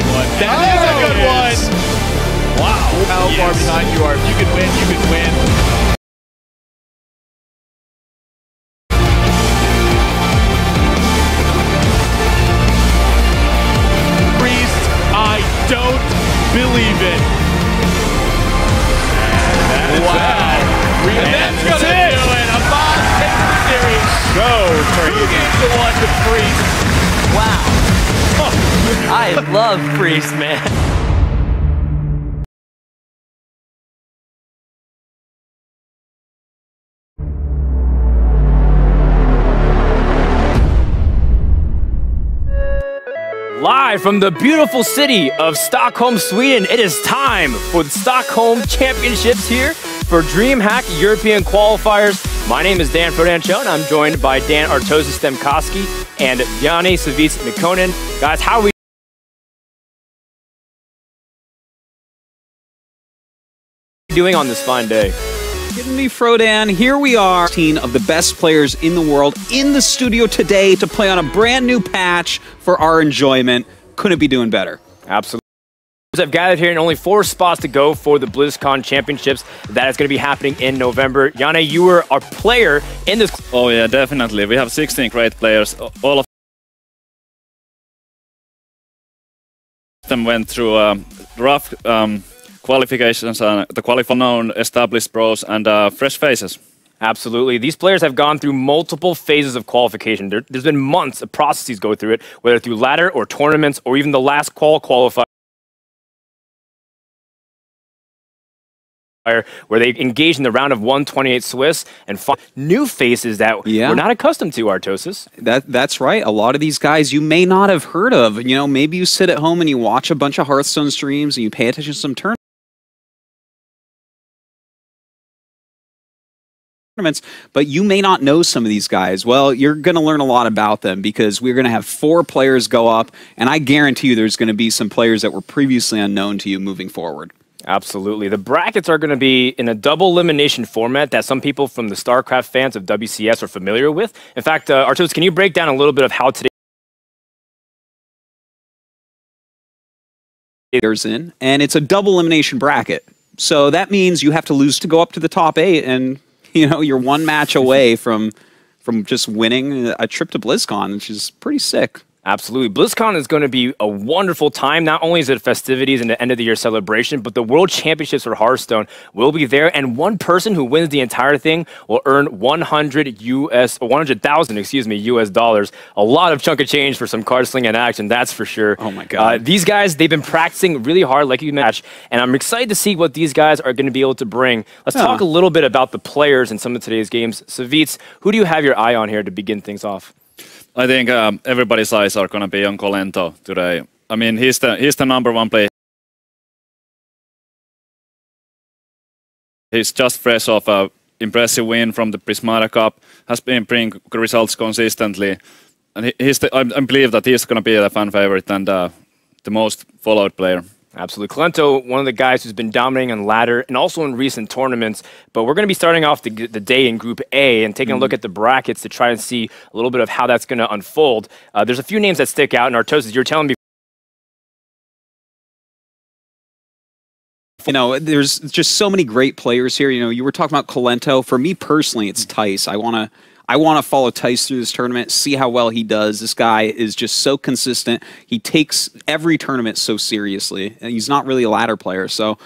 big one. That is a good one. Wow. How far behind you are. If you can win, you can win. Priest, I don't believe it. Wow. And that's going to do it. A boss takes the series. So crazy. 2 games to 1 to Priest. Wow. I love Priest, man. Live from the beautiful city of Stockholm, Sweden, it is time for the Stockholm Championships here for DreamHack European Qualifiers. My name is Dan Frodancho, and I'm joined by Dan Artosis-Stemkoski and Yanni Savits-Mikkonen. Guys, how are we doing on this fine day? Giving me Frodan, here we are, 15 of the best players in the world in the studio today to play on a brand new patch for our enjoyment. Couldn't be doing better. Absolutely. I've gathered here in only 4 spots to go for the BlizzCon Championships. That is going to be happening in November. Janne, you were our player in this. Oh yeah, definitely. We have 16 great players. All of them went through rough qualifications, the qualify known established pros and fresh faces. Absolutely. These players have gone through multiple phases of qualification. There's been months of processes go through it, whether through ladder or tournaments or even the last qualifier where they engaged in the round of 128 Swiss and fought new faces that we're not accustomed to, Artosis. That's right. A lot of these guys you may not have heard of. You know, maybe you sit at home and you watch a bunch of Hearthstone streams and you pay attention to some tournaments, but you may not know some of these guys. Well, you're going to learn a lot about them because we're going to have 4 players go up, and I guarantee you there's going to be some players that were previously unknown to you moving forward. Absolutely. The brackets are going to be in a double elimination format that some people from the StarCraft fans of WCS are familiar with. In fact, Artosis, can you break down a little bit of how today there's in, and it's a double elimination bracket. So that means you have to lose to go up to the top 8, and you know, you're 1 match away from just winning a trip to BlizzCon, which is pretty sick. Absolutely. BlizzCon is going to be a wonderful time. Not only is it festivities and the end of the year celebration, but the World Championships for Hearthstone will be there, and one person who wins the entire thing will earn 100,000, excuse me, US dollars. A lot of chunk of change for some card slinging action, that's for sure. Oh my God. These guys, they've been practicing really hard, like you mentioned, and I'm excited to see what these guys are going to be able to bring. Let's talk a little bit about the players in some of today's games. Savits, who do you have your eye on here to begin things off? I think everybody's eyes are going to be on Kolento today. I mean, he's the #1 player. He's just fresh off an impressive win from the Prismata Cup, has been bringing results consistently, and I believe that he's going to be the fan favorite and the most followed player. Absolutely. Kolento, one of the guys who's been dominating on ladder and also in recent tournaments. But we're going to be starting off the day in Group A and taking a look at the brackets to try and see a little bit of how that's going to unfold. There's a few names that stick out. And Artosis, you're telling me, you know, there's just so many great players here. You know, you were talking about Kolento. For me personally, it's Tice. I want to follow Tice through this tournament, see how well he does. This guy is just so consistent. He takes every tournament so seriously, and he's not really a ladder player. So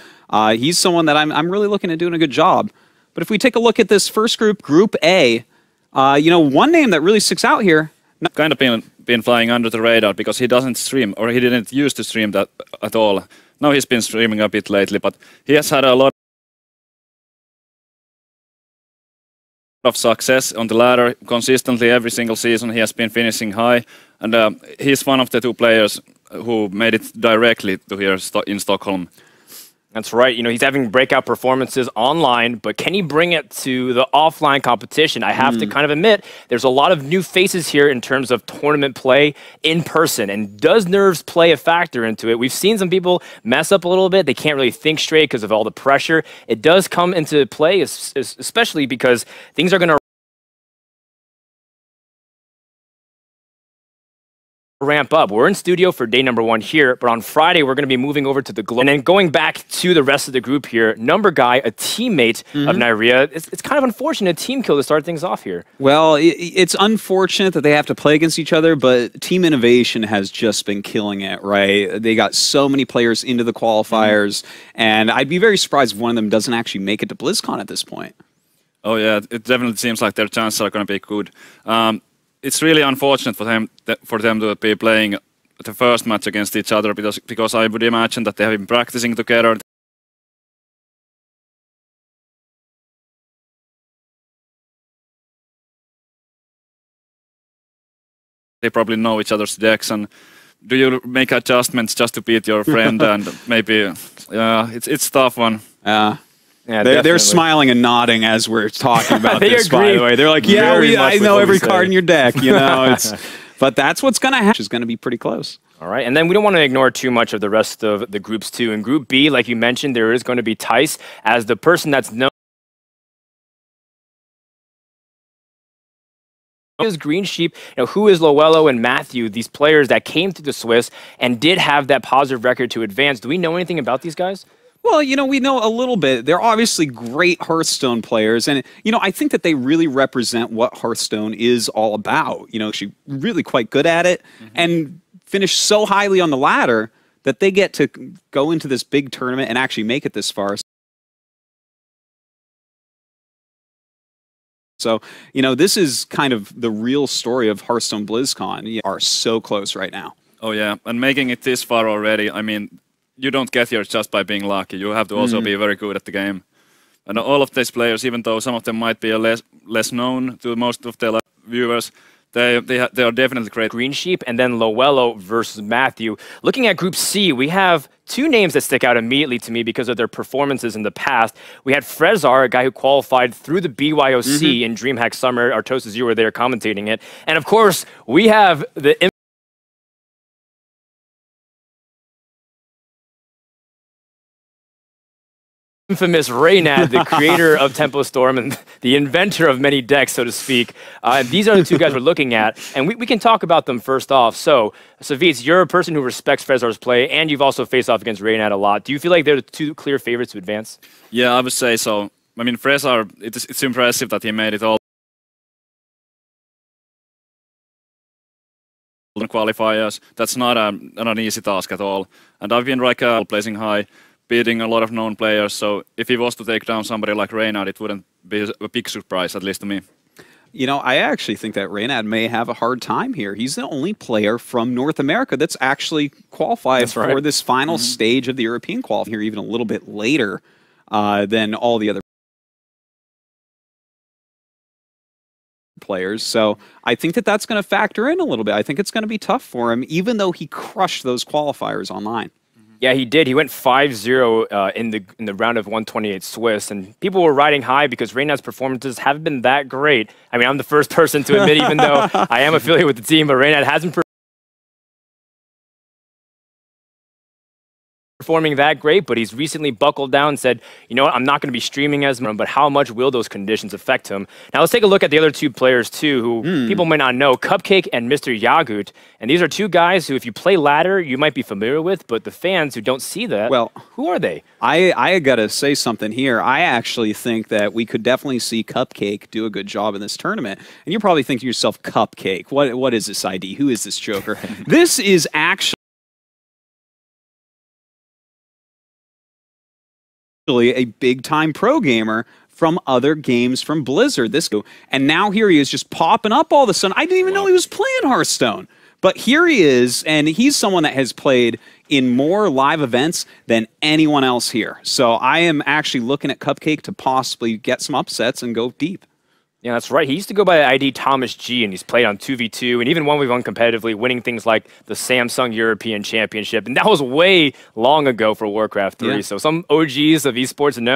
he's someone that I'm really looking at doing a good job. But if we take a look at this first group, Group A, you know, one name that really sticks out here. Kind of been flying under the radar because he doesn't stream, or he didn't used to stream that at all. Now he's been streaming a bit lately, but he has had a lot of success on the ladder consistently every single season. He has been finishing high, and he's one of the 2 players who made it directly to here in Stockholm. That's right. You know, he's having breakout performances online, but can he bring it to the offline competition? I have to kind of admit, there's a lot of new faces here in terms of tournament play in person. And does nerves play a factor into it? We've seen some people mess up a little bit. They can't really think straight because of all the pressure. It does come into play, especially because things are going to ramp up. We're in studio for day number 1 here, but on Friday we're going to be moving over to the Globe. And then going back to the rest of the group here, Number Guy, a teammate of Nyria, it's kind of unfortunate team kill to start things off here. Well, it's unfortunate that they have to play against each other, but Team Innovation has just been killing it, right? They got so many players into the qualifiers, and I'd be very surprised if one of them doesn't actually make it to BlizzCon at this point. Oh yeah, it definitely seems like their chances are going to be good. It's really unfortunate for them to be playing the first match against each other because I would imagine that they have been practicing together. They probably know each other's decks, and do you make adjustments just to beat your friend? And maybe it's a tough one. Yeah, they're smiling and nodding as we're talking about this, by the way. They're like, yeah, I know every card in your deck, you know. But that's what's going to happen. It's going to be pretty close. All right, and then we don't want to ignore too much of the rest of the groups, too. In Group B, like you mentioned, there is going to be Tice as the person that's known is Green Sheep, who is Loello and Matthew, these players that came through the Swiss and did have that positive record to advance. Do we know anything about these guys? Well, we know a little bit. They're obviously great Hearthstone players, and I think that they really represent what Hearthstone is all about. She's really quite good at it, and finish so highly on the ladder that they get to go into this big tournament and actually make it this far. So, this is kind of the real story of Hearthstone BlizzCon. You are so close right now. Oh yeah, and making it this far already, I mean, you don't get here just by being lucky. You have to also be very good at the game. And all of these players, even though some of them might be less known to most of the viewers, they are definitely great. Green Sheep and then Loello versus Matthew. Looking at Group C, we have 2 names that stick out immediately to me because of their performances in the past. We had Frezar, a guy who qualified through the BYOC in DreamHack Summer. Artosis, you were there commentating it. And of course, we have the infamous Reynad, the creator of Tempo Storm and the inventor of many decks, so to speak. These are the 2 guys we're looking at, and we can talk about them first off. So, Savitz, you're a person who respects Frezar's play, and you've also faced off against Reynad a lot. Do you feel like they're the 2 clear favorites to advance? Yeah, I would say so. I mean, Frezar, it's impressive that he made it all in qualifiers. That's not an easy task at all. And I've been placing high, beating a lot of known players, so if he was to take down somebody like Reynad, it wouldn't be a big surprise, at least to me. I actually think that Reynad may have a hard time here. He's the only player from North America that's actually qualified for this final stage of the European qualifier here, even a little bit later than all the other players. So I think that that's going to factor in a little bit. I think it's going to be tough for him, even though he crushed those qualifiers online. Yeah, he did. He went 5-0 in the round of 128 Swiss, and people were riding high because Reynad's performances haven't been that great. I mean, I'm the first person to admit, even though I am affiliated with the team, but Reynad hasn't performing that great, but he's recently buckled down and said, you know what, I'm not going to be streaming as much, but how much will those conditions affect him? Now let's take a look at the other 2 players too, who people might not know, Cupcake and Mr. Yagut. And these are 2 guys who, if you play ladder, you might be familiar with, but the fans who don't see that, well, who are they? I got to say something here. I actually think that we could definitely see Cupcake do a good job in this tournament. And you're probably thinking to yourself, Cupcake, what is this ID? Who is this joker? This is actually a big-time pro gamer from other games from Blizzard. And now here he is just popping up all of a sudden. I didn't even know he was playing Hearthstone. But here he is, and he's someone that has played in more live events than anyone else here. So I am actually looking at Cupcake to possibly get some upsets and go deep. Yeah, that's right. He used to go by the ID Thomas G, and he's played on 2v2 and even 1v1 competitively, winning things like the Samsung European Championship. And that was way long ago for Warcraft 3. Yeah. So some OGs of esports know.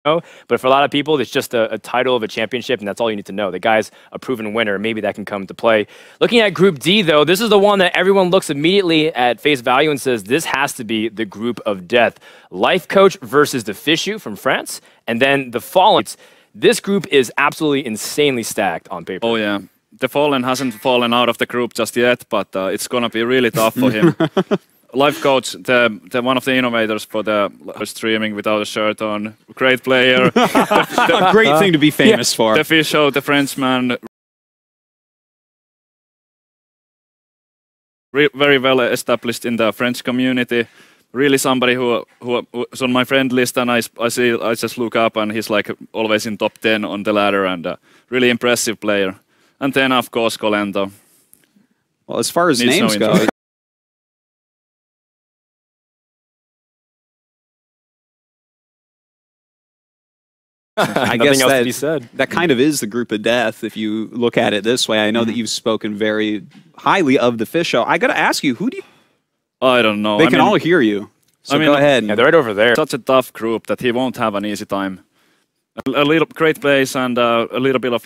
But for a lot of people, it's just a title of a championship, and that's all you need to know. The guy's a proven winner. Maybe that can come into play. Looking at Group D, though, this is the one that everyone looks immediately at face value and says, this has to be the group of death. Life Coach versus the Fishu from France, and then the Fallen. This group is absolutely insanely stacked on paper. Oh, yeah. The Fallen hasn't fallen out of the group just yet, but it's going to be really tough for him. Life Coach, the one of the innovators for the streaming without a shirt on. Great player. A great thing to be famous for. The Fisho, the Frenchman. Very well established in the French community. Really somebody who's on my friend list, and I just look up, and he's like always in top 10 on the ladder, and really impressive player. And then, of course, Colento. Well, as far as names go... I guess else to be said. That kind of is the group of death if you look at it this way. I know that you've spoken very highly of the Fisho. I got to ask you, who do you... I don't know. They can all hear you. So go ahead. Yeah, they're right over there. Such a tough group that he won't have an easy time. A little great plays and a little bit of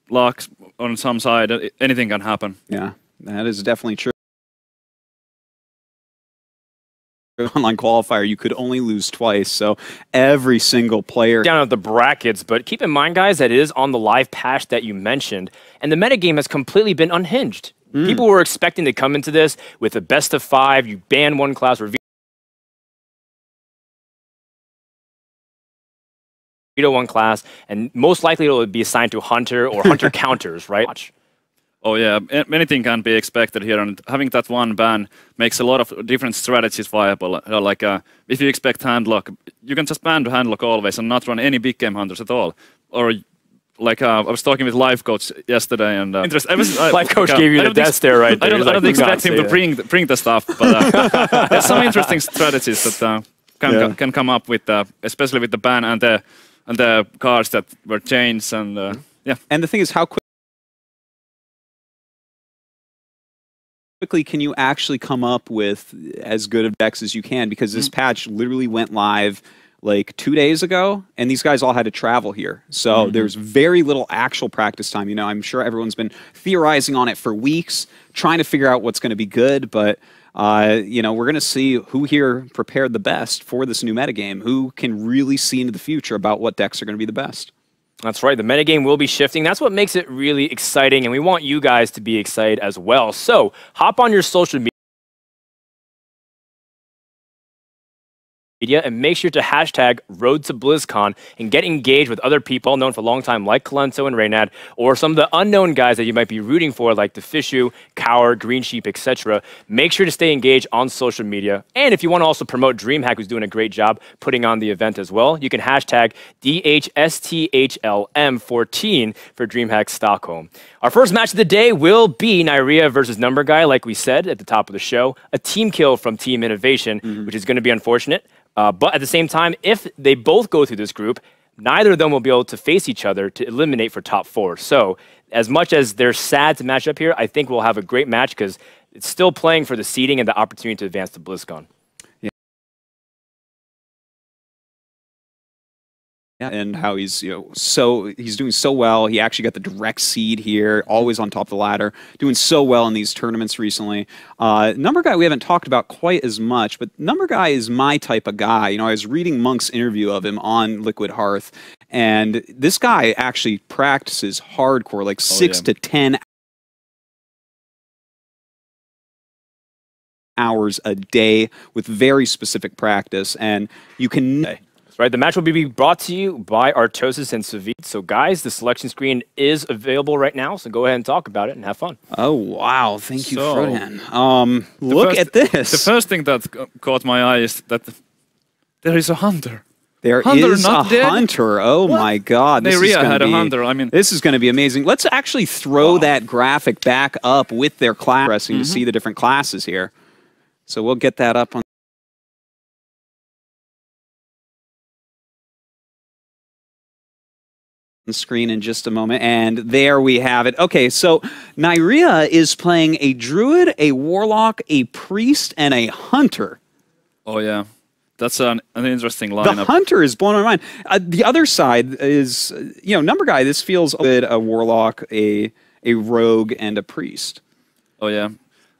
luck on some side. Anything can happen. Yeah, that is definitely true. Online qualifier, you could only lose twice, so every single player down at the brackets. But keep in mind, guys, that it is on the live patch that you mentioned, and the metagame has completely been unhinged. People were expecting to come into this with a best of 5. You ban one class, reveal one class, and most likely it will be assigned to Hunter or Hunter counters, right? Oh yeah, anything can be expected here, and having that one ban makes a lot of different strategies viable. Like if you expect handlock, you can just ban the handlock always and not run any big game hunters at all. Or like I was talking with Life Coach yesterday, and Life Coach gave you the death stare right there. I don't expect him to bring the stuff, but there's some interesting strategies that can come up with, especially with the ban and the cards that were changed, and yeah. And the thing is, how quickly can you actually come up with as good of decks as you can? Because this patch literally went live like 2 days ago, and these guys all had to travel here. So there's very little actual practice time. You know, I'm sure everyone's been theorizing on it for weeks, trying to figure out what's going to be good, but you know, we're going to see who here prepared the best for this new metagame, who can really see into the future about what decks are going to be the best. That's right. The metagame will be shifting. That's what makes it really exciting, and we want you guys to be excited as well. So hop on your social media and make sure to hashtag Road to BlizzCon and get engaged with other people known for a long time like Colento and Reynad, or some of the unknown guys that you might be rooting for like the Fishu, Cower, Green Sheep, etc. Make sure to stay engaged on social media. And if you want to also promote DreamHack, who's doing a great job putting on the event as well, you can hashtag DHSTHLM14 for DreamHack Stockholm. Our first match of the day will be Nyria versus Number Guy, like we said at the top of the show. A team kill from Team Innovation, which is going to be unfortunate. But at the same time, if they both go through this group, neither of them will be able to face each other to eliminate for top 4. So as much as they're sad to match up here, I think we'll have a great match because it's still playing for the seeding and the opportunity to advance to BlizzCon. Yeah, and how he's he's doing so well. He actually got the direct seed here, always on top of the ladder, doing so well in these tournaments recently. Number Guy we haven't talked about quite as much, but Number Guy is my type of guy. You know, I was reading Monk's interview of him on Liquid Hearth, and this guy actually practices hardcore, like 6 to 10 hours a day with very specific practice, and you can. Right, the match will be brought to you by Artosis and Savit. So, guys, the selection screen is available right now, so go ahead and talk about it and have fun. Oh, wow. Thank you, Frodan. Look at this. The first thing that caught my eye is that there is a hunter. There is a hunter. Oh, my God. Nyria had a hunter. I mean, this is going to be amazing. Let's actually throw that graphic back up with their class pressing to see the different classes here. So we'll get that up on screen in just a moment, and there we have it. Okay, so Nyria is playing a druid, a warlock, a priest, and a hunter. Oh yeah, That's an interesting The lineup. Hunter is blowing my mind. The other side is, Number Guy, this feels a bit a Warlock, a Rogue, and a Priest. Oh yeah.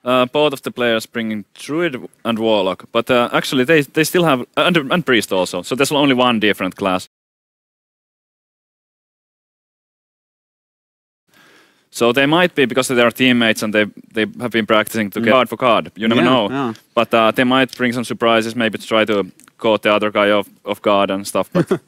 Both of the players bringing Druid and Warlock, but actually they still have and Priest also. So there's only one different class. So they might be, because they are teammates and they have been practicing to get card for card. You never know. Yeah. But they might bring some surprises, maybe to try to caught the other guy off guard and stuff. But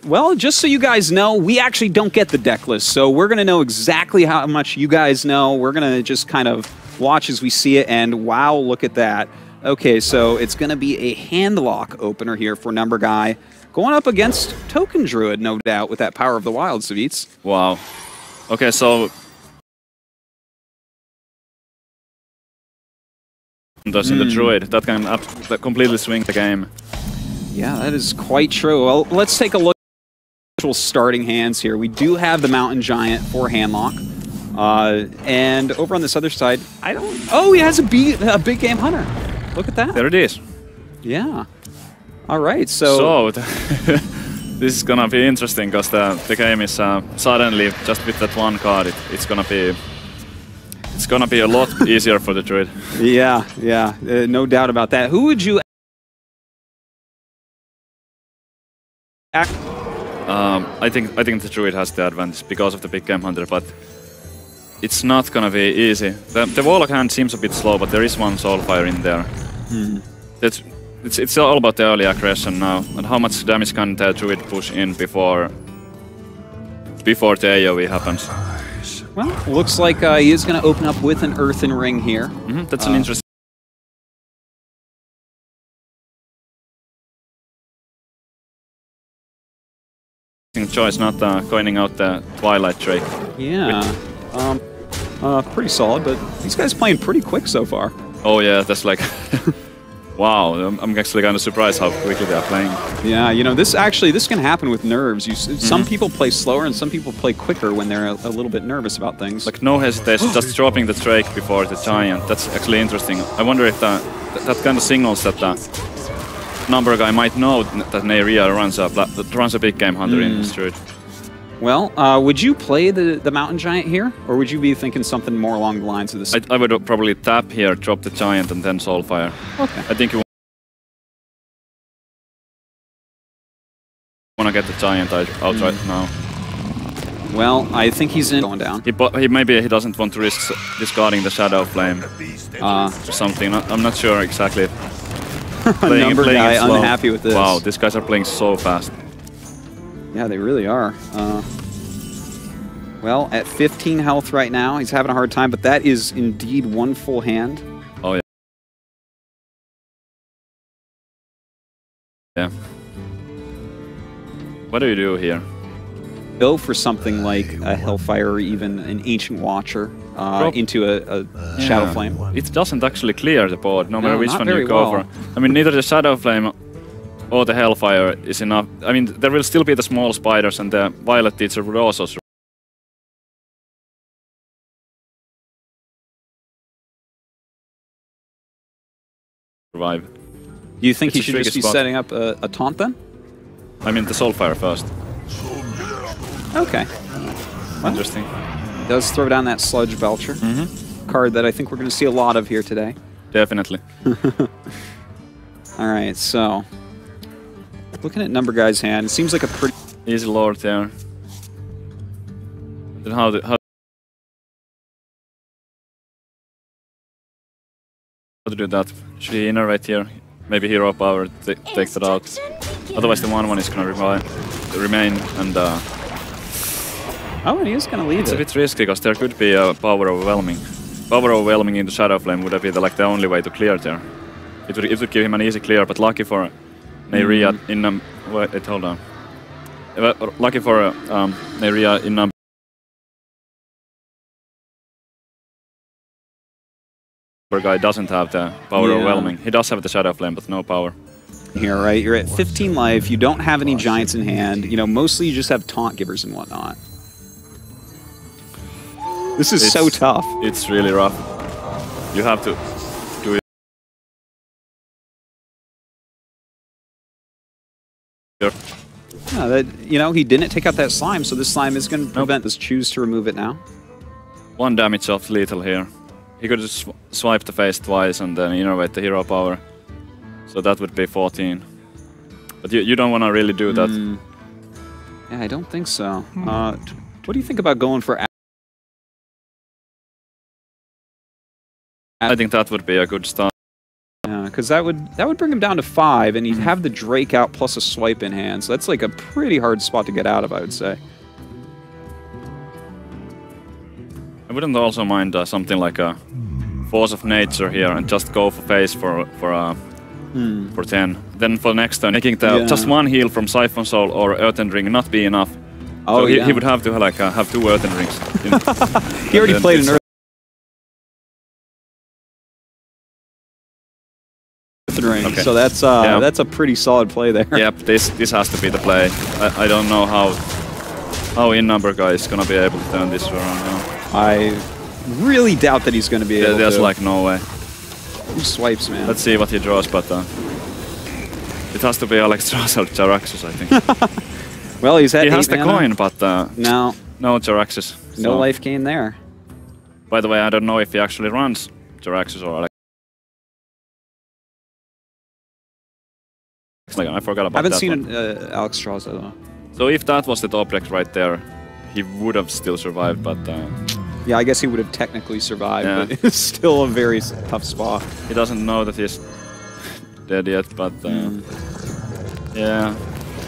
well, just so you guys know, we actually don't get the deck list, so we're going to know exactly how much you guys know. We're going to just kind of watch as we see it, and wow, look at that. Okay, so it's going to be a handlock opener here for Number Guy, going up against Token Druid, no doubt, with that Power of the Wild, Savits. Wow. Okay, so in the Druid, that can completely swing the game. Yeah, that is quite true. Well, let's take a look at actual starting hands here. We do have the Mountain Giant for handlock. And over on this other side, oh, he has a big game Hunter. Look at that. There it is. Yeah. All right, so this is gonna be interesting, because the game is suddenly, just with that one card, it's gonna be a lot easier for the Druid. Yeah, no doubt about that. Who would you? I think the Druid has the advantage because of the big game Hunter, but it's not gonna be easy. The Warlock hand seems a bit slow, but there is one Soulfire in there. It's all about the early aggression now, and how much damage can the Druid push in before the AoE happens. Well, looks like he is going to open up with an Earthen Ring here. That's an interesting choice, not coining out the Twilight Drake. Yeah, pretty solid, but these guys playing pretty quick so far. Oh yeah, that's like... Wow, I'm actually kind of surprised how quickly they are playing. Yeah, this can happen with nerves. Some people play slower and some people play quicker when they're a little bit nervous about things. Like no hesitation, just dropping the Drake before the Giant. That's actually interesting. I wonder if that kind of signals that Number Guy might know that Neyria runs a big game Hunter in this Druid. Well, would you play the Mountain Giant here, or would you be thinking something more along the lines of this? I would probably tap here, drop the Giant, and then Soulfire. Okay. I think you want to get the Giant out right now. Well, I think he's going down. Maybe he doesn't want to risk discarding the Shadow Flame or something. I'm not sure exactly. Number Guy unhappy with this. Wow, these guys are playing so fast. Yeah, they really are. Well, at 15 health right now, he's having a hard time, but that is indeed one full hand. Oh, yeah. Yeah. What do you do here? Go for something like a Hellfire or even an Ancient Watcher into a Shadow Flame. It doesn't actually clear the board, no matter which one you go for. I mean, neither the Shadow Flame or the Hellfire is enough. I mean, there will still be the small spiders, and the Violet Teacher would also survive. Do you think he should just be setting up a taunt then? I mean, the Soulfire first. Okay. Well, interesting. He does throw down that Sludge Belcher. Card that I think we're going to see a lot of here today. Definitely. All right, so... Looking at Number Guy's hand, it seems like a pretty... Easy Lord there. Then how to do that? Should he innervate here? Maybe Hero Power takes it out. Otherwise the 1/1 is going to remain, and... Oh, and he is going to leave It's a bit risky, because there could be a Power Overwhelming. Power Overwhelming into Shadow Flame would be the only way to clear there. It would give him an easy clear, but lucky for Neyria in wait, hold on. Lucky for Neyria in Number Guy doesn't have the Power Overwhelming. He does have the Shadow Flame, but no power. Here, right? You're at 15 life. You don't have any Giants in hand. Mostly you just have Taunt Givers and whatnot. This is so tough. It's really rough. You have to Yeah, that he didn't take out that slime, so this slime is going to prevent this. Choose to remove it now. 1 damage off lethal here. He could just swipe the face twice and then innervate the hero power. So that would be 14. But you don't want to really do that. Yeah, I don't think so. What do you think about going for... I think that would be a good start. Yeah, because that would bring him down to 5, and he'd have the Drake out plus a swipe in hand. So that's like a pretty hard spot to get out of, I would say. I wouldn't also mind something like a Force of Nature here and just go for face for 10. Then for next turn, making just 1 heal from Siphon Soul or Earthen Ring not be enough. So he would have to have 2 Earthen Rings. He already played an Earthen Ring, so that's a pretty solid play there. Yep, this has to be the play. I don't know how in-number guy is gonna be able to turn this around now. I really doubt that he's going to be able to. There's like no way. Who swipes, man? Let's see what he draws, but it has to be Alex Drasel Jaraxxus, I think. Well, he has the coin, but no Jaraxxus. So. No life gain there. By the way, I don't know if he actually runs Jaraxxus or Alex. I forgot about that. I haven't seen Alex Drasel though. So if that was the top deck right there, he would have still survived, but... yeah, I guess he would have technically survived, but it's still a very tough spot. He doesn't know that he's dead yet, but... yeah,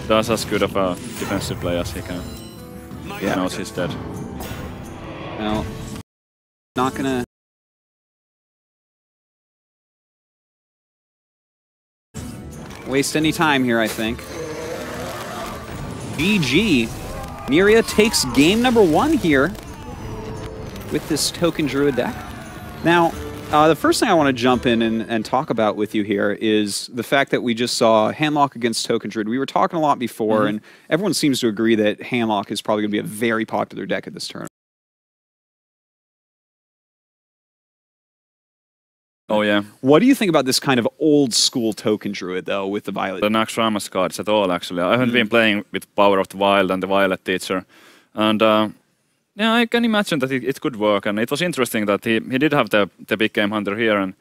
does as good of a defensive play as he can. He knows he's dead. Well, not gonna... waste any time here, I think. GG. Neria takes game number 1 here with this Token Druid deck. Now, the first thing I want to jump in and talk about with you here is the fact that we just saw Handlock against Token Druid. We were talking a lot before, and everyone seems to agree that Handlock is probably going to be a very popular deck at this tournament. Oh, yeah. What do you think about this kind of old-school Token Druid, though, with the Violet? The Naxxramas cards at all, actually. I haven't been playing with Power of the Wild and the Violet Teacher. And, yeah, I can imagine that it could work. And it was interesting that he did have the Big Game Hunter here. And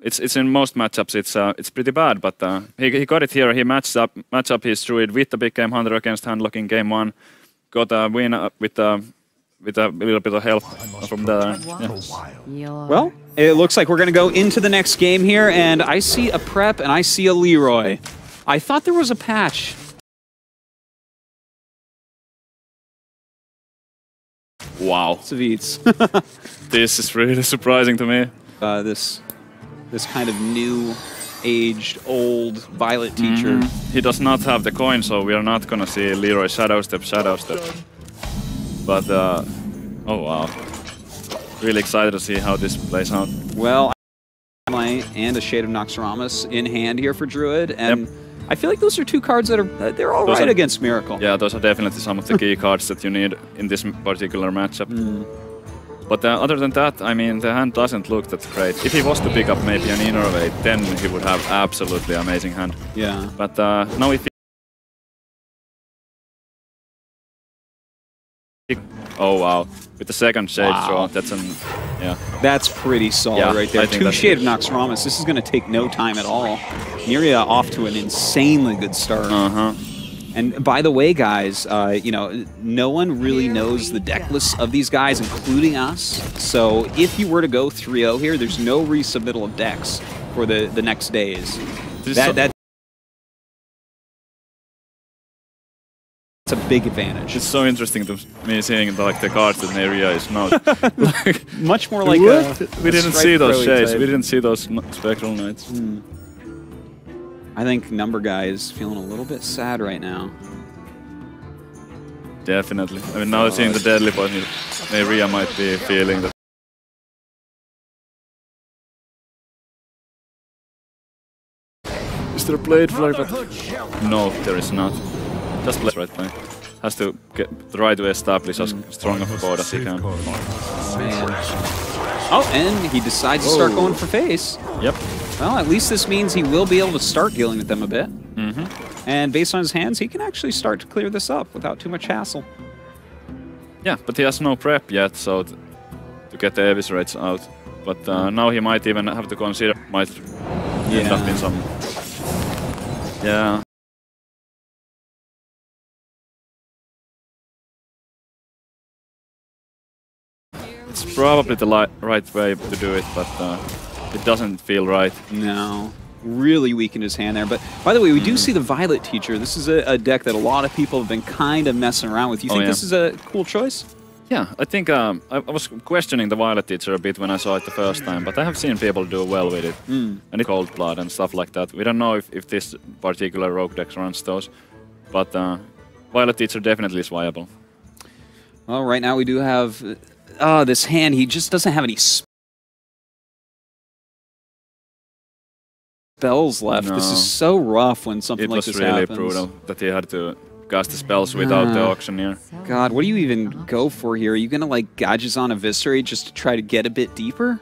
it's in most matchups, it's pretty bad. But he got it here. He matched up his Druid with the Big Game Hunter against Handlock in game 1. Got a win with a little bit of help from the... Yeah. Well, it looks like we're going to go into the next game here, and I see a Prep and I see a Leroy. I thought there was a patch. Wow. Savits. This is really surprising to me. This kind of new-aged, old Violet Teacher. He does not have the coin, so we are not going to see Leroy Shadow Step. But, oh wow. Really excited to see how this plays out. Well, and a Shade of Naxxramas in hand here for Druid, and I feel like those are 2 cards that they're all right against Miracle. Yeah, those are definitely some of the key cards that you need in this particular matchup. But other than that, I mean, the hand doesn't look that great. If he was to pick up maybe an Innervate, then he would have absolutely amazing hand. Yeah. But now if oh wow, with the second Shade draw, that's That's pretty solid right there. 2 Shade of Naxxramas. This is going to take no time at all. Neria off to an insanely good start. And by the way, guys, you know, no one really knows the deck lists of these guys, including us. So if you were to go 3-0 here, there's no resubmittal of decks for the next days. That's a big advantage. It's so interesting to me seeing like the cards that Neria is not. Much more like we didn't see those shades. We didn't see those Spectral Knights. I think Number Guy is feeling a little bit sad right now. Definitely. I mean, now seeing the Deadly Point, Neria might be feeling that. Is there a Blade Flare? No, there is not. Just play right play. Has to try to establish as strong of a board as he can. Oh, and he decides to start going for face. Yep. Well, at least this means he will be able to start dealing with them a bit. And based on his hands, he can actually start to clear this up without too much hassle. Yeah, but he has no prep yet, so to get the eviscerates out. But now he might even have to consider, might end up in some... Yeah. It's probably the right way to do it, but it doesn't feel right. No. Really weakened his hand there. But by the way, we do see the Violet Teacher. This is a deck that a lot of people have been kind of messing around with. You think this is a cool choice? Yeah, I think I was questioning the Violet Teacher a bit when I saw it the first time, but I have seen people do well with it. And it's Cold Blood and stuff like that. We don't know if this particular rogue deck runs those, but Violet Teacher definitely is viable. Well, right now we do have this hand. He just doesn't have any spells left. No. This is so rough when something like this happens. It was really brutal that he had to cast the spells without the Auctioneer. God, what do you even go for here? Are you going to like Gajazon Eviscerate just to try to get a bit deeper?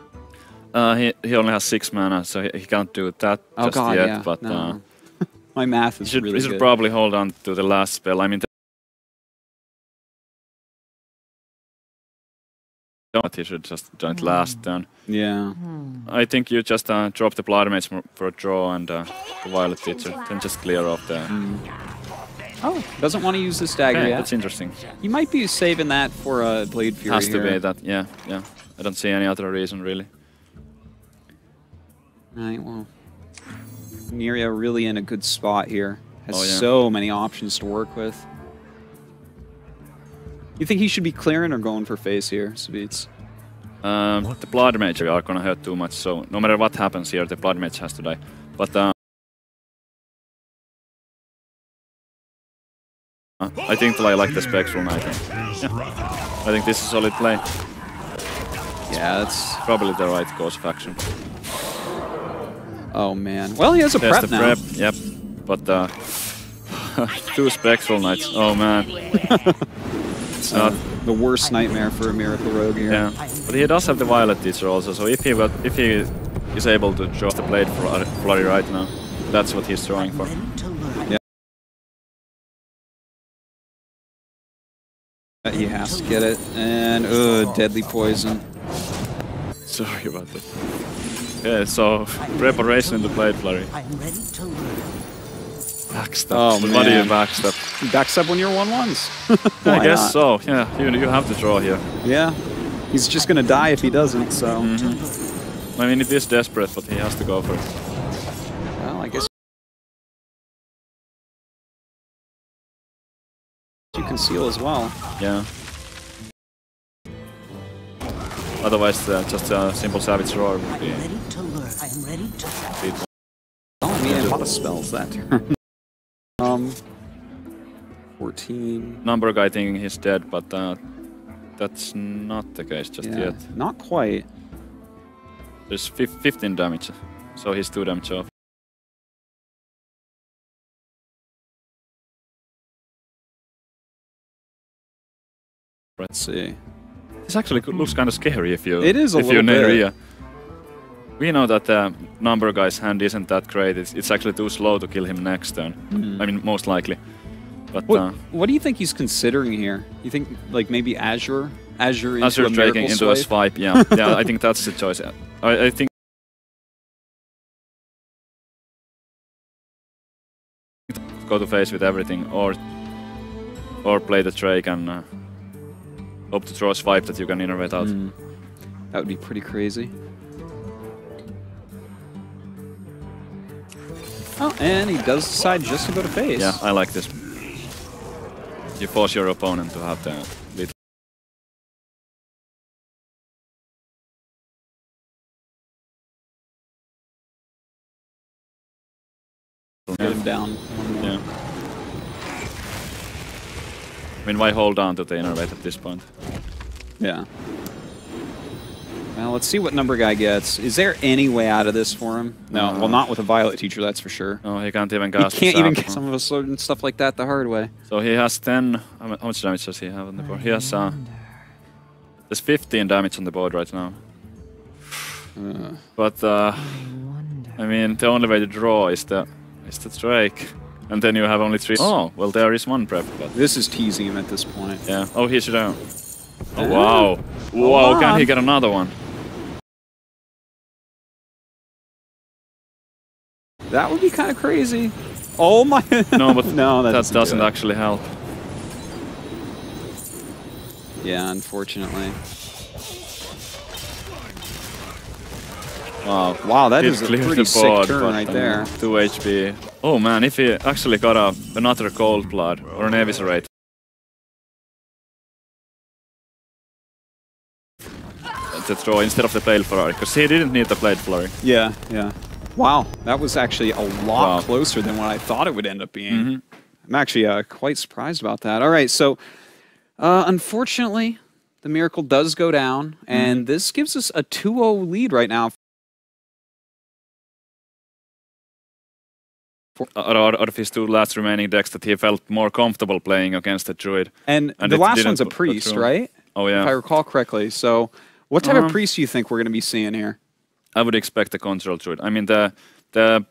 He only has 6 mana, so he can't do that just yet. Yeah. But no. My math is really good. He should probably hold on to the last spell. I mean, he should just done it last turn. Yeah. I think you just drop the Blood Mage for a draw and the Violet Teacher, then just clear off the... Oh, doesn't want to use this dagger yet. That's interesting. He might be saving that for a Blade Fury. Has to be that, yeah. I don't see any other reason, really. Right, well... Neria really in a good spot here. Has so many options to work with. You think he should be clearing or going for face here, Sabitz? The Blood Mage are gonna hurt too much, so no matter what happens here, the Blood Mage has to die. But I think I like the Spectral Knight. Yeah. I think this is a solid play. Yeah, that's probably the right course of action. Oh man. Well, he has a prep now. Prep, yep. But 2 Spectral Knights. Oh man. It's the worst nightmare for a Miracle Rogue here. Yeah, but he does have the Violet Teacher also, so if he is able to draw the Blade Flurry right now, that's what he's drawing for. Yeah. He has to get it, and deadly poison. Sorry about that. Okay, so preparation in the Blade Flurry. Backstab. Oh, man. What do you backstab? Backstab when you're 1/1s. I guess so, yeah. You have to draw here. Yeah. He's just gonna die if he doesn't, so... I mean, it is desperate, but he has to go for it. Well, I guess... You can seal as well. Yeah. Otherwise, just a simple Savage Roar would be... Oh, I mean, a lot of spells that turn. 14. Number guy thinking he's dead, but that's not the case just yet. Not quite. There's 15 damage, so he's 2 damage off. Let's see. This actually looks kind of scary if you. It is a if little bit. Neria. We know that number guy's hand isn't that great. It's actually too slow to kill him next turn. I mean, most likely. But what do you think he's considering here? You think like maybe Azure into a Draking into a swipe? Yeah, yeah. I think that's the choice. I think go to face with everything, or play the Drake and hope to draw a swipe that you can innervate out. That would be pretty crazy. Oh, and he does decide just to go to face. Yeah, I like this. You force your opponent to have the lead. Get him down. Yeah. I mean, why hold on to the innervate at this point? Yeah. Well, let's see what number guy gets. Is there any way out of this for him? No, well, not with a Violet Teacher, that's for sure. No, he can't even cast. He can't even get some of us and stuff like that the hard way. So he has 10. How much damage does he have on the board? He has there's 15 damage on the board right now. But I mean, the only way to draw is the Drake. And then you have only 3. Oh, well, there is one prep. But This is teasing him at this point. yeah. Oh, he should have. Oh, wow. Wow, can he get another one? That would be kind of crazy. Oh my! No, but no, that doesn't doesn't do it. actually help. Yeah, unfortunately. Wow. Wow, that It is a cleared pretty the sick board, turn but, right there. 2 HP. Oh man, if he actually got another Cold Blood or an Eviscerate. To throw instead of the Blade Flurry, because he didn't need the Blade Flurry. Yeah, yeah. Wow, that was actually a lot Wow. closer than what I thought it would end up being. Mm-hmm. I'm actually quite surprised about that. All right, so unfortunately, the Miracle does go down, and this gives us a 2-0 lead right now. Out of his 2 last remaining decks that he felt more comfortable playing against the Druid. And And the it last didn't one's a go priest, through. right? Oh yeah. If I recall correctly. So what type of priest do you think we're going to be seeing here? I would expect the control Druid. I mean the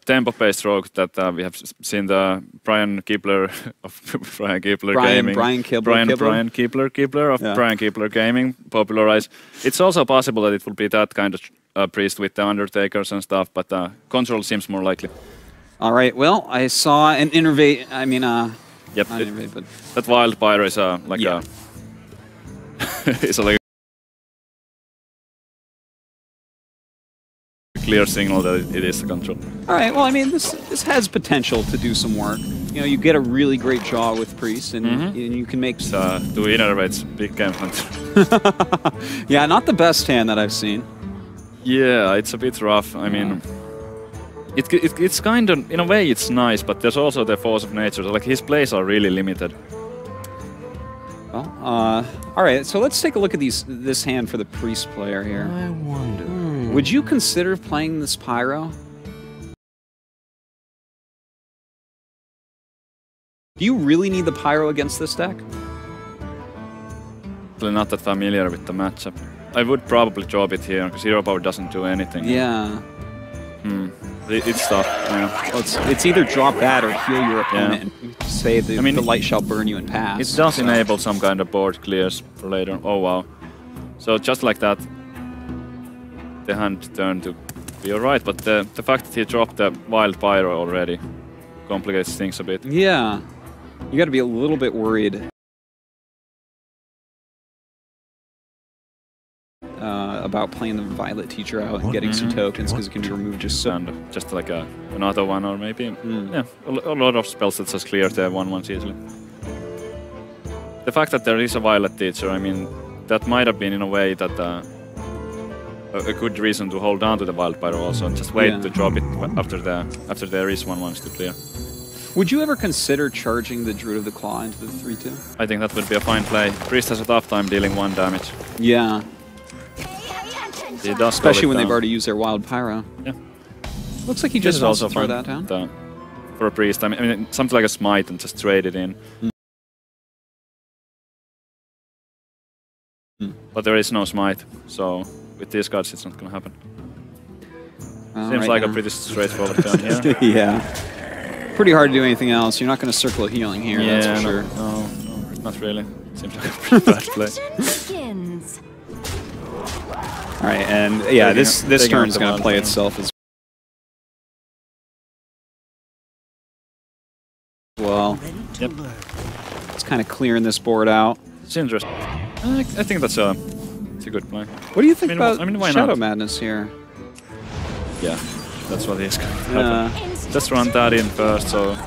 tempo-based rogue that we have seen the Brian Kibler of Brian Kibler Gaming. Brian Kibler. Brian Kibler of Yeah. Brian Kibler Gaming popularize. It's also possible that it will be that kind of priest with the Undertakers and stuff, but control seems more likely. All right. Well, I saw an innervate. I mean, Yep. not innervate, but That Wild Pyro is like Yeah. it's like a clear signal that it is the control. all right. Well, I mean, this has potential to do some work. You know, you get a really great draw with priest, and, and you can make. So 2 innervates, big game hunt. Yeah, not the best hand that I've seen. Yeah, it's a bit rough. I mean, it's kind of, in a way, it's nice, but there's also the force of nature. Like, his plays are really limited. Well, all right. So let's take a look at this hand for the priest player here. I wonder. Would you consider playing this pyro? Do you really need the pyro against this deck? Actually not that familiar with the matchup. I would probably drop it here, because Hero Power doesn't do anything. Yeah. It's tough. Yeah. Well, it's either drop that or heal your opponent and say the light shall burn you and pass. It does enable some kind of board clears for later. Oh wow. So just like that, the hand turned to be alright, but the fact that he dropped the Wild Pyro already complicates things a bit. Yeah. You got to be a little bit worried about playing the Violet Teacher out and getting some tokens, because it can be removed just so. And just like another one, or maybe yeah, a lot of spells that just clear the 1/1s easily. The fact that there is a Violet Teacher, I mean, that might have been in a way that a good reason to hold on to the Wild Pyro also, and just wait to drop it after there is 1/1s to clear. Would you ever consider charging the Druid of the Claw into the 3/2? I think that would be a fine play. Priest has a tough time dealing 1 damage. Yeah. He does Especially when they've down. already used their Wild Pyro. Yeah. Looks like he This just is wants also to throw fun that down. for a priest. I mean, something like a smite and just trade it in. But there is no smite, so with these cards it's not gonna happen. Seems like a pretty straightforward turn here. Yeah. Pretty hard to do anything else. You're not going to circle a healing here, that's for sure. No, not really. Seems like a pretty bad play. Begins. All right, and yeah, this taking turn's out the going to Wild play Pyro. itself as well. Yep. It's kind of clearing this board out. It's interesting. I think that's a good play. What do you think about why Shadow not? Madness here? Yeah, that's what is going to Yeah. happen. Just run that in first, so...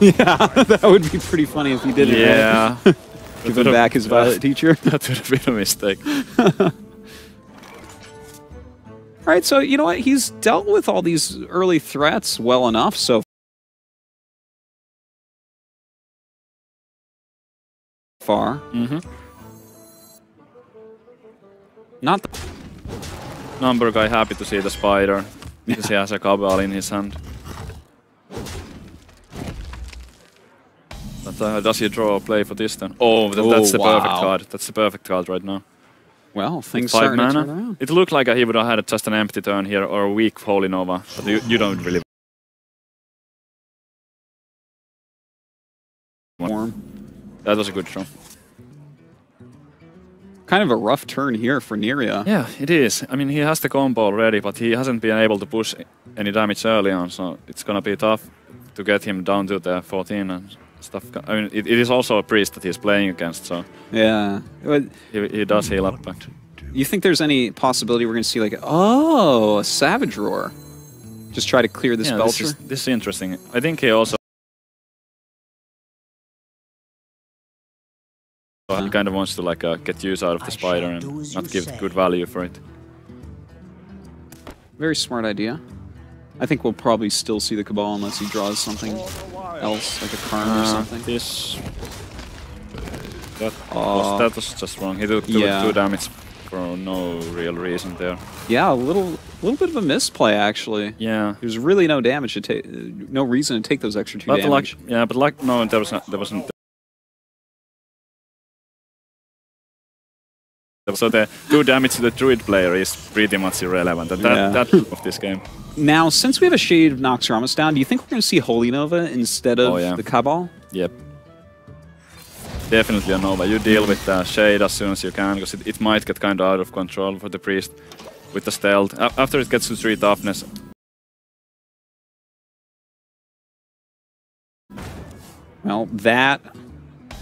Yeah, that would be pretty funny if he did it. Yeah. Right? Give him back his Violet Teacher. That would have been a mistake. All right, so you know what? He's dealt with all these early threats well enough so far. Not the Number guy happy to see the spider, because he has a Cabal in his hand. But does he draw a play for this then? Oh, that's the perfect wow. card. That's the perfect card right now. well, things 5 starting to mana. turn around. It looked like he would have had just an empty turn here or a weak Holy Nova, but you don't really That was a good draw. Kind of a rough turn here for Neria. Yeah, it is. I mean, he has the combo already, but he hasn't been able to push any damage early on, so it's gonna be tough to get him down to the 14 and stuff. I mean, it is also a priest that he's playing against, so Yeah. he does heal up. But You think there's any possibility we're going to see like, oh, a Savage Roar? Just try to clear this Belcher? This is interesting. I think he also he kind of wants to like get use out of the spider and not give good value for it. Very smart idea. I think we'll probably still see the Cabal unless he draws something else, like a Karn or something. That was just wrong. He took 2 damage for no real reason there. Yeah, a little bit of a misplay actually. Yeah, there's really no damage to take, no reason to take those extra 2 damage. No, there wasn't. So the 2 damage to the Druid player is pretty much irrelevant. And that of this game. Now, since we have a Shade of Noxramas down, do you think we're going to see Holy Nova instead of the Cabal? Yep. Definitely a Nova. You deal with the Shade as soon as you can, because it might get kind of out of control for the Priest with the stealth. After it gets to 3 toughness. Well, that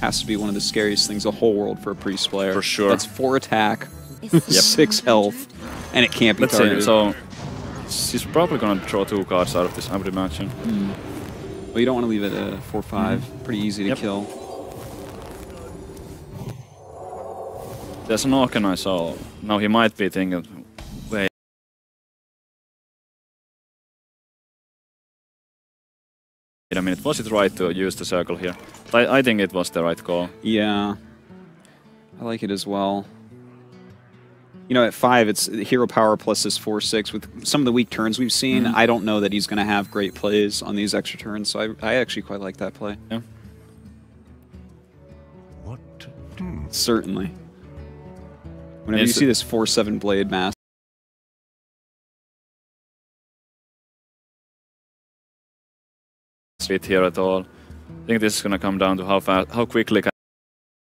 has to be one of the scariest things in the whole world for a Priest player. For sure. That's 4 attack, 6 health, and it can't be targeted. So he's probably going to draw 2 cards out of this, I would imagine. Well, you don't want to leave it at 4-5. Pretty easy to kill. There's an Arcanine, so now he might be thinking, wait a minute, was it right to use the circle here? I think it was the right call. Yeah, I like it as well. You know, at 5, it's hero power plus this 4-6. With some of the weak turns we've seen, I don't know that he's going to have great plays on these extra turns, so I actually quite like that play. Yeah. What to do? Certainly. Whenever you see this 4-7 Blade Mass, fit here at all. I think this is going to come down to how quickly can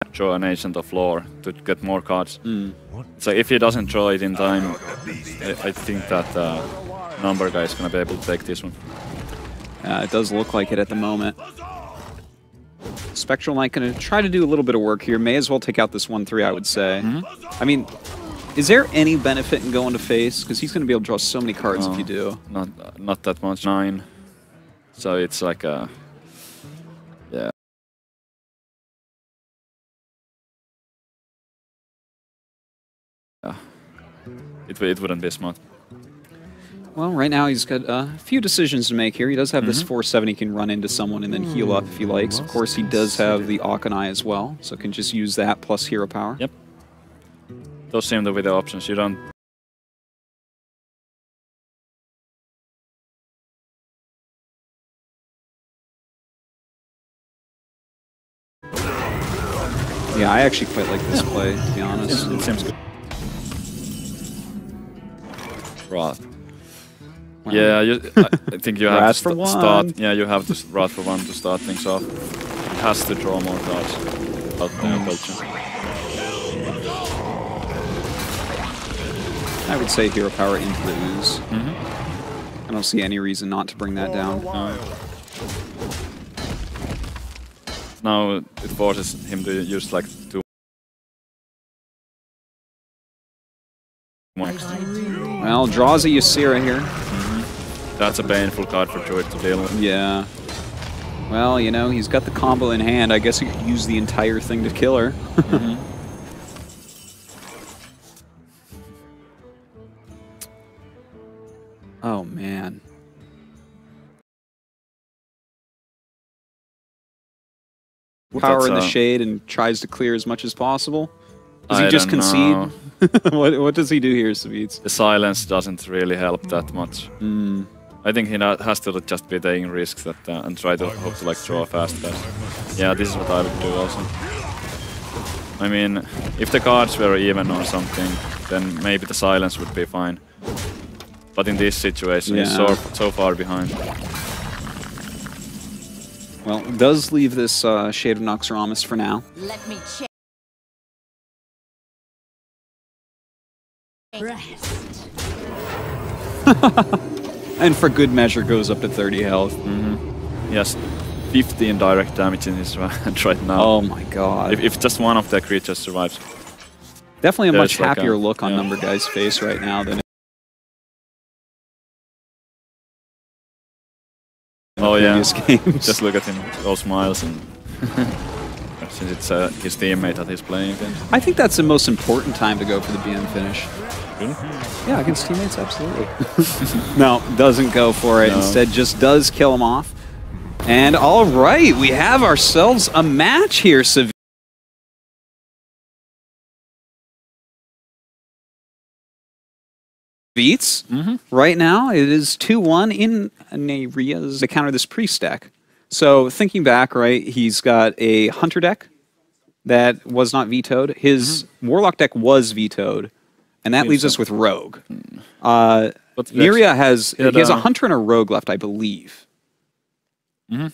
I draw an Agent of Lore to get more cards. So if he doesn't draw it in time, I think that number guy is going to be able to take this one. it does look like it at the moment. Spectral Knight going to try to do a little bit of work here. May as well take out this 1-3, I would say. I mean, is there any benefit in going to face? Because he's going to be able to draw so many cards if you do. Not that much. 9. So it's like a... Yeah. It wouldn't be smart. Well, right now he's got a few decisions to make here. He does have this 4-7 he can run into someone and then heal up if he likes. Of course, he does have the Arcanine as well, so can just use that plus hero power. Yep. Those seem to be the options. You don't... Yeah, I actually quite like this play, to be honest. It seems good. Wrath. Yeah, I think you have to start. Yeah, you have to Wrath for 1 to start things off. It has to draw more cards. I would say hero power into the ooze. I don't see any reason not to bring that down. Now it forces him to use like 2 more. Well, draws a Ysera here. That's a painful card for Druid to deal with. Yeah. Well, you know, he's got the combo in hand. I guess he could use the entire thing to kill her. Oh, man. Power in the shade and tries to clear as much as possible. Does he just concede? What does he do here, Savitz? The silence doesn't really help that much. I think he has to just be taking risks that, and try to hope to like draw fast. Yeah, this is what I would do also. I mean, if the cards were even or something, then maybe the silence would be fine. But in this situation, he's so far behind. Well, it does leave this Shade of Noxramas for now. Let me check. Rest. And for good measure goes up to 30 health. Yes, 15 direct damage in his hand right now. Oh my god. If just one of the creatures survives. Definitely a much There's like happier a- look on yeah. Number Guy's face right now than Oh yeah, previous games. just look at him, all smiles, and since it's his teammate that he's playing against. I think that's the most important time to go for the BM finish. Really? Yeah, against teammates, absolutely. No, doesn't go for it. No. Instead, just does kill him off. And all right, we have ourselves a match here, Beats. Right now, it is 2-1 in Neria's to counter this priest deck. So thinking back, right, he's got a hunter deck that was not vetoed. His warlock deck was vetoed, and that leaves us with rogue. Neria has he has a hunter and a rogue left, I believe.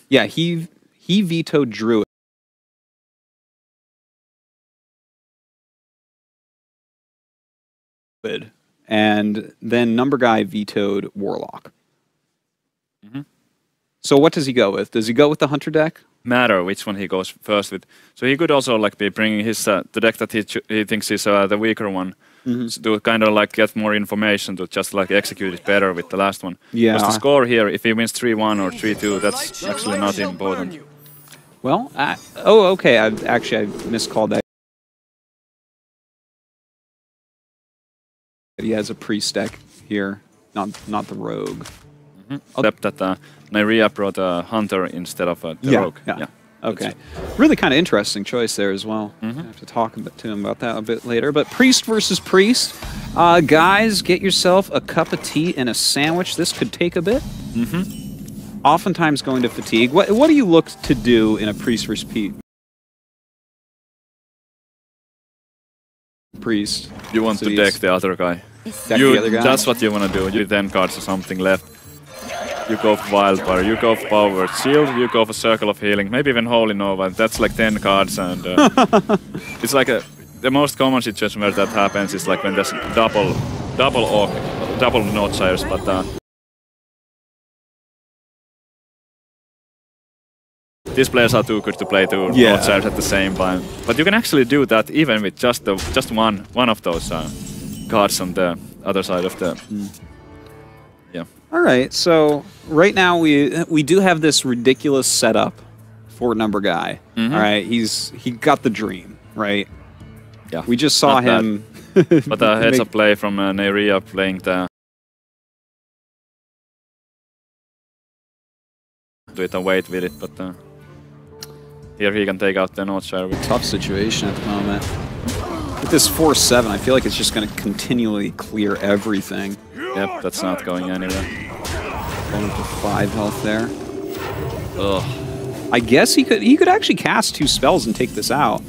Yeah, he vetoed druid. And then Number Guy vetoed Warlock. So what does he go with? Does he go with the Hunter deck? Matter which one he goes first with. So he could also like be bringing his the deck that he thinks is the weaker one to kind of like get more information to just like execute it better with the last one. Yeah. Because the score here, if he wins 3-1 or 3-2, that's actually not important. Well, oh, okay. I miscalled that. He has a priest deck here, not the rogue. Except that Nyria brought a hunter instead of the rogue. Yeah. Okay. Really kind of interesting choice there as well. I have to talk to him about that a bit later. But priest versus priest. Guys, get yourself a cup of tea and a sandwich. This could take a bit. Oftentimes going to fatigue. What do you look to do in a priest versus priest? You want to deck the other guy. Deck the other guy? That's what you want to do. You 10 cards or something left. You go for Wildfire, you go for Power Shield, you go for Circle of Healing, maybe even Holy Nova. That's like 10 cards, and it's like the most common situation where that happens is like when there's double Noteshires, but these players are too good to play two Noteshires at the same time. But you can actually do that even with just one of those cards on the other side of the. Yeah. All right, so right now we do have this ridiculous setup for Number Guy. All right, he got the dream, right? Yeah. We just saw him. But a heads up play from Neiria playing the. Do it and wait with it, but here he can take out the Noteshire. Tough situation at the moment. With this 4-7, I feel like it's just going to continually clear everything. Yep, that's not going anywhere. Going up to 5 health there. Ugh. I guess he could actually cast 2 spells and take this out.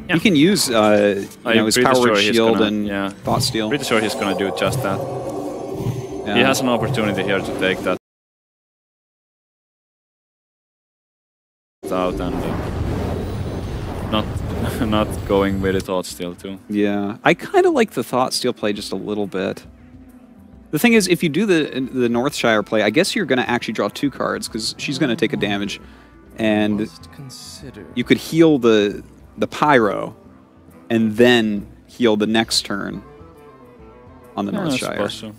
Yeah. He can use his Power Shield and Thought Steal. Pretty sure he's gonna do just that. Yeah. He has an opportunity here to take that out and not going with the Thought Steal too. Yeah, I kind of like the Thought Steal play just a little bit. The thing is, if you do the Northshire play, I guess you're going to actually draw 2 cards because she's going to take a damage, and you could heal the Pyro, and then heal the next turn on the Northshire. So.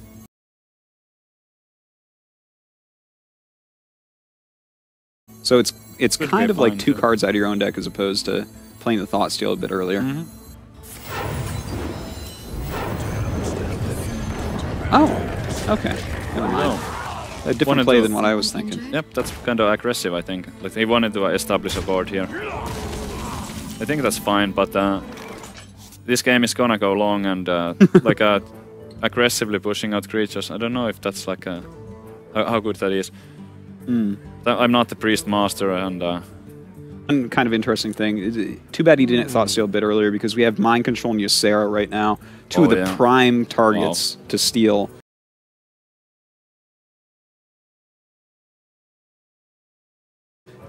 So it's Could kind be of like fine, 2 yeah. cards out of your own deck as opposed to playing the Thought Steal a bit earlier. Oh, okay. Never mind. A different Wanted play to- than what I was thinking. Yep, that's kind of aggressive, I think. Like he wanted to establish a board here. I think that's fine, but this game is gonna go long and like aggressively pushing out creatures. I don't know if that's like how good that is. I'm not the priest master, and One kind of interesting thing. Too bad he didn't Thought Steal a bit earlier because we have Mind Control and Ysera right now. 2 of the prime targets to steal.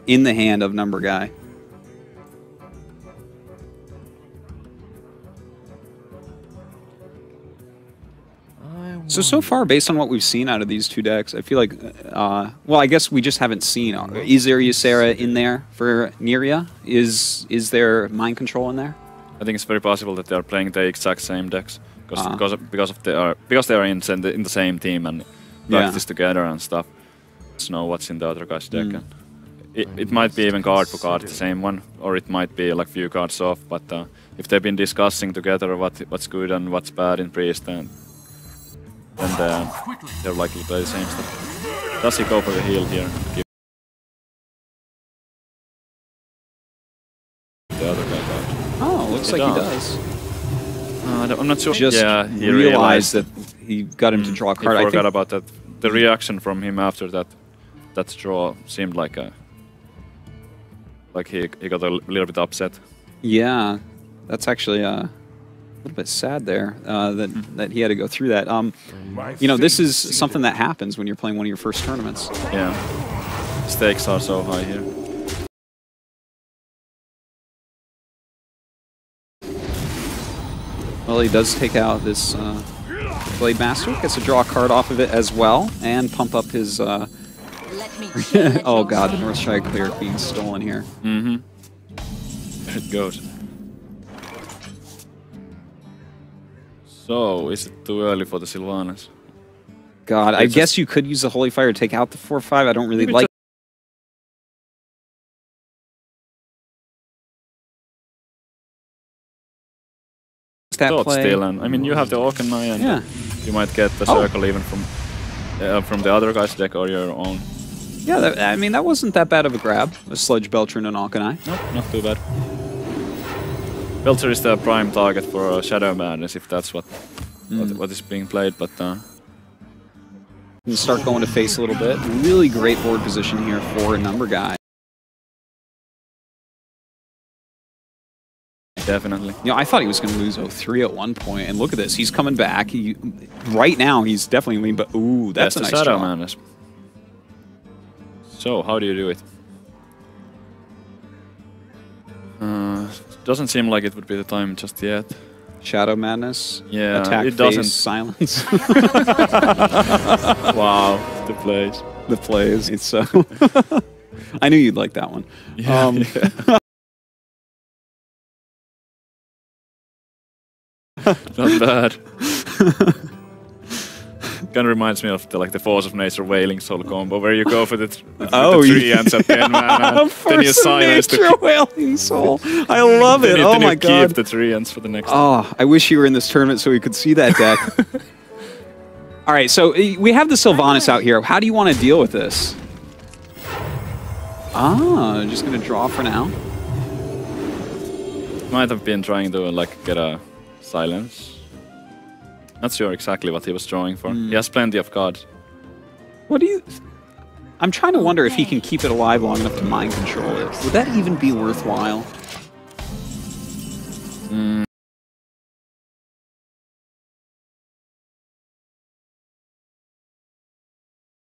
in the hand of Number Guy. So far, based on what we've seen out of these two decks, I feel like, well, I guess we just haven't seen. Is there Ysera in there for Neria? Is there Mind Control in there? I think it's very possible that they are playing the exact same decks because they are in the same team and practice together and stuff. Just know what's in the other guy's deck. And it might be even card for card the same one, or it might be like few cards off. But if they've been discussing together what's good and what's bad in Priest, then they're likely to play the same stuff. Does he go for the heal here? The other guy card. Oh, looks like he does. I'm not sure. Just he realized that he got him to draw a card. He forgot about that. The reaction from him after that draw seemed like he got a little bit upset. Yeah, that's actually a little bit sad there that he had to go through that. You know, this is something that happens when you're playing one of your first tournaments. Yeah, stakes are so high here. Well, he does take out this Blade Master, gets to draw a card off of it as well, and pump up his... oh god, the Northshire Cleric being stolen here. Mm-hmm. There it goes. So, is it too early for the Sylvanas? God, I guess you could use the Holy Fire to take out the 4/5. I don't really like that play. Still, and I mean, you have the Orkanai, and you might get the circle even from the other guy's deck or your own. Yeah, I mean, that wasn't that bad of a grab. A Sludge Belcher and an Orkanai. No, not too bad. Belcher is the prime target for Shadow Madness if that's what is being played, but and start going to face a little bit. Really great board position here for a Number Guy. Definitely. You know, I thought he was going to lose 0-3 at one point, and look at this. He's coming back. Right now, he's definitely lean, but ooh, that's a nice Shadow draw. Madness. So, how do you do it? Doesn't seem like it would be the time just yet. Shadow Madness. Yeah, attack, it doesn't. Face, silence. Wow, the plays. The plays. It's so. I knew you'd like that one. Yeah. Not bad. Kind of reminds me of the Force of Nature Wailing Soul combo, where you go for the 3 ends at 10 mana, then you silence the Wailing Soul. I love it. Oh my god! Keep the 3 ends for the next. Oh, I wish you were in this tournament so we could see that deck. All right, so we have the Sylvanas out here. How do you want to deal with this? Just gonna draw for now. Might have been trying to get a silence. Not sure exactly what he was drawing for. He has plenty of cards. What do you... I'm trying to wonder if he can keep it alive long enough to mind control it. Would that even be worthwhile?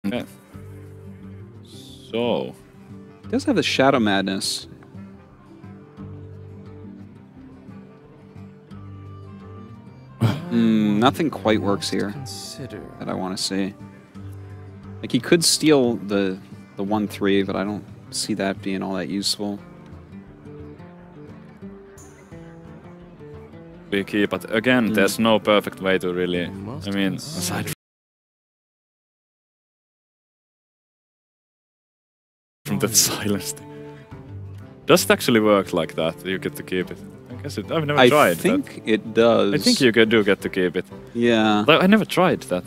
Okay. So... He does have the Shadow Madness. Nothing quite works here that I want to see. Like, he could steal the 1/3, but I don't see that being all that useful. We keep, but again, there's no perfect way to really... I mean, aside from that silence thing. Does it actually work like that? You get to keep it? I guess I've never tried. I think it does. I think you do get to keep it. Yeah. Like, I never tried that.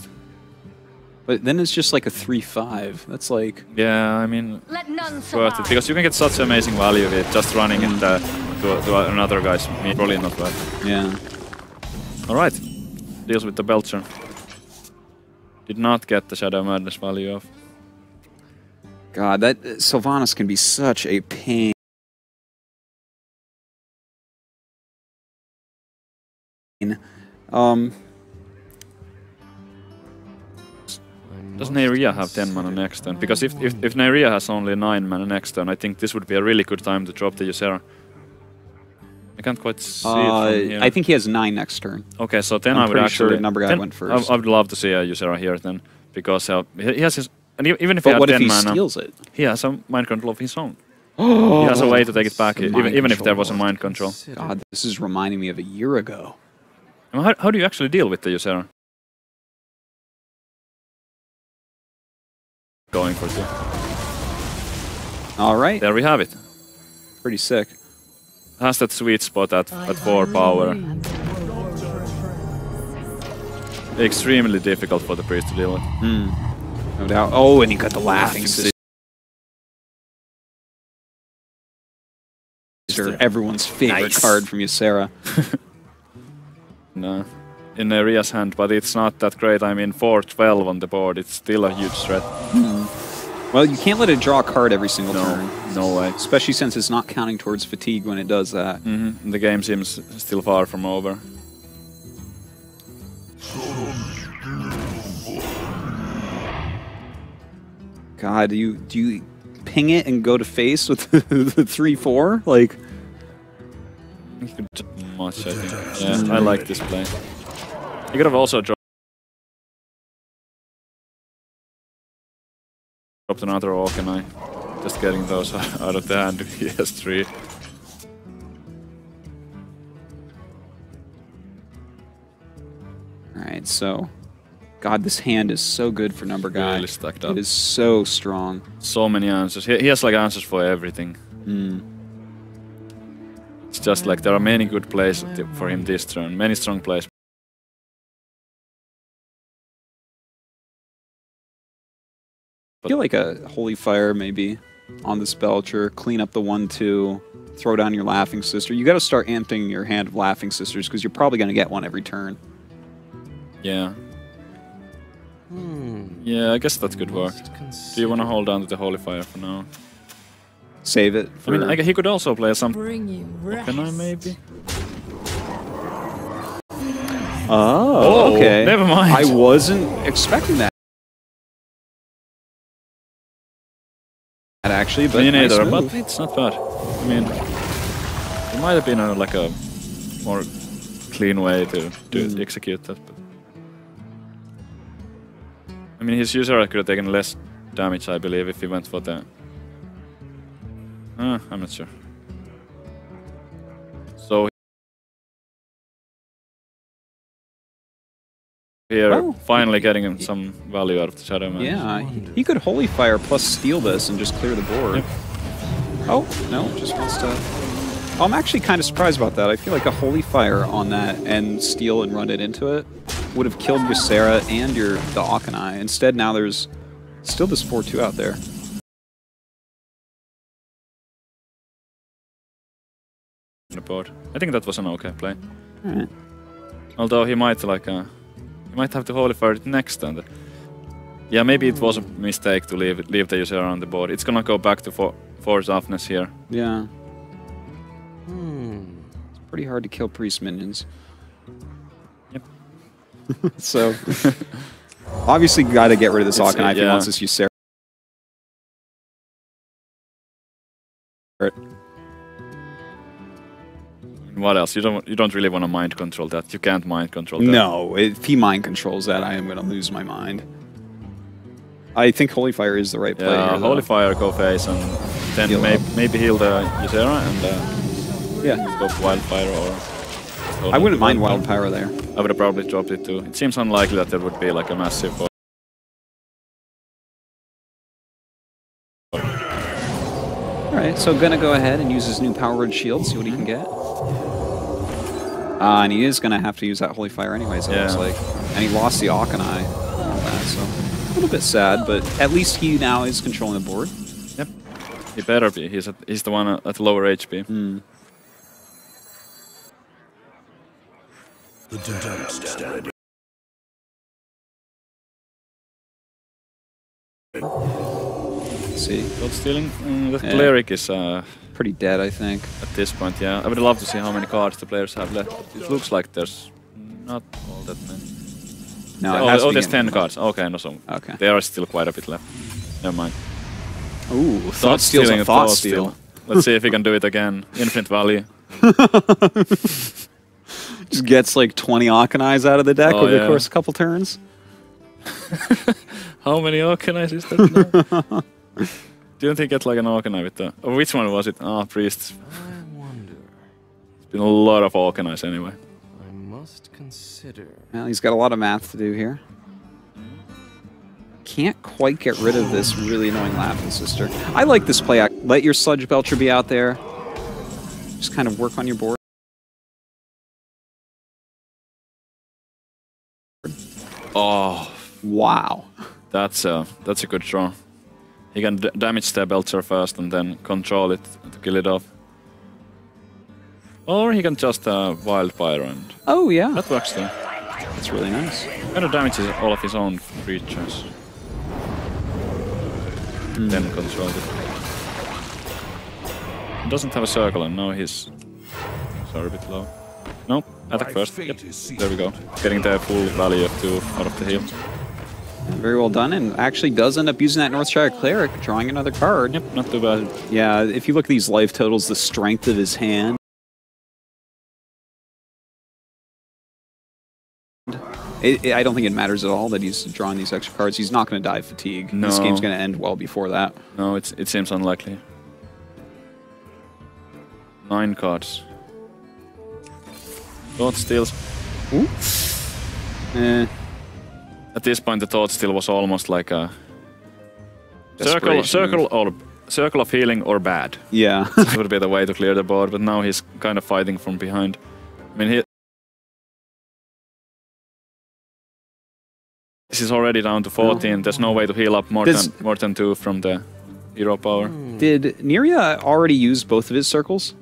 But then it's just like a 3/5. That's like... Yeah, I mean, it's worth it. Because you can get such amazing value with just running it to another guy's. Probably not worth it. Yeah. Alright. Deals with the Belcher. Did not get the Shadow Madness value off. God, that Sylvanas can be such a pain. Does Neyria have 10 mana next turn? Because if Neyria has only 9 mana next turn, I think this would be a really good time to drop the Ysera. I can't quite see it from here. I think he has 9 next turn. Okay, so then I'm I would pretty actually... sure Number Guy went first. I would love to see a Ysera here then, because he has his... And even if he But had what 10 if he mana, steals it? he has a mind control of his own. He has a way to take it back, even if there was a mind control. God, this is reminding me of a year ago. How do you actually deal with the Ysera? Going for 2. All right. There we have it. Pretty sick. Has that sweet spot at 4 power. Extremely difficult for the priest to deal with. No doubt. Oh, and he got the laughing sister. Everyone's favorite card from Ysera. No. In Neyria's hand, but it's not that great. I mean, 4-12 on the board, it's still a huge threat. Well, you can't let it draw a card every single turn. No way. Especially since it's not counting towards fatigue when it does that. The game seems still far from over. God, do you ping it and go to face with the 3-4? Like, You could do much, I think. Yeah, I like this play. You could have also dropped another Orc, and I just getting those out of the hand. He has 3. Alright, so... God, this hand is so good for Number Guy. Really stacked up. It is so strong. So many answers. He has like answers for everything. It's just like there are many good plays for him this turn. Many strong plays. I feel like a Holy Fire maybe on this Belcher. Clean up the 1-2. Throw down your Laughing Sister. You got to start amping your hand of Laughing Sisters because you're probably going to get one every turn. Yeah. Yeah, I guess that could work. Do you want to hold on to the Holy Fire for now? Save it. I mean, he could also play some... Can I maybe? Oh, okay. Never mind. I wasn't expecting that. Actually, but Me neither, nice but it's not bad. I mean, it might have been like a more clean way to execute that. But I mean, his user could have taken less damage, I believe, if he went for the... I'm not sure. So here, finally getting some value out of the Shadow Man. Yeah, he could Holy Fire plus steal this and just clear the board. Yep. Oh, no, just wants to... I'm actually kind of surprised about that. I feel like a Holy Fire on that and steal and run it into it would have killed Ysera and the Auchenai. Instead, now there's still this 4-2 out there. The board. I think that was an okay play. Alright. Although he might he might have to Holy Fire it next turn. Yeah, maybe it was a mistake to leave the user on the board. It's gonna go back to Force Offness here. Yeah. It's pretty hard to kill priest minions. Yep. So obviously got to get rid of this Auchenai if he wants this Ysera. What else? You don't really want to mind control that. You can't mind control that. No, if he mind controls that, I am going to lose my mind. I think Holy Fire is the right play here, Holy Fire, go face, and then maybe heal the Ysera and go Wildfire or... I wouldn't mind Wildfire there. I would have probably dropped it too. It seems unlikely that there would be like a massive... Alright, so gonna go ahead and use his new Power Word Shield, see what he can get. And he is gonna have to use that Holy Fire anyways, it looks like. And he lost the Auchenai and all that, so a little bit sad, but at least he now is controlling the board. Yep. He better be. He's the one at lower HP. Let's see. God stealing? The Cleric is pretty dead, I think. At this point, yeah. I would love to see how many cards the players have left. It looks like there's not all that many. No, it has to be there's getting 10 cards. Okay, no, so Okay. there are still quite a bit left. Never mind. Ooh, Thought Steal's a Thought Steal. Let's see if he can do it again. Infinite value. Just gets like 20 Arcanized out of the deck over the course of a couple turns. How many Arcanized is that now? Didn't he get like an Arcanine with the... Oh, which one was it? Ah, Priests. I wonder. It's been a lot of Arcanized anyway. I must consider. Well, he's got a lot of math to do here. Can't quite get rid of this really annoying Laughing Sister. I like this play. Let your Sludge Belcher be out there. Just kind of work on your board. Oh, wow. That's a good draw. He can damage the Belcher first and then control it to kill it off. Or he can just Wild Pyro and... Oh, yeah. That works too. That's really nice. Kind of damages all of his own creatures. Then control it. He doesn't have a circle and now he's... Sorry, a bit low. No, attack first. Yep. There we go. Getting the full value of 2 out of the heal. Very well done, and actually does end up using that Northshire Cleric, drawing another card. Yep, not too bad. Yeah, if you look at these life totals, the strength of his hand. I don't think it matters at all that he's drawing these extra cards. He's not going to die of fatigue. No. This game's going to end well before that. No, it seems unlikely. 9 cards. Thought Steals. Ooh. At this point, the Thought Steal was almost like a circle of healing or bad. Yeah. This would be the way to clear the board, but now he's kind of fighting from behind. I mean, this is already down to 14. There's no way to heal up more than 2 from the hero power. Did Neria already use both of his circles?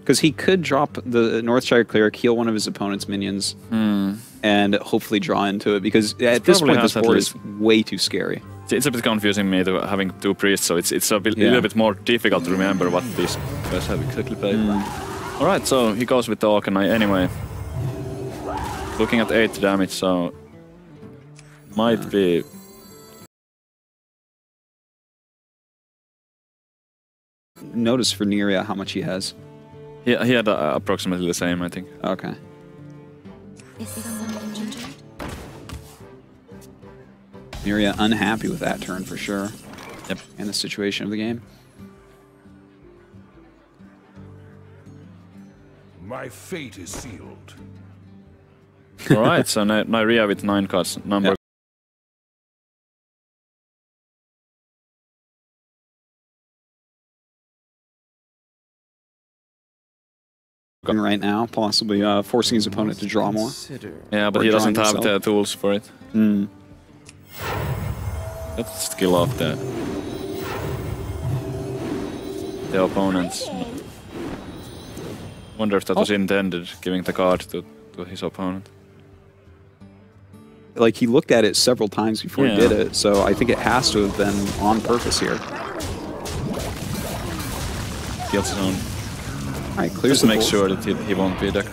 Because he could drop the Northshire Cleric, heal one of his opponent's minions, and hopefully draw into it. Because at this point, this board is way too scary. It's a bit confusing me to having 2 priests, so it's a little bit more difficult to remember what these guys have exactly played. Alright, so he goes with the Arcanine anyway. Looking at 8 damage, so might be... Notice for Neria how much he has. He had approximately the same, I think. Okay. Neria unhappy with that turn for sure. Yep. And the situation of the game. My fate is sealed. Alright, so Nyria with 9 cards. Number. Right now, possibly forcing his opponent to draw more. Yeah, but he doesn't have the tools for it. Let's skill off the opponents. Wonder if that was intended, giving the card to his opponent. Like, he looked at it several times before he did it, so I think it has to have been on purpose here. Kills his own. Alright, clears Just to make sure that he won't be decked.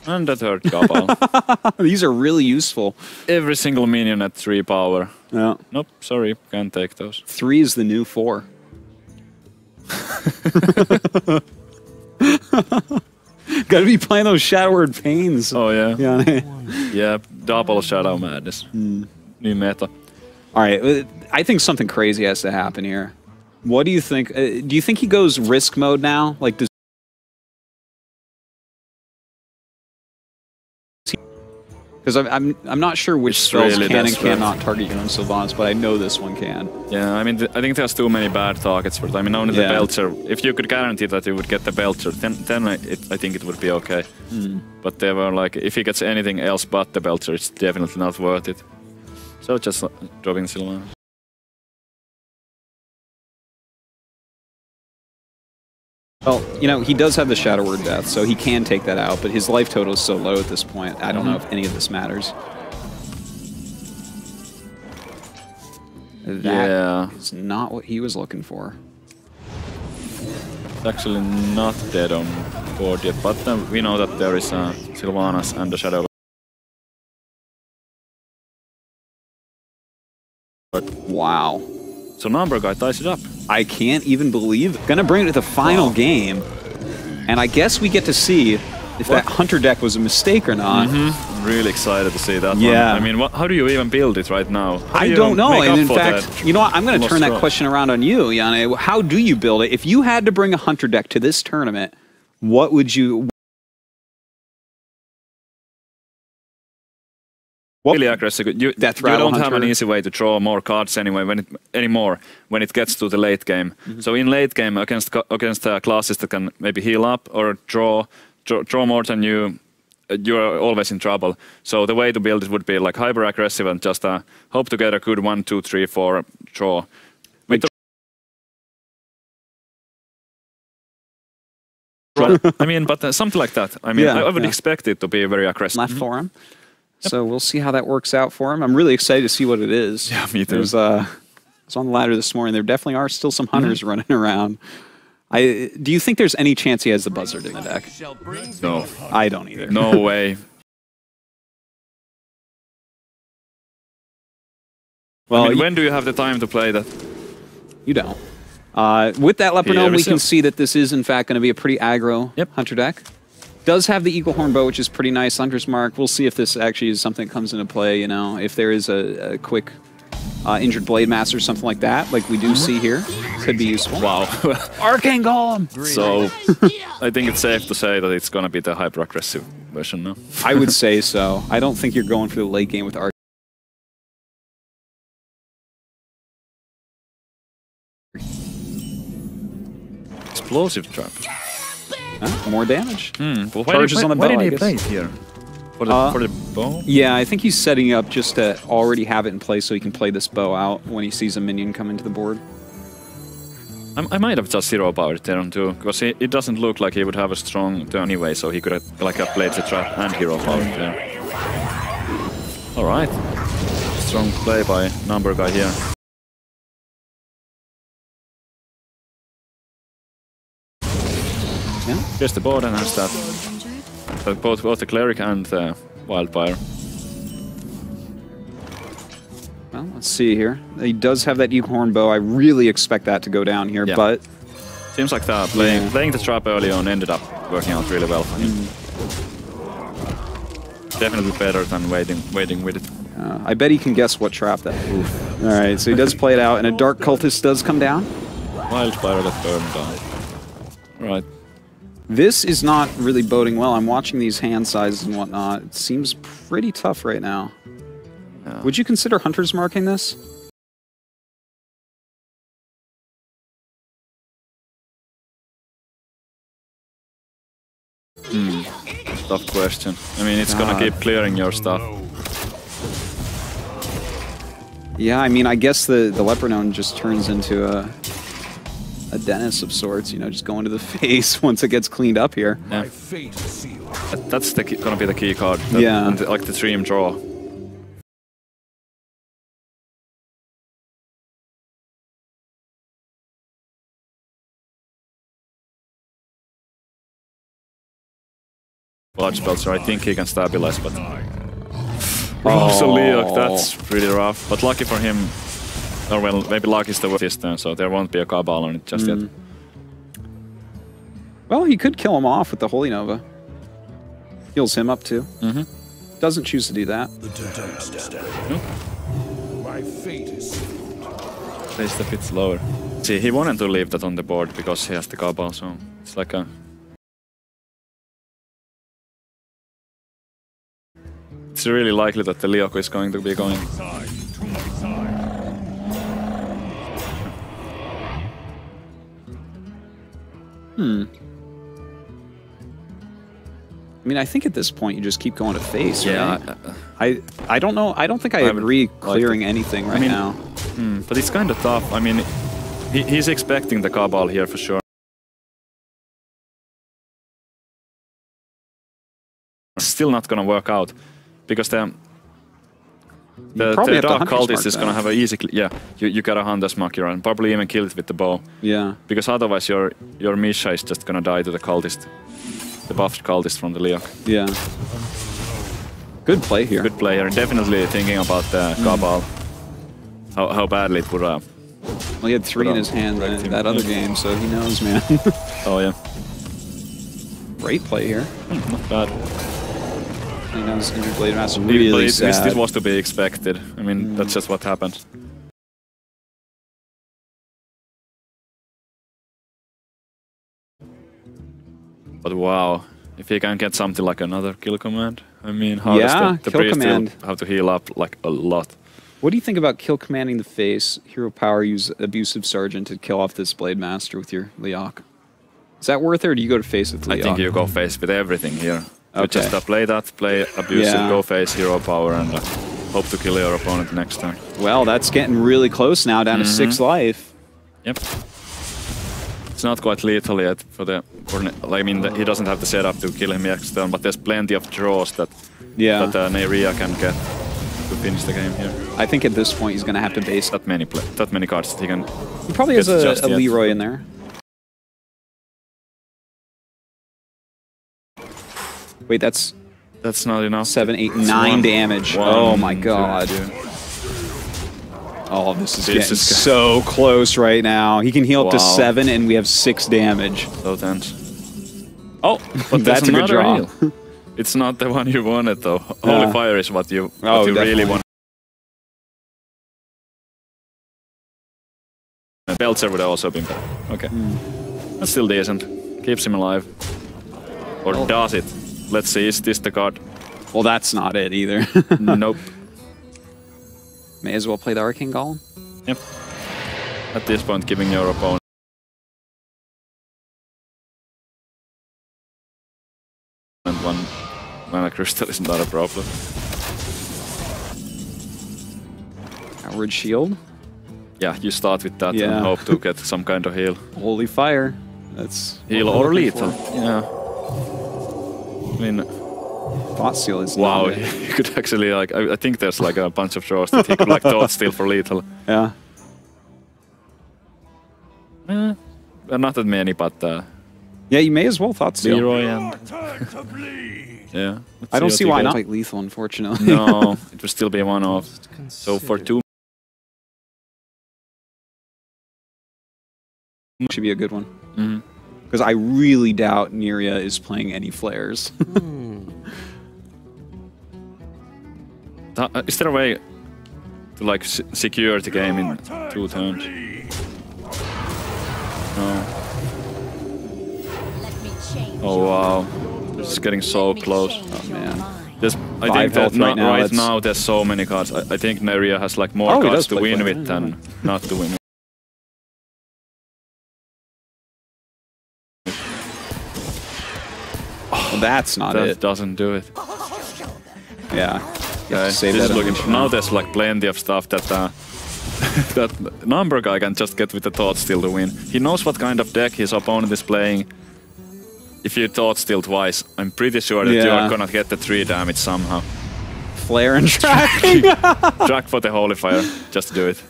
And the third Cabal. These are really useful. Every single minion at 3 power. Yeah. Nope, sorry, can't take those. 3 is the new 4. Gotta be playing those Shadowward Pains. Oh yeah. Yeah. Double Shadow Madness. New meta. Alright, I think something crazy has to happen here. What do you think? Do you think he goes risk mode now? Like, does because I'm not sure which spells really can and cannot target you on Sylvanas, but I know this one can. Yeah, I mean, I think there's too many bad targets for it. I mean, only the Belcher. If you could guarantee that you would get the Belcher, then I think it would be okay. But they were like, if he gets anything else but the Belcher, it's definitely not worth it. So just dropping Sylvanas. Well, you know, he does have the Shadowward Death, so he can take that out, but his life total is so low at this point, I don't know if any of this matters. That is not what he was looking for. It's actually not dead on board yet, but we know that there is Sylvanas and the Shadow. Wow. So number guy ties it up. I can't even believe it. Gonna bring it to the final game. And I guess we get to see if that Hunter deck was a mistake or not. I'm really excited to see that one. Yeah. I mean, how do you even build it right now? How do I you don't know. make And up in for fact, that? you know what? I'm going to turn that Lost question around on you, Janne. How do you build it? If you had to bring a Hunter deck to this tournament, what would you... Really aggressive. You Death don't Rattle have an Hunter. easy way to draw more cards anyway when it gets to the late game. So in late game against classes that can maybe heal up or draw more than you are always in trouble. So the way to build it would be like hyper aggressive and just hope to get a good 1, 2, 3, 4 draw. I mean, but something like that. I mean, I would expect it to be very aggressive. left for him. So we'll see how that works out for him. I'm really excited to see what it is. Yeah, me too. I was on the ladder this morning. There definitely are still some hunters running around. Do you think there's any chance he has the buzzard in the deck? No. I don't either. No way. Well, I mean, when do you have the time to play that? you don't. With that Leopardome, Here we we can see. see that this is, in fact, going to be a pretty aggro Yep. Hunter deck. Does have the Eagle Horn Bow, which is pretty nice. Hunter's Mark. We'll see if this actually is something that comes into play, you know, if there is a quick Injured Blade Master or something like that, like we do see here. Could be useful. Wow. Arcane Golem! So I think it's safe to say that it's going to be the hyper aggressive version now. I would say so. I don't think you're going for the late game with Arcane. Explosive trap. More damage. Well, Charges on the why bow, did I he guess. play it here? For the bow? Yeah, I think he's setting up just to already have it in place so he can play this bow out when he sees a minion come into the board. I might have just zero powered Terran too, because it doesn't look like he would have a strong turn anyway, so he could have played the trap and hero powered there. Alright. Strong play by number guy here. Yeah. Here's the board and has that. Both the cleric and the wildfire. Well, let's see here. He does have that Eagle Horn Bow. I really expect that to go down here, Yeah. but Seems like that playing the trap early on ended up working out really well for him. Definitely better than waiting with it. I bet he can guess what trap that. Oof. All right, so he does play it out, and a Dark Cultist does come down. Wildfire got burned down. Right. This is not really boding well. I'm watching these hand sizes and whatnot. It seems pretty tough right now. Yeah. Would you consider Hunter's marking this? Tough question. I mean, it's gonna keep clearing your stuff. Yeah, I mean, I guess the Leopardome just turns into a Dennis of sorts, you know, just going to the face once it gets cleaned up here. Yeah. My fate is sealed. That's gonna be the key card. Yeah. And like the dream draw. Large spells, so I think he can stabilize, but... Also Leok, that's pretty rough. But lucky for him... Or well, maybe luck is the worst turn, so there won't be a Cabal on it just yet. Well, he could kill him off with the Holy Nova. Heals him up too. Doesn't choose to do that. Don't stand. My fate is sealed. Placed a bit slower. See, he wanted to leave that on the board because he has the Cabal, so it's like a... It's really likely that the Leok is going to be going. I mean, I think at this point you just keep going to face, Yeah, right? I don't know. I don't think I would agree like clearing to- anything right mean- now. but it's kind of tough. I mean, he's expecting the Cabal here for sure. It's still not gonna work out because the probably have to Dark Hunter's Cultist Mark is gonna that. have a easy... you gotta Hunter's Mark here and probably even kill it with the bow. Yeah. Because otherwise your Misha is just gonna die to the Cultist. the buffed cultist from the Leok. Yeah. Good play here. Good player, definitely thinking about the Cabal. How badly it would Well, he had 3 in his hand in that other game, so he knows, man. Oh yeah. Great play here. Not bad. He knows Injured Blade Master really sad. This was to be expected. I mean, that's just what happened. But wow, if he can get something like another kill command, I mean, how does the kill priest command. have to heal up like a lot? What do you think about kill commanding the face, hero power, use Abusive Sergeant to kill off this Blade Master with your Leok? Is that worth it, or do you go to face with Leok? I think you go face with everything here. Okay. You just play that, play Abusive, go face, hero power, and hope to kill your opponent next turn. Well, that's getting really close now, down to 6 life. Yep. It's not quite lethal yet for the. I mean, he doesn't have the setup to kill him next turn, but there's plenty of draws that Neyria can get to finish the game here. I think at this point he's going to have to base that many cards that he can. He probably has a Leroy in there. Wait, that's not enough. 7, 8, 9 damage. Oh my god. 2, 3. Oh, this is getting so close right now. He can heal up to 7, and we have 6 damage. So tense. Oh, but that's a good draw. Heal. It's not the one you wanted, though. Holy Fire is what you really want. Belzer would have also been better. Okay. That's still decent. Keeps him alive. Or does it? Let's see, is this the card? Well, that's not it either. Nope. May as well play the Arcane Golem. Yep. At this point, giving your opponent one mana crystal is not a problem. Outward Shield? Yeah, you start with that and hope to get some kind of heal. Holy Fire. That's heal or lethal. Yeah. I mean, Thought Seal is wow. You could actually like. I think there's like a bunch of draws that he could like Thought Steal for lethal. Yeah. Not that many, but. Yeah, you may as well Thought Steal. Leroy and. Yeah. I don't see why not. Like lethal, unfortunately. No, it would still be one off. So for 2. Should be a good one. Because I really doubt Neyria is playing any flares. Is there a way to like secure the game in 2 turns? No. Oh wow, this is getting so close. Oh man. I think that right now there's so many cards. I think Neyria has like more cards to win with than not to win with. That's not it. That doesn't do it. Yeah. Now there's like plenty of stuff that that number guy can just get with the Thought Steal to win. He knows what kind of deck his opponent is playing. If you Thought Steal twice, I'm pretty sure that you are gonna get the 3 damage somehow. Flare and track. Track for the Holy Fire. Just do it.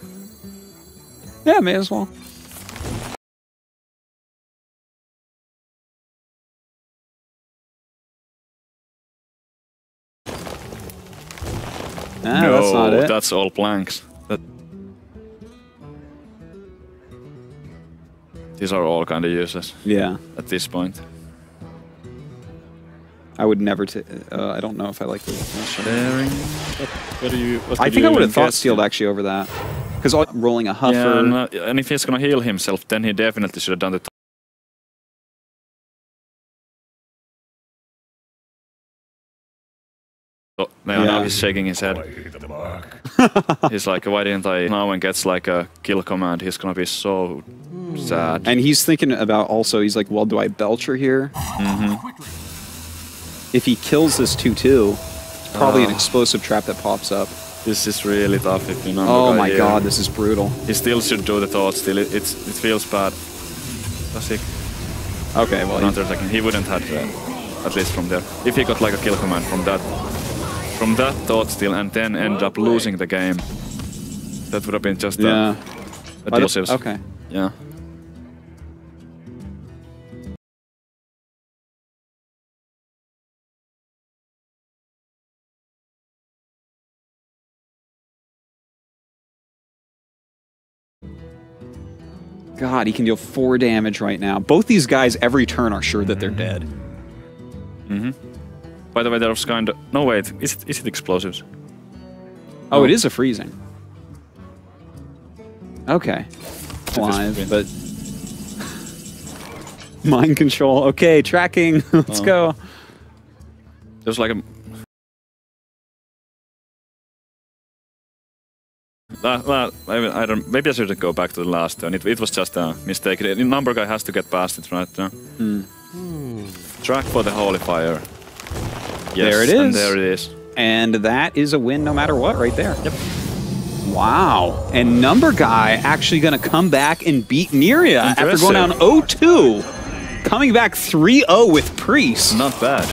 Yeah, may as well. No, that's not it. That's all blanks. These are all kind of useless. Yeah. At this point. I would never. I don't know if I like this. What I think I would have Thought Stealed actually over that, because rolling a Huffer. Yeah, and if he's gonna heal himself, then he definitely should have done the. Now he's shaking his head. He's like, why didn't I now and gets like a kill command? He's gonna be so sad. And he's thinking about also, he's like, well, do I Belcher here? If he kills this 2/2, probably an explosive trap that pops up. This is really tough if you know. Oh my god, this is brutal. He still should do the Thought Steal. It feels bad. Classic. Okay, well, another second. He wouldn't have that, at least from there. If he got like a kill command from that Thought Steal and then end up losing the game, that would have been just a deal. Okay. Yeah. God, he can deal 4 damage right now. Both these guys, every turn, are sure that they're dead. By the way, there's kind of... No, wait. Is it explosives? Oh, it is a freezing. Okay. Alive, but... Mind control. Okay, tracking. Let's go. There's like a... Well, I don't. Maybe I should go back to the last turn. It was just a mistake. The number guy has to get past it right there. Track for the Holy Fire. Yes, there it is. And there it is. And that is a win no matter what right there. Yep. Wow. And number guy actually going to come back and beat Neria after going down 0-2. Coming back 3-0 with Priest. Not bad.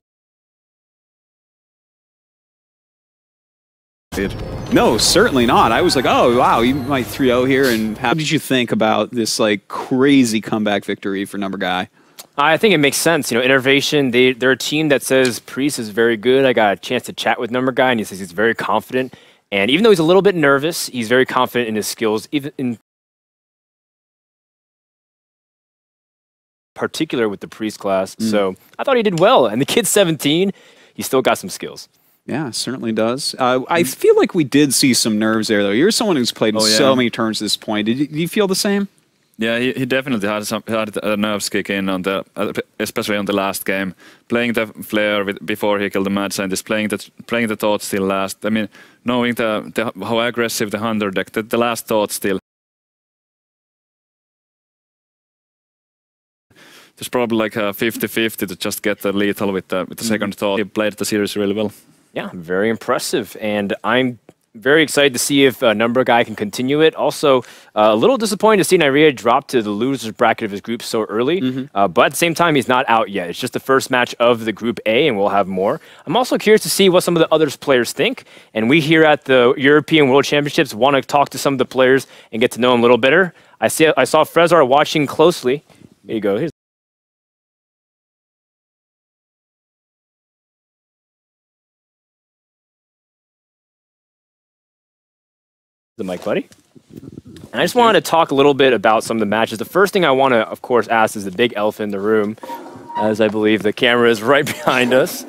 No, certainly not. I was like, oh, wow, you might 3-0 here. And how did you think about this like crazy comeback victory for number guy? I think it makes sense. You know, Innovation, they're a team that says Priest is very good. I got a chance to chat with number guy, and he says he's very confident. And even though he's a little bit nervous, he's very confident in his skills, even in particular with the Priest class. So I thought he did well. And the kid's 17, he's still got some skills. Yeah, certainly does. I feel like we did see some nerves there, though. You're someone who's played in so many turns at this point. Did you feel the same? Yeah, he definitely had nerves kick in on the, especially on the last game. Playing the Flare before he killed the Mad Scientist, playing the Thought still last. I mean, knowing how aggressive the Hunter deck, the last Thought still. There's probably like a 50-50 to just get the lethal with the second Thought. He played the series really well. Yeah, very impressive. And I'm very excited to see if number guy can continue it. Also, a little disappointed to see Nyria drop to the losers bracket of his group so early. But at the same time, he's not out yet. It's just the first match of the Group A, and we'll have more. I'm also curious to see what some of the other players think. And we here at the European World Championships want to talk to some of the players and get to know them a little better. I saw Frezar watching closely. There you go. Here's the mic, buddy. And I just wanted to talk a little bit about some of the matches. The first thing I want to, of course, ask is the big elephant in the room, as I believe the camera is right behind us,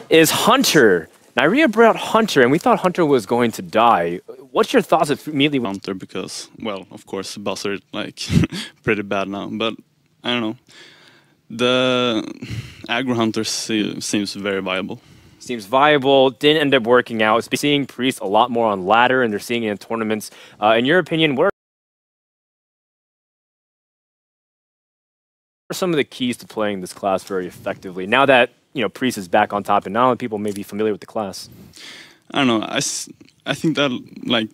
is Hunter. Nyria brought Hunter, and we thought Hunter was going to die. What's your thoughts immediately? Hunter, because, well, of course, Buzzer, like, pretty bad now, but I don't know. The aggro Hunter seems very viable. Seems viable, didn't end up working out. It's seeing Priest a lot more on ladder, and they're seeing it in tournaments. In your opinion, what are some of the keys to playing this class very effectively? Now that Priest is back on top, and now that people may be familiar with the class. I don't know. I think that like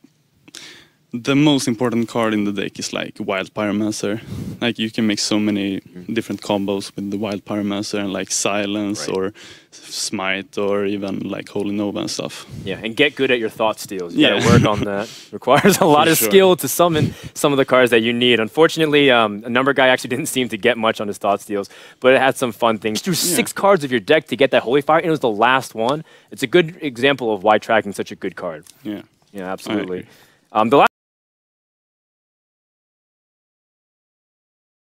the most important card in the deck is like Wild Pyromancer. Like you can make so many different combos with the Wild Pyromancer and like Silence or Smite or even like Holy Nova and stuff. Yeah, and get good at your thought steals. You gotta work on that. Requires a lot of skill to summon some of the cards that you need. Unfortunately, a number guy actually didn't seem to get much on his thought steals, but it had some fun things. Through 6 cards of your deck to get that Holy Fire, and it was the last one. It's a good example of why tracking such a good card. Yeah. Yeah, absolutely. The last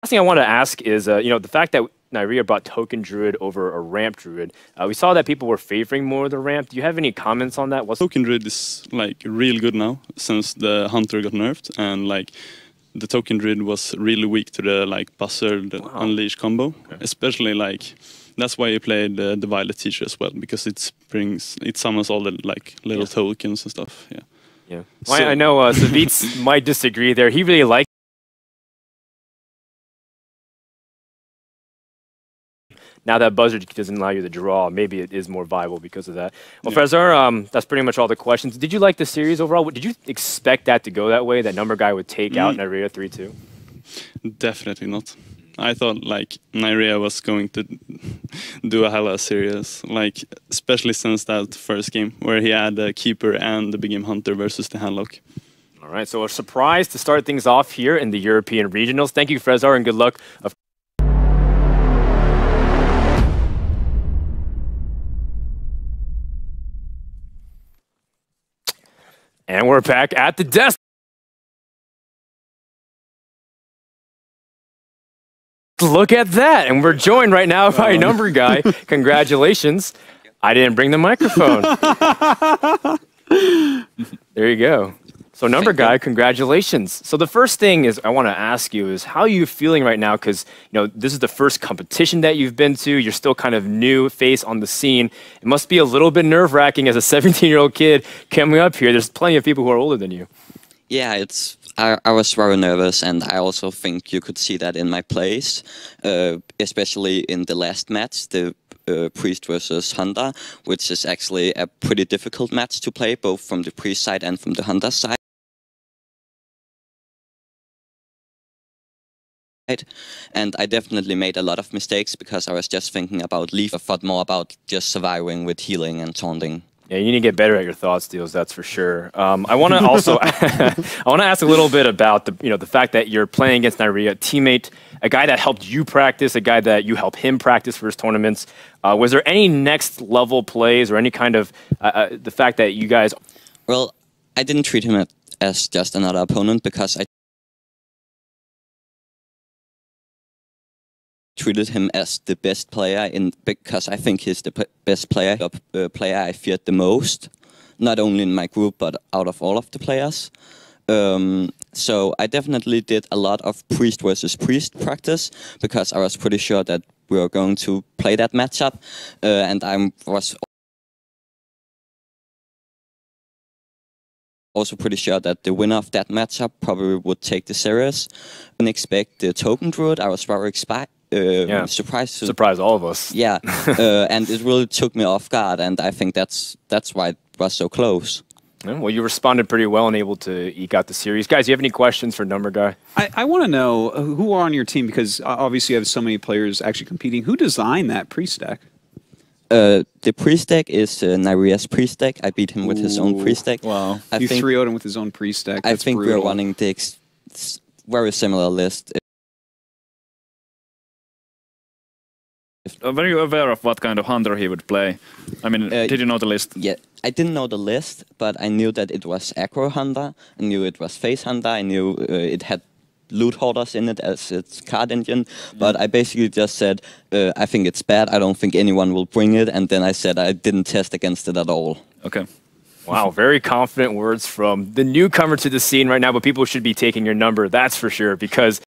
thing I want to ask is, the fact that Nyria brought Token Druid over a Ramp Druid. We saw that people were favoring more of the Ramp. Do you have any comments on that? Token Druid is like real good now since the Hunter got nerfed, and like the Token Druid was really weak to the like Buzzard Unleash combo. Especially like that's why you played the Violet Teacher as well, because it summons all the like little tokens and stuff. Yeah. Yeah. Well, so, I know Savitz might disagree there. He really liked. Now that Buzzard doesn't allow you to draw, maybe it is more viable because of that. Well, Frezar, that's pretty much all the questions. Did you like the series overall? Did you expect that to go that way, that number guy would take out Nyria 3-2? Definitely not. I thought like Nyria was going to do a hella series, like especially since that first game where he had the Keeper and the Big Game Hunter versus the Handlock. All right, so a surprise to start things off here in the European Regionals. Thank you, Frezar, and good luck. And we're back at the desk. Look at that. And we're joined right now by Number Guy. Congratulations. I didn't bring the microphone. There you go. So Number Guy, congratulations. So the first thing is I want to ask you is how are you feeling right now? Because this is the first competition that you've been to. You're still kind of new face on the scene. It must be a little bit nerve-wracking as a 17-year-old kid coming up here. There's plenty of people who are older than you. Yeah, I was very nervous, and I also think you could see that in my plays, especially in the last match, the Priest versus Hunter, which is actually a pretty difficult match to play, both from the Priest side and from the Hunter side. And I definitely made a lot of mistakes because I was just thinking about leave. I thought more about just surviving with healing and taunting. Yeah, you need to get better at your thought steals, that's for sure. I want to also I want to ask a little bit about the fact that you're playing against Nyria, a teammate, a guy that helped you practice, a guy that you help him practice for his tournaments. Was there any next level plays or any kind of the fact that you guys? Well, I didn't treat him as just another opponent because I treated him as the best player because I think he's the best player, the player I feared the most, not only in my group but out of all of the players. So I definitely did a lot of Priest versus Priest practice because I was pretty sure that we were going to play that matchup, and I was also pretty sure that the winner of that matchup probably would take the series. I didn't expect the token druid. I was very surprised. Surprise all of us. Yeah, and it really took me off guard, and I think that's why it was so close. Yeah, well, you responded pretty well and able to eke out the series. Guys, do you have any questions for Number Guy? I want to know who are on your team because obviously you have so many players actually competing. Who designed that Priest deck? The Priest deck is Nyria's Priest deck. I beat him with his own Priest deck. Wow. You 3-0'd him with his own Priest deck. I think we're running the very similar list. Were you aware of what kind of hunter he would play? I mean, did you know the list? Yeah, I didn't know the list, but I knew that it was aggro hunter. I knew it was face hunter. I knew it had loot hoarders in it as its card engine. But I basically just said, I think it's bad. I don't think anyone will bring it. And then I said I didn't test against it at all. Okay. Wow, very confident words from the newcomer to the scene right now, but people should be taking your number, that's for sure, because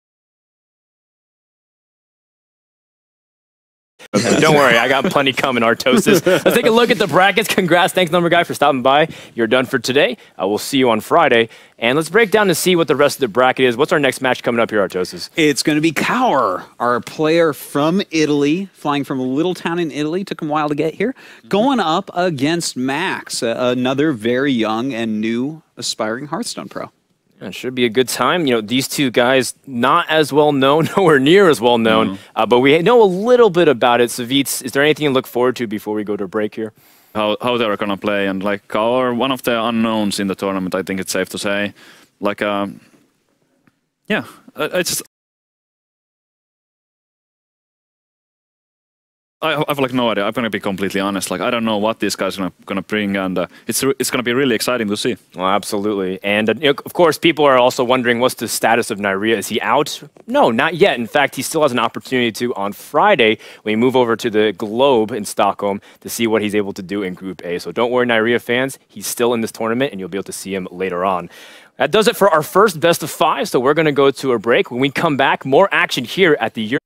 don't worry, I got plenty coming, Artosis. Let's take a look at the brackets. Congrats, thanks Number Guy for stopping by. You're done for today. We'll see you on Friday. And let's break down to see what the rest of the bracket is. What's our next match coming up here, Artosis? It's going to be Kaur, our player from Italy, flying from a little town in Italy. Took him a while to get here. Going up against Max, another very young and new aspiring Hearthstone pro. It should be a good time. These two guys, not as well known, nowhere near as well known, but we know a little bit about it. So, Viets, is there anything to look forward to before we go to a break here? How they're gonna play, and like Kaur, one of the unknowns in the tournament, I think it's safe to say. Like, yeah, it's. I have like no idea. I'm gonna be completely honest. Like I don't know what these guys are gonna bring, and it's gonna be really exciting to see. Well, absolutely. And of course, people are also wondering what's the status of Nyria. Is he out? No, not yet. In fact, he still has an opportunity to on Friday when we move over to the Globe in Stockholm to see what he's able to do in Group A. So don't worry, Nyria fans. He's still in this tournament, and you'll be able to see him later on. That does it for our first best of 5. So we're gonna go to a break. When we come back, more action here at the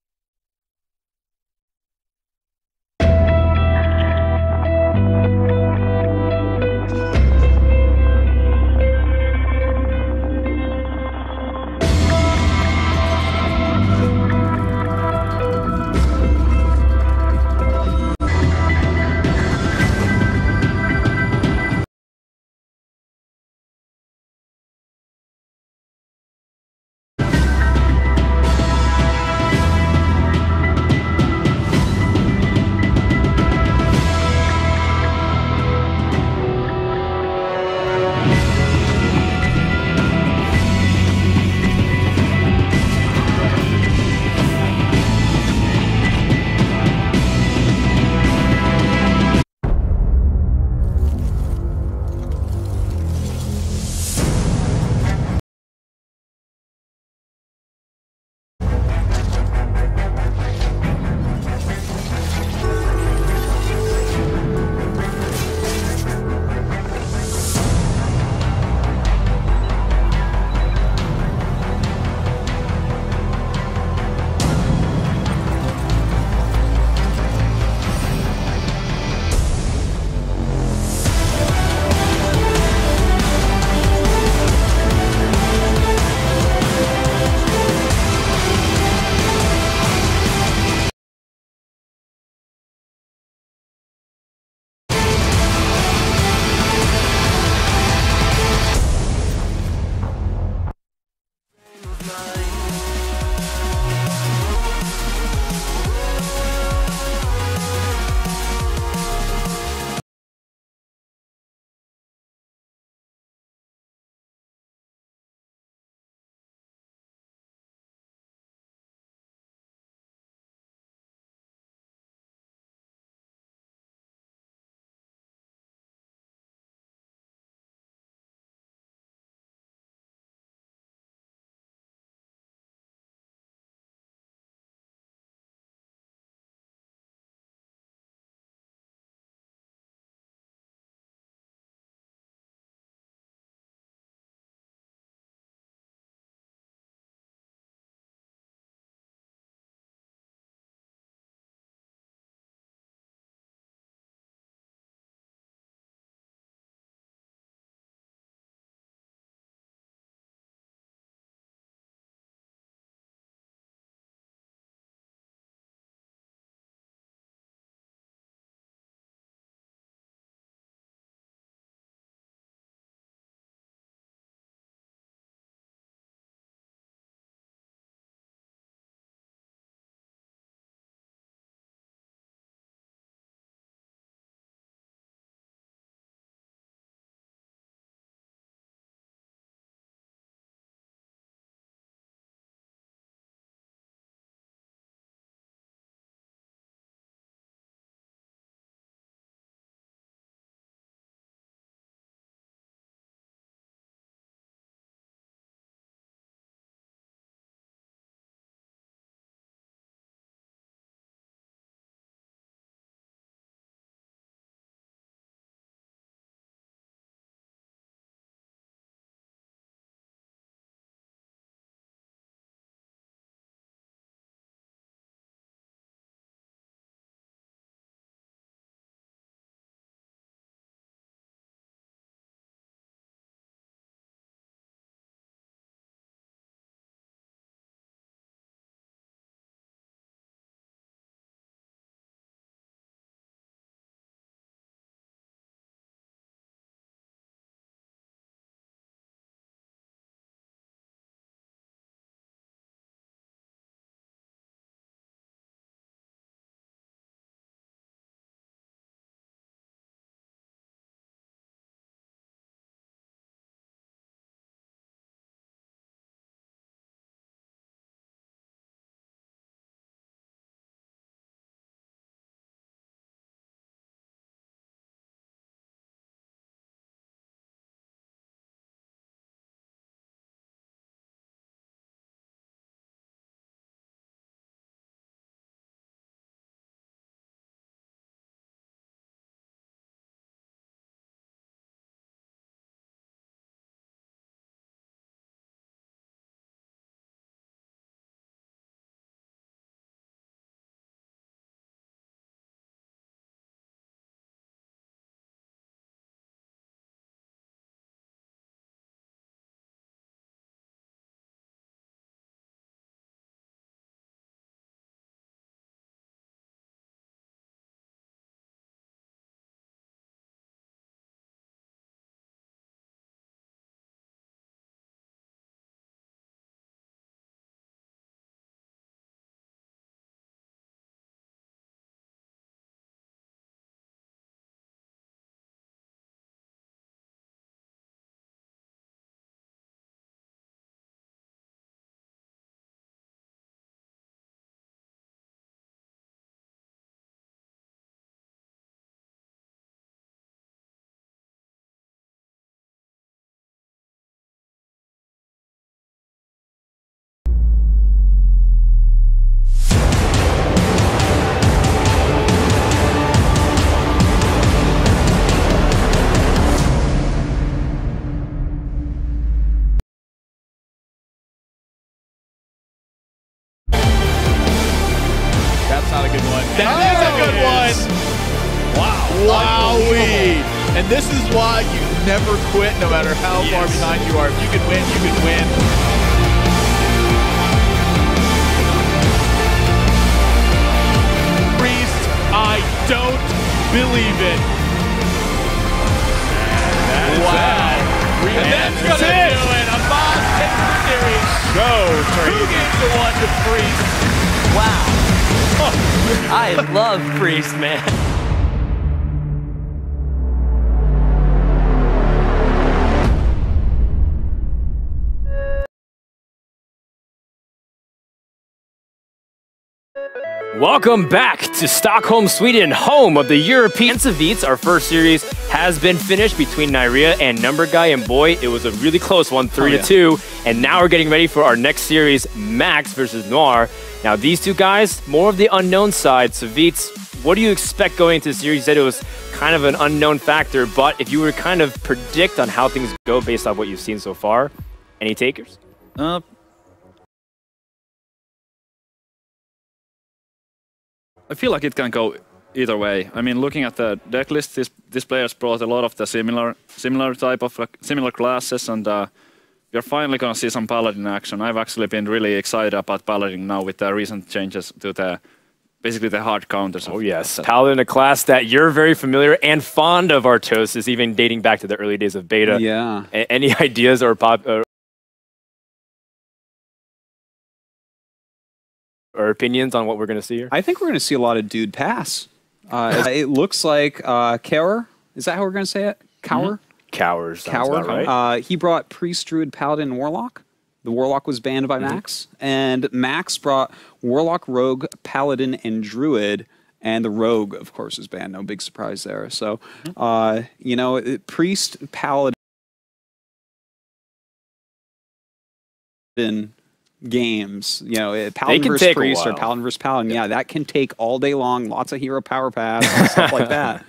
one. That is a good one. Wow. Wowee. And this is why you never quit no matter how far behind you are. If you can win, you can win. Priest, I don't believe it. Wow. And that's going to do it. A boss takes the series. So crazy. 2 games to 1 to Priest. Wow. I love Priest, man. Welcome back to Stockholm, Sweden, home of the European Cevites. Our first series has been finished between Nyria and Number Guy, and boy, it was a really close one, 3-2. And now we're getting ready for our next series, Max versus Noir. Now, these two guys, more of the unknown side. Cevites, what do you expect going into the series? You said it was kind of an unknown factor, but if you were to kind of predict on how things go based on what you've seen so far, any takers? I feel like it can go either way. I mean, looking at the deck list, these players brought a lot of the similar type of similar classes, and we're finally gonna see some Paladin action. I've actually been really excited about Paladin now with the recent changes to basically the hard counters. Oh yes, Paladin, a class that you're very familiar and fond of, Artosis, even dating back to the early days of beta. Yeah. Any ideas or or opinions on what we're going to see here? I think we're going to see a lot of dude pass. It looks like Kaur. Is that how we're going to say it? Kaur? Cowers. Kaur. Right. He brought Priest, Druid, Paladin, Warlock. The Warlock was banned by Max. And Max brought Warlock, Rogue, Paladin, and Druid. And the Rogue, of course, is banned. No big surprise there. So, you know, Priest, Paladin games, you know, Paladin versus Priest or Paladin versus Paladin, yeah, that can take all day long, lots of hero power paths and stuff like that.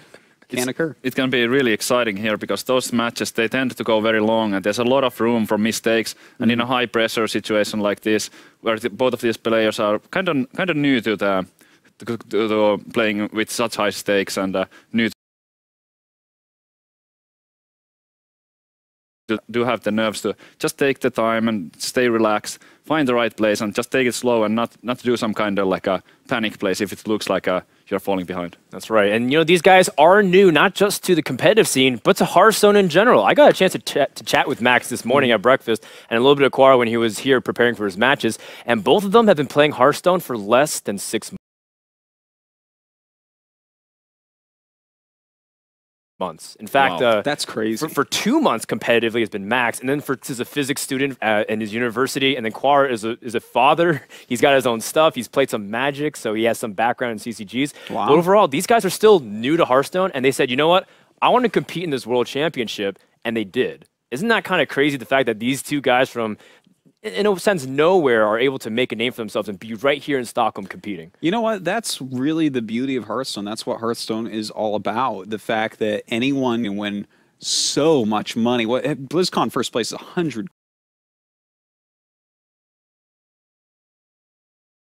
Can occur. It's going to be really exciting here because those matches, they tend to go very long and there's a lot of room for mistakes. And in a high pressure situation like this, where both of these players are kind of new to the playing with such high stakes and new do have the nerves to just take the time and stay relaxed, find the right place and just take it slow and not do some kind of like a panic place if it looks like you're falling behind. That's right. And you know, these guys are new, not just to the competitive scene, but to Hearthstone in general. I got a chance to chat with Max this morning at breakfast and a little bit of Quara when he was here preparing for his matches. And both of them have been playing Hearthstone for less than 6 months. In fact, that's crazy. For 2 months competitively has been Max, and then as a physics student in his university, and then Quara is a father. He's got his own stuff. He's played some Magic, so he has some background in CCGs. Wow. But overall, these guys are still new to Hearthstone, and they said, you know what? I want to compete in this World Championship, and they did. Isn't that kind of crazy, the fact that these two guys from, in a sense, nowhere are able to make a name for themselves and be right here in Stockholm competing? You know what? That's really the beauty of Hearthstone. That's what Hearthstone is all about. The fact that anyone can win so much money. What BlizzCon first place is 100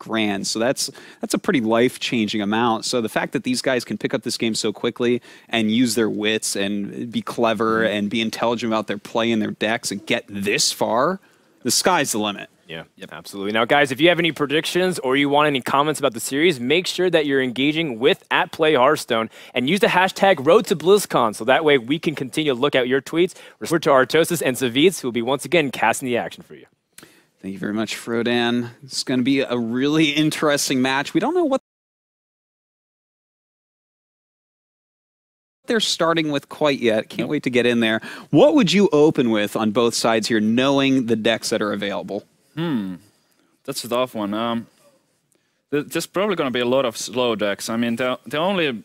grand. So that's a pretty life-changing amount. So the fact that these guys can pick up this game so quickly and use their wits and be clever and be intelligent about their play and their decks and get this far, the sky's the limit. Yeah, absolutely. Now, guys, if you have any predictions or you want any comments about the series, make sure that you're engaging with @PlayHearthstone and use the hashtag #RoadToBlizzCon so that way we can continue to look at your tweets. Refer to Artosis and Cevites, who will be once again casting the action for you. Thank you very much, Frodan. It's going to be a really interesting match. We don't know what they're starting with quite yet. Can't wait to get in there. What would you open with on both sides here, knowing the decks that are available? That's a tough one. There's probably going to be a lot of slow decks. I mean, the only...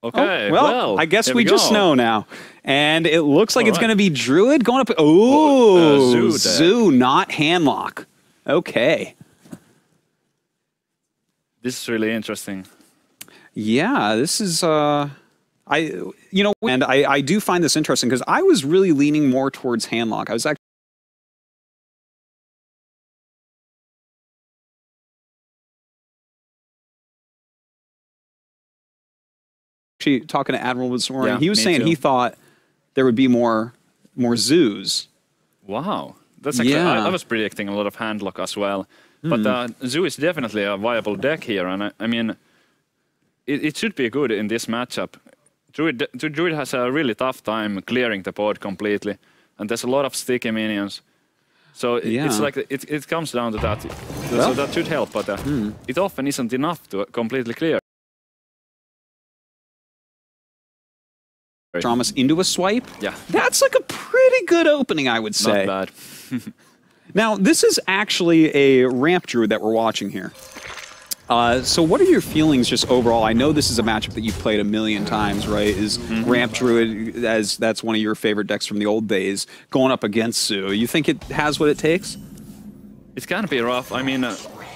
Okay, oh, well, I guess we just know now. And it looks like it's going to be Druid going up... Oh, Zoo, not Handlock. Okay. This is really interesting. Yeah, this is... I do find this interesting because I was really leaning more towards Handlock. I was actually actually talking to Admiral this morning. Yeah, he was me saying too. he thought there would be more zoos. Wow. That's actually, Yeah. I was predicting a lot of handlock as well. But Zoo is definitely a viable deck here. And I mean, it should be good in this matchup. Druid has a really tough time clearing the board completely. And there's a lot of sticky minions. So it's like it comes down to that. So that should help, but it often isn't enough to completely clear. Dramas into a swipe? Yeah. That's like a pretty good opening, I would say. Not bad. Now, this is actually a ramp druid that we're watching here. So what are your feelings just overall? I know this is a matchup that you've played a million times, right? Is ramp druid, as that's one of your favorite decks from the old days, going up against Zoo. You think it has what it takes? It can be rough. I mean,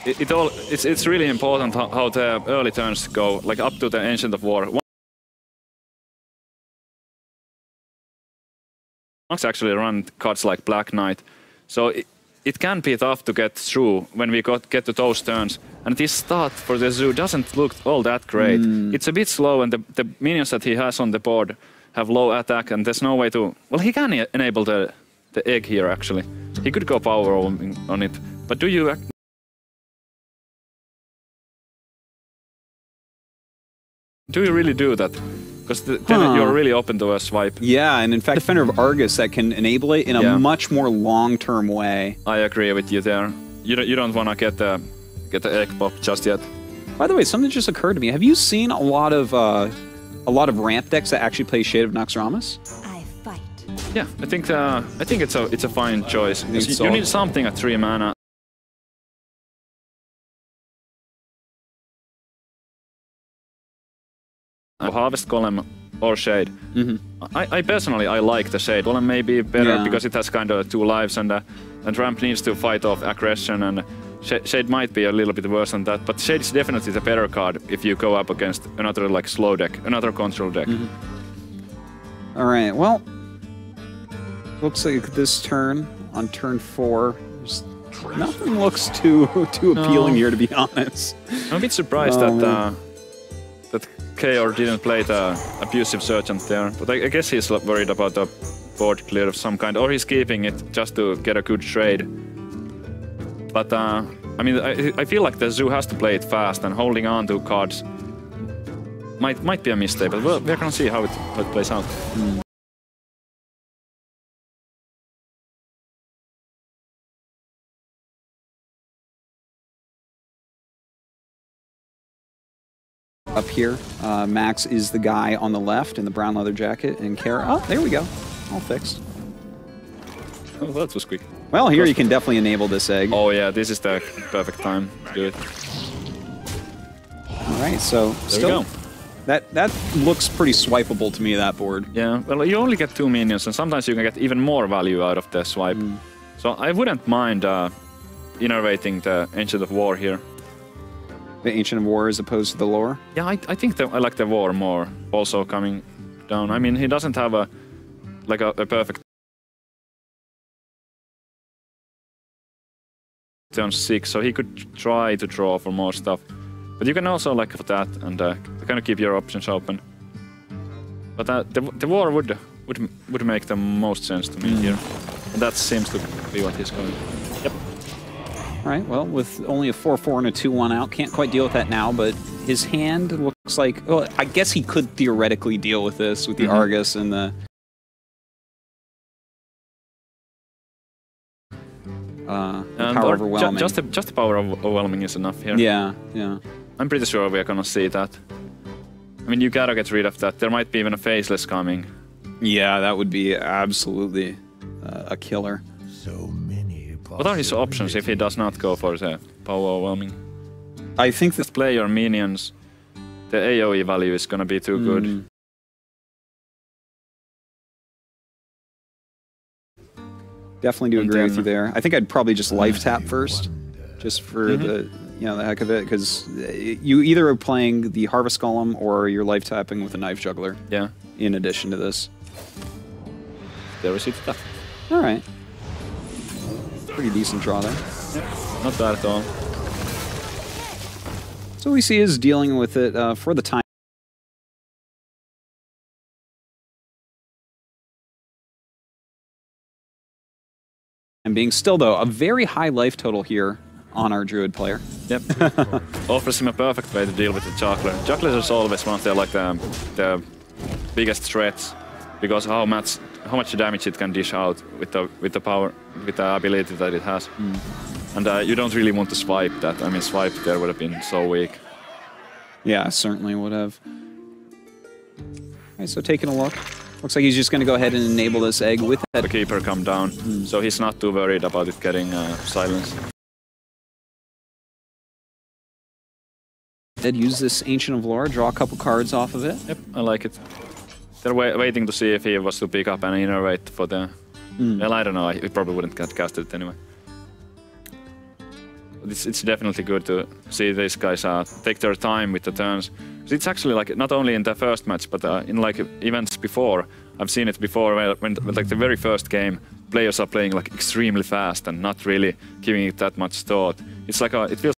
it's really important how the early turns go, like up to the Ancient of War. Once actually run cards like Black Knight, so it can be tough to get through when we get to those turns. And this start for the Zoo doesn't look all that great. It's a bit slow, and the minions that he has on the board have low attack, and there's no way to... Well, he can enable the egg here, actually. He could go power on it. But do you... Do you really do that? Because then you're really open to a swipe. Yeah, and in fact, Defender of Argus that can enable it in a much more long-term way. I agree with you there. You don't want to get the egg pop just yet. By the way, something just occurred to me. Have you seen a lot of ramp decks that actually play Shade of Naxxramas? I fight. Yeah, I think it's a fine choice. You need something at 3 mana. Harvest Golem or Shade. I personally like the Shade. Golem may be better because it has kind of 2 lives, and Ramp needs to fight off aggression, and Shade might be a little bit worse than that. But Shade is definitely the better card if you go up against another like slow deck, another control deck. All right. Well, looks like this turn on turn 4. Nothing looks too appealing here, to be honest. I'm a bit surprised that KR didn't play the Abusive Sergeant there, but I guess he's worried about the board clear of some kind, or he's keeping it just to get a good trade. But I mean, I feel like the Zoo has to play it fast, and holding on to cards might be a mistake, but we're gonna see how it plays out. Up here, Max is the guy on the left in the brown leather jacket, and Kara. Oh, there we go. All fixed. Oh, that was quick. Well, here you can definitely enable this egg. Oh yeah, this is the perfect time to do it. All right, so there we go. That looks pretty swipeable to me, that board. Yeah, well, you only get 2 minions, and sometimes you can get even more value out of the swipe. So I wouldn't mind innovating the Ancient of War here. The Ancient of War as opposed to the lore? Yeah, I think I like the War more, also coming down. I mean, he doesn't have a perfect turn 6, so he could try to draw for more stuff. But you can also like for that and kind of keep your options open. But the War would make the most sense to me here. And that seems to be what he's going. Yep. All right, well, with only a 4/4 and a 2/1 out, can't quite deal with that now, but his hand looks like... Well, I guess he could theoretically deal with this, with the Argus and the... power overwhelming. Just the power overwhelming is enough here. Yeah, yeah. I'm pretty sure we're gonna see that. I mean, you gotta get rid of that. There might be even a Faceless coming. Yeah, that would be absolutely a killer. So many. What are his options if he does not go for the power overwhelming? I think Just play your minions. The AoE value is gonna be too good. Definitely do agree with you there. I think I'd probably just life tap first, just for the the heck of it, because you either are playing the Harvest Golem or you're life tapping with a Knife Juggler. Yeah. In addition to this. There is it. All right. Pretty decent draw there. Yeah, not bad at all. So we see is dealing with it for the time. time being. Still, though, a very high life total here on our Druid player. Yep. Offers him a perfect way to deal with the juggler. Jugglers is always one of the biggest threats, because how much damage it can dish out with the power, with the ability that it has. And you don't really want to swipe that. I mean, swipe there would have been so weak. Yeah, certainly would have. Okay, so taking a look. Looks like he's just going to go ahead and enable this egg with that. The keeper come down, so he's not too worried about it getting silence. Did use this Ancient of Lore, draw a couple cards off of it. Yep, I like it. They're waiting to see if he was to pick up an innervate for the... Well, I don't know, he probably wouldn't get casted anyway. It's definitely good to see these guys take their time with the turns. It's actually like, not only in the first match, but in like events before. I've seen it before when like the very first game, players are playing like extremely fast and not really giving it that much thought. It's like it feels...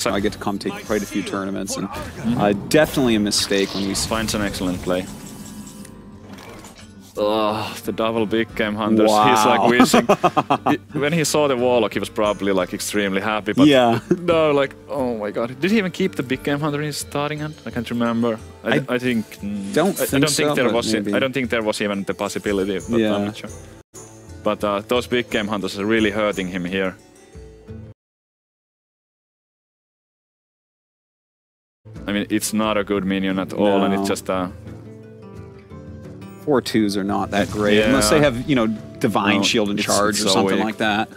I get to commentate quite a few tournaments, and definitely a mistake when we... Finds an excellent play. Oh, the double big game hunters. Wow. He's like wishing. When he saw the Warlock, he was probably like extremely happy. But yeah. No, like, oh my god. Did he even keep the big game hunter in his starting hand? I can't remember. I think. I don't think there was. I don't think there was even the possibility. But yeah. I'm not sure. But those big game hunters are really hurting him here. I mean, it's not a good minion at all, and it's just 4/2s are not that great, unless they have, you know, Divine Shield and Charge or something like that.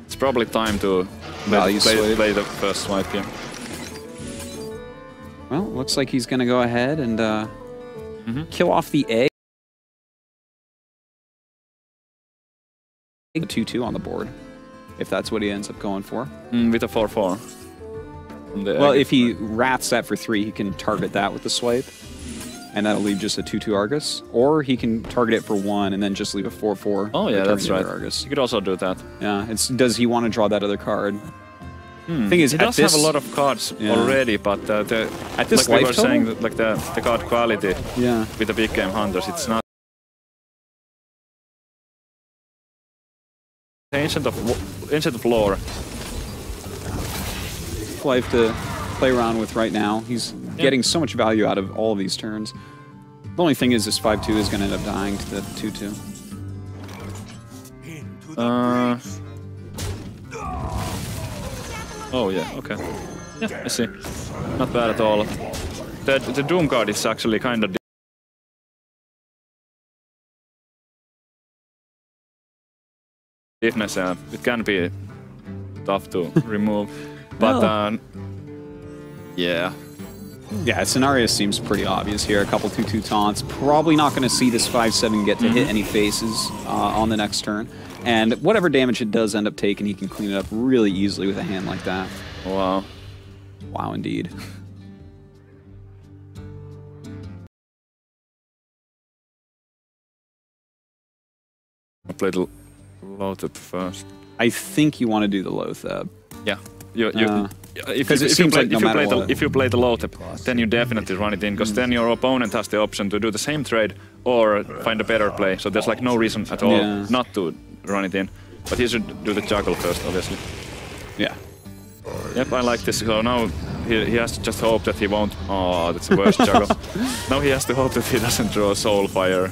It's probably time to play the first swipe here. Well, looks like he's going to go ahead and kill off the egg. 2/2 on the board, if that's what he ends up going for. With a 4/4. Well, if he rats that for 3, he can target that with the swipe. And that'll leave just a 2/2 Argus. Or he can target it for 1 and then just leave a 4/4. Oh yeah, that's right. Argus. You could also do that. Yeah, does he want to draw that other card? Thing is, he does have a lot of cards already, but at this like we life were total? saying, like the card quality with the big game hunters, it's not. Ancient of Lore. Life to play around with right now. He's getting so much value out of all of these turns. The only thing is this 5/2 is going to end up dying to the 2/2. Oh yeah, okay. Yeah, I see. Not bad at all. The Doom card is actually kind of stiffness. It can be tough to remove, but yeah. Yeah, Cenarius seems pretty obvious here. A couple 2/2 taunts. Probably not going to see this 5/7 get to hit any faces on the next turn. And whatever damage it does end up taking, he can clean it up really easily with a hand like that. Wow. Wow, indeed. I'll play the Lotheb first. I think you want to do the Lotheb. Yeah. If you play the Lotheb, then you definitely run it in, because then your opponent has the option to do the same trade or find a better play. So there's like no reason at all not to run it in. But he should do the juggle first, obviously. Yeah. Yep, I like this. So now he has to just hope that he won't... Oh, that's the worst juggle. Now he has to hope that he doesn't draw Soulfire.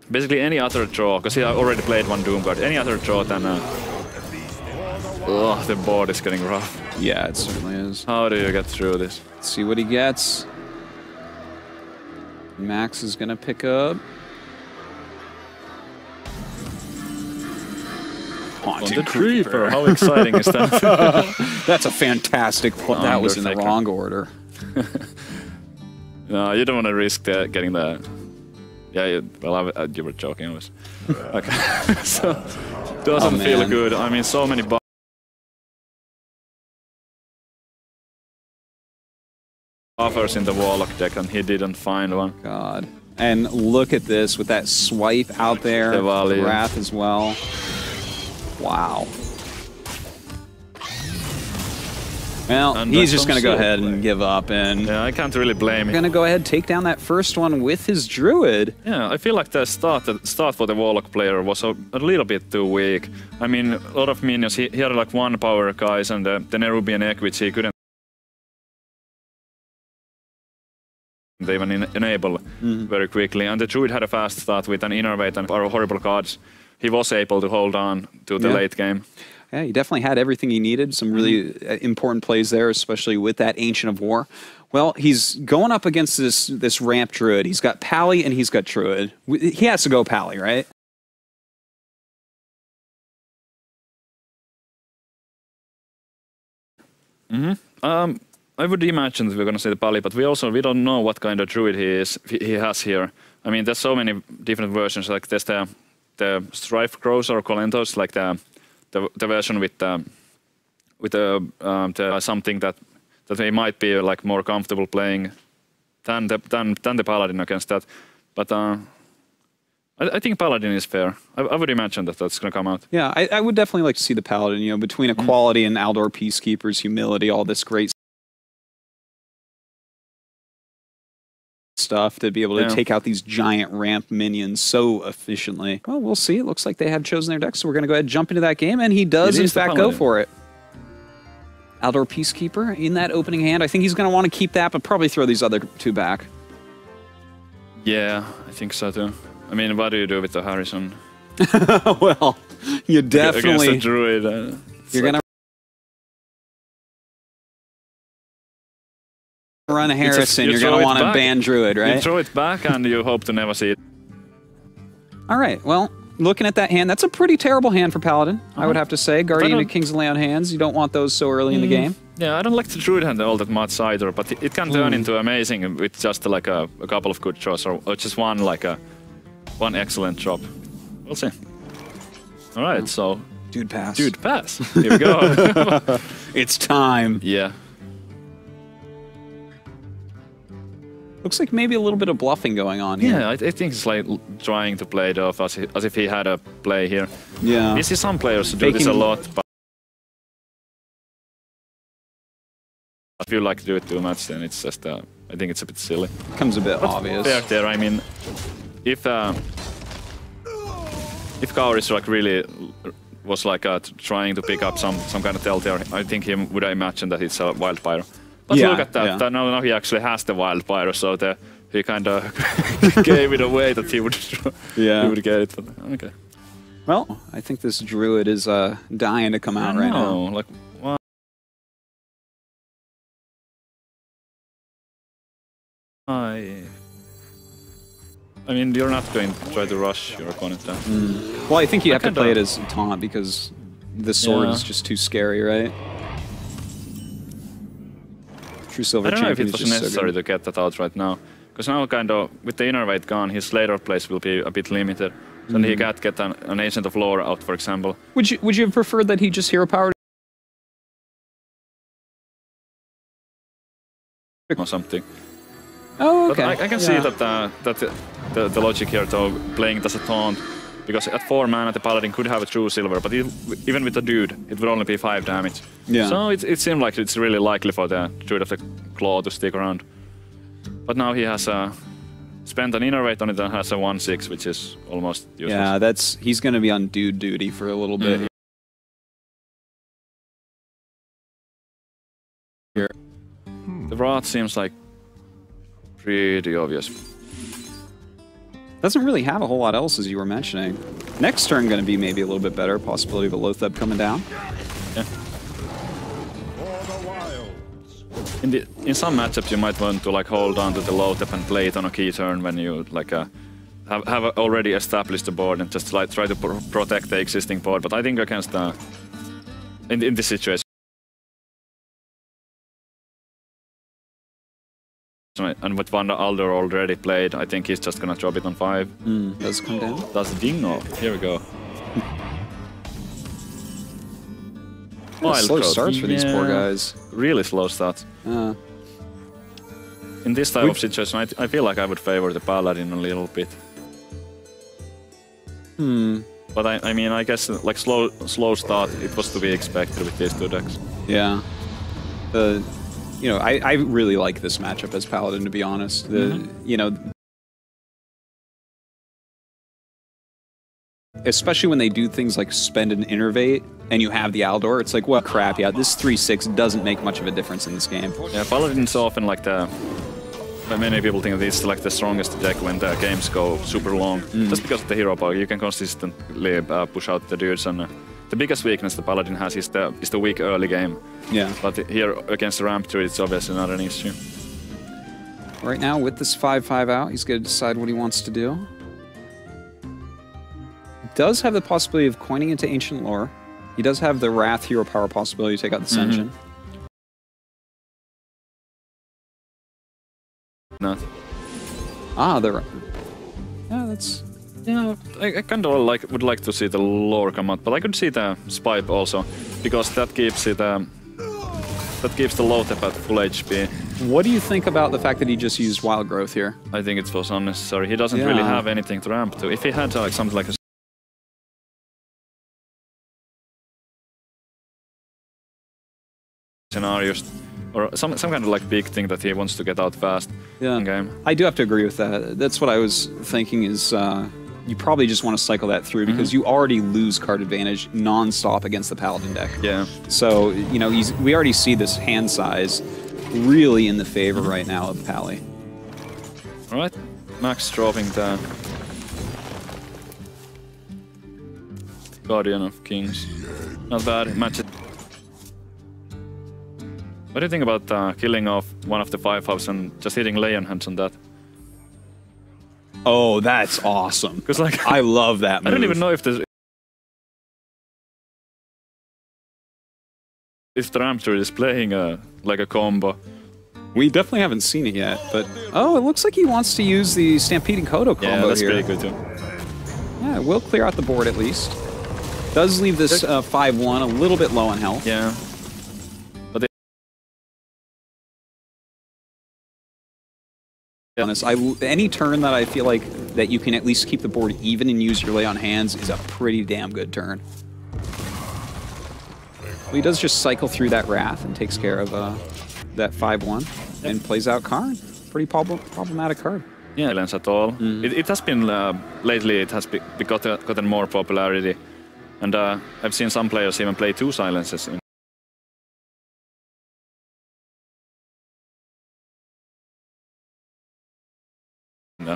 Basically any other draw, because he already played one Doom card, any other draw than... Oh, the board is getting rough. Yeah, it certainly is. How do you get through this? Let's see what he gets. Max is going to pick up. Haunted Creeper. How exciting is that? That's a fantastic play. That was in the wrong order. No, you don't want to risk getting that. Yeah, well, you were joking. Was okay. So doesn't feel good. I mean, so many buffers in the Warlock deck, and he didn't find one. God. And look at this with that swipe out there. The Valley. Wrath as well. Wow. Well, And he's just going to go comes ahead and give up, and Yeah, I can't really blame him. going to go ahead and take down that first one with his Druid. Yeah, I feel like the start for the Warlock player was a little bit too weak. I mean, a lot of minions. He had like one power guys and the Nerubian egg, which he couldn't even enable very quickly. And the Druid had a fast start with an Innervate and our horrible cards. He was able to hold on to the late game. Yeah, he definitely had everything he needed. Some really important plays there, especially with that Ancient of War. Well, he's going up against this ramp Druid. He's got Pally and he's got Druid. He has to go Pally, right? I would imagine that we're going to say the Pally, but we don't know what kind of Druid he has here. I mean, there's so many different versions. Like there's the Strife Crows or Colentos, like the version with something that they might be like more comfortable playing than the Paladin against that. But I think Paladin is fair. I would imagine that that's going to come out. Yeah, I would definitely like to see the Paladin. You know, between Equality and Aldor Peacekeepers, Humility, all this great stuff to be able to take out these giant ramp minions so efficiently. Well, we'll see. It looks like they have chosen their deck, so we're going to go ahead and jump into that game, and he does, in fact, go for it. Aldor Peacekeeper in that opening hand. I think he's going to want to keep that, but probably throw these other two back. Yeah, I think so too. I mean, what do you do with the Harrison? Well, you definitely... Against the Druid. You're going to run Harrison. You're going to want to ban Druid, right? You throw it back and you hope to never see it. All right, well, looking at that hand, that's a pretty terrible hand for Paladin, I would have to say. Guardian of Kings of Leon hands, you don't want those so early in the game. Yeah, I don't like the Druid hand all that much either, but it can turn into amazing with just like a couple of good draws or just one excellent drop. We'll see. All right, so... Dude pass. Dude pass. Here we go. It's time. Yeah. Looks like maybe a little bit of bluffing going on here. Yeah, I think it's like trying to play it off as if he had a play here. Yeah. We see some players do this a lot, but if you like to do it too much, then it's just, I think it's a bit silly. Comes a bit obvious. Fair there, I mean, if Kauris like really was like trying to pick up some kind of telltale, I think he would imagine that it's a Wild Pyro. But look at that, now he actually has the Wild Pyro, so he kind of gave it away that he would get it. But, okay. Well, I think this Druid is dying to come out right now. Like, well, I mean, you're not going to try to rush your opponent then. Well, I think you have to play it as taunt because the sword is just too scary, right? True Silver I don't know if Champion it was necessary to get that out right now. Because now, kind of, with the Innervate gone, his later plays will be a bit limited. So then he can't get an Ancient of Lore out, for example. Would you have preferred that he just hero powered or something? Oh, okay. But I can see that the logic here, though, playing it as a taunt, because at 4 mana the Paladin could have a True Silver, but even with the Dude, it would only be 5 damage. Yeah. So it seemed like it's really likely for the Druid of the Claw to stick around. But now he has spent an Innervate on it and has a 1/6, which is almost useless. Yeah, he's going to be on Dude duty for a little bit. Here. The Wrath seems like pretty obvious. Doesn't really have a whole lot else, as you were mentioning. Next turn going to be maybe a little bit better. Possibility of a Loatheb coming down. Yeah. In some matchups, you might want to like hold on to the Loatheb and play it on a key turn when you like have already established the board and just like try to protect the existing board. But I think against in this situation. And with one Aldor already played, I think he's just gonna drop it on 5. Does come down. Does Dingo. Here we go. Slow starts for these poor guys. Really slow starts. In this type of situation, I feel like I would favor the Paladin a little bit. But I mean, I guess like slow start, it was to be expected with these two decks. Yeah. You know, I really like this matchup as Paladin, to be honest. You know, especially when they do things like spend an Innervate and you have the Aldor, it's like, well, crap, yeah, this 3/6 doesn't make much of a difference in this game. Yeah, Paladin's often like many people think this is like the strongest deck when the games go super long. Just because of the hero power, you can consistently push out the dudes, and the biggest weakness the Paladin has is the weak early game. Yeah. But here against the ramp druid, it's obviously not an issue. Right now, with this 5/5 out, he's going to decide what he wants to do. Does have the possibility of coining into Ancient Lore. He does have the Wrath hero power possibility to take out the Ascension. Not. Ah, yeah, that's... Yeah, I kind of would like to see the lore come out, but I could see the Spipe also, because that gives it that gives the low tap at full HP. What do you think about the fact that he just used Wild Growth here? I think it was unnecessary. He doesn't really have anything to ramp to. If he had like something like a scenarios or some kind of like big thing that he wants to get out fast in game. I do have to agree with that. That's what I was thinking is you probably just want to cycle that through because you already lose card advantage non-stop against the Paladin deck. Yeah. So, you know, we already see this hand size really in the favor right now of Pally. Alright, Max dropping the Guardian of Kings. Not bad, match it. What do you think about killing off one of the 5/5s and just hitting Leon Hands on that? Oh, that's awesome. Because like I love that move. I don't even know if the Ramp Druid is playing like a combo. We definitely haven't seen it yet, but oh, it looks like he wants to use the Stampeding Kodo combo yeah, that's here. pretty good too. Yeah, it will clear out the board at least. Does leave this 5/1 a little bit low on health. Yeah. Honest, any turn that I feel like that you can at least keep the board even and use your lay on hands is a pretty damn good turn. Well, he does just cycle through that Wrath and takes care of that 5/1 and plays out Karn. Pretty problematic card. Yeah, silence at all. It has been lately. It has gotten more popularity, and I've seen some players even play 2 silences in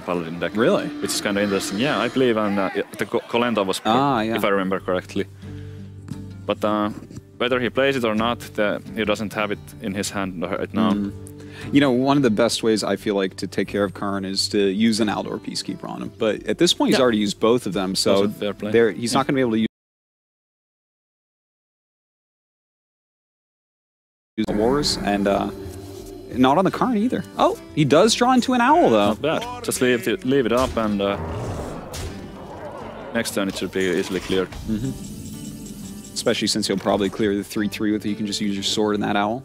Paladin deck. Really? Which is kind of interesting. Yeah, I believe the Colento was, if I remember correctly. But whether he plays it or not, he doesn't have it in his hand right now. You know, one of the best ways I feel like to take care of Karn is to use an Aldor Peacekeeper on him. But at this point, he's already used both of them, so he's not going to be able to use Wars, and not on the Karn either. Oh, he does draw into an Owl, though. Not bad. Just leave it up, and next turn it should be easily cleared. Especially since he'll probably clear the 3/3 with it. You can just use your sword and that Owl.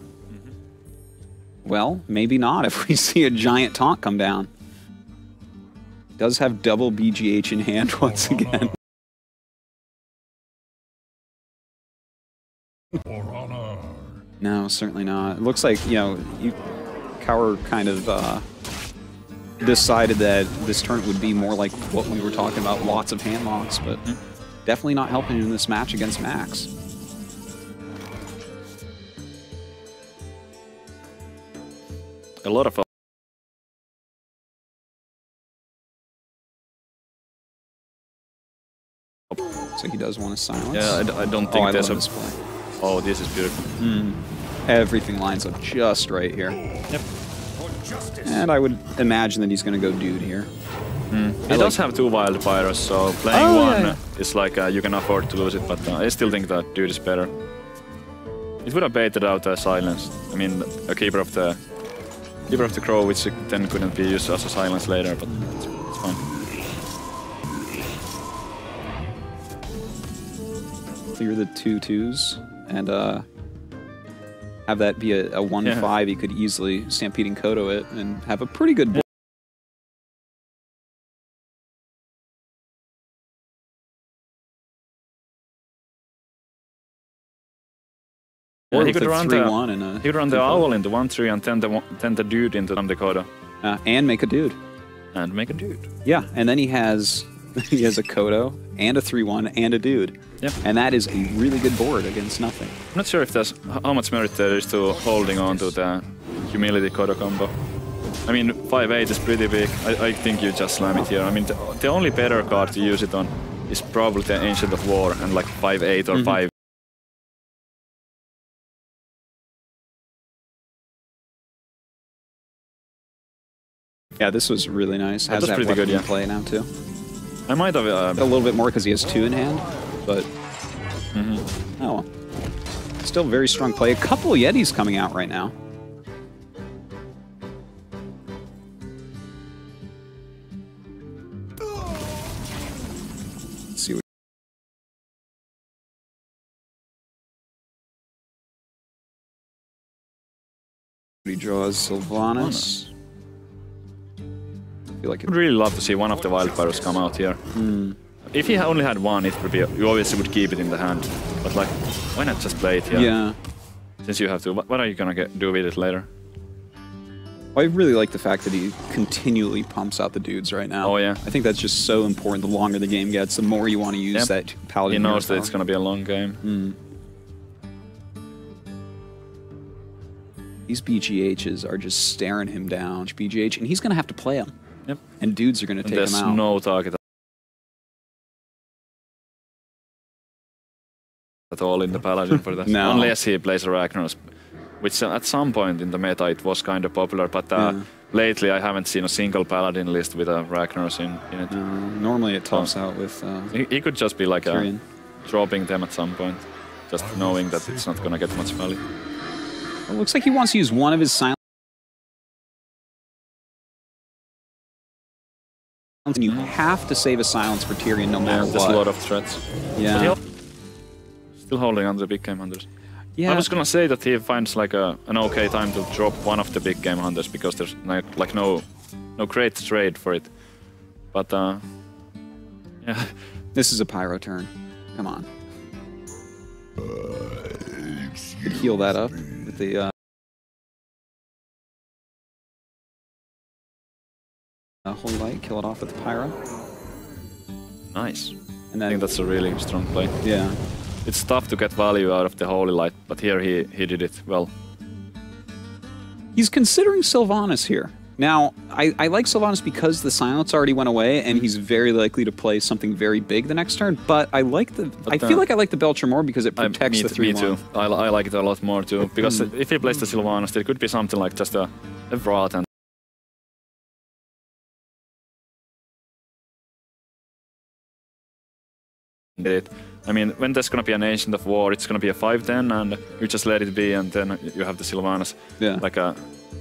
Well, maybe not if we see a giant taunt come down. Does have double BGH in hand once again. No, certainly not. It looks like, you know, Cower kind of decided that this turn would be more like what we were talking about, lots of hand locks, but definitely not helping in this match against Max. A lot of So he does want to silence. Yeah, I don't think there's this play. Oh, this is beautiful. Everything lines up just right here. Yep. And I would imagine that he's going to go dude here. He does have 2 wild pyros, so playing one is like you can afford to lose it, but I still think that dude is better. It would have baited out a silence. I mean, a Keeper of the Crow, which then couldn't be used as a silence later, but it's fine. Clear the 2/2s and have that be a 1/5. He could easily Stampeding Kodo it and have a pretty good board. Or he with could a run 3-1 and a he could run the 2-4. owl into 1-3 and turn the dude into Dakota. And make a dude. And make a dude. Yeah, and then he has a Kodo and a 3-1 and a dude. Yep. And that is a really good board against nothing. I'm not sure if there's how much merit there is to holding on to the humility Kodo combo. I mean, 5-8 is pretty big. I think you just slam it here. I mean, the only better card to use it on is probably the Ancient of War and like 5-8 or 5. Yeah, this was really nice. Has That's that pretty good, weapon yeah. play now too. I might have... A little bit more because he has 2 in hand, but... Oh well. Still very strong play. A couple Yetis coming out right now. Let's see what he draws. Sylvanas. I feel like I would really love to see one of the wildfires come out here. If he only had one, it would be... You obviously would keep it in the hand. But like, why not just play it here? Yeah. Since you have to. What are you gonna do with it later? I really like the fact that he continually pumps out the dudes right now. Oh, yeah. I think that's just so important. The longer the game gets, the more you want to use that paladin. He knows that hero it's gonna be a long game. These BGHs are just staring him down. BGH, and he's going to have to play him. Yep. And dudes are going to take him There's out. no target at all in the paladin for that. No. Unless he plays a Ragnaros, which at some point in the meta it was kind of popular, but lately I haven't seen a single paladin list with a Ragnaros in it. Normally it tops out with He could just be like Tyrion. dropping them at some point, just knowing that it's not gonna get much value. It looks like he wants to use one of his silence. And you have to save a silence for Tyrion no matter There's what. a lot of threats. Yeah. But still holding on to the big game hunters. Yeah. I was gonna say that he finds like an okay time to drop one of the big game hunters because there's like no great trade for it. But yeah. This is a pyro turn. Come on. Could heal that up with the Holy Light, kill it off with the pyro. Nice. And I then think that's a really strong play. yeah. It's tough to get value out of the Holy Light, but here he did it well. He's considering Sylvanas here. Now, I like Sylvanas because the silence already went away, and he's very likely to play something very big the next turn. But I like the. I feel like I like the Belcher more because it protects the 3-1. Me too. I like it a lot more too. Because if he plays the Sylvanas, there could be something like just a Wrath and it. I mean, when there's gonna be an Ancient of War, it's gonna be a 5-10, and you just let it be, and then you have the Sylvanas. Yeah. Like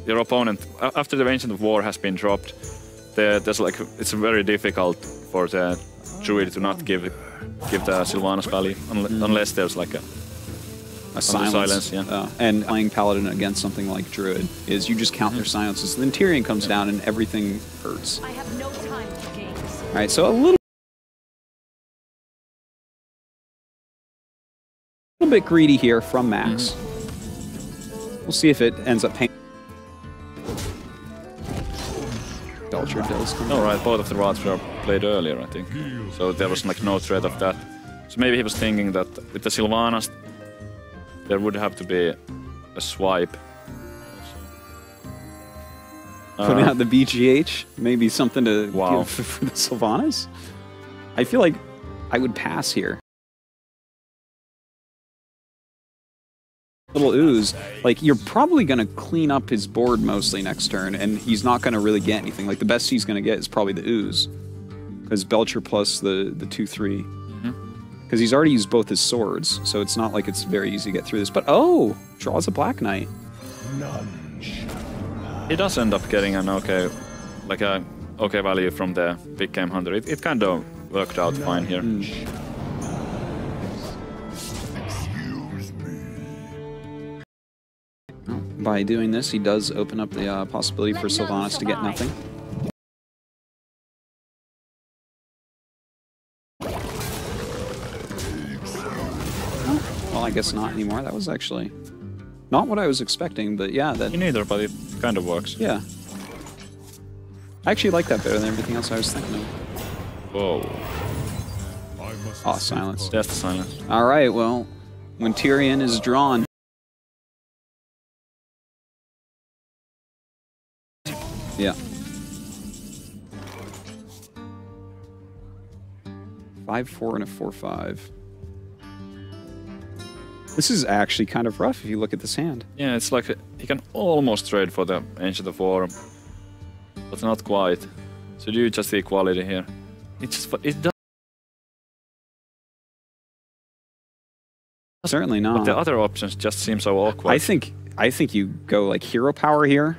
your opponent, after the Ancient of War has been dropped, there's like it's very difficult for the Druid to not give the Sylvanas value unless there's like a silence. Yeah. And playing Paladin against something like Druid is you just count their silences. Then Tyrion comes down and everything hurts. I have no time for games. All right, so a little bit greedy here from Max. We'll see if it ends up paying. Belcher does come No, right, both of the Wraths were played earlier, I think. So there was like no threat of that. So maybe he was thinking that with the Sylvanas, there would have to be a swipe. Putting out the BGH, maybe something to Wow. give for the Sylvanas. I feel like I would pass here. Little ooze, like you're probably going to clean up his board mostly next turn, and he's not going to really get anything. Like the best he's going to get is probably the ooze, because Belcher plus the 2/3, because he's already used both his swords, so it's not like it's very easy to get through this. But oh, draws a Black Knight. He does end up getting an okay value from the big game hunter. It kind of worked out fine here. By doing this, he does open up the possibility for Sylvanas to get nothing. Oh, well, I guess not anymore. That was actually Not what I was expecting, but yeah, that. Me neither, but it kind of works. Yeah. I actually like that better than everything else I was thinking of. Whoa. Oh, silence. That's the silence. All right, well, when Tyrion is drawn. Yeah. 5-4 and a 4-5. This is actually kind of rough if you look at this hand. Yeah, it's like he can almost trade for the Ancient of War, but not quite. So do you just see equality here? It does. Certainly not. But the other options just seem so awkward. I think you go like hero power here.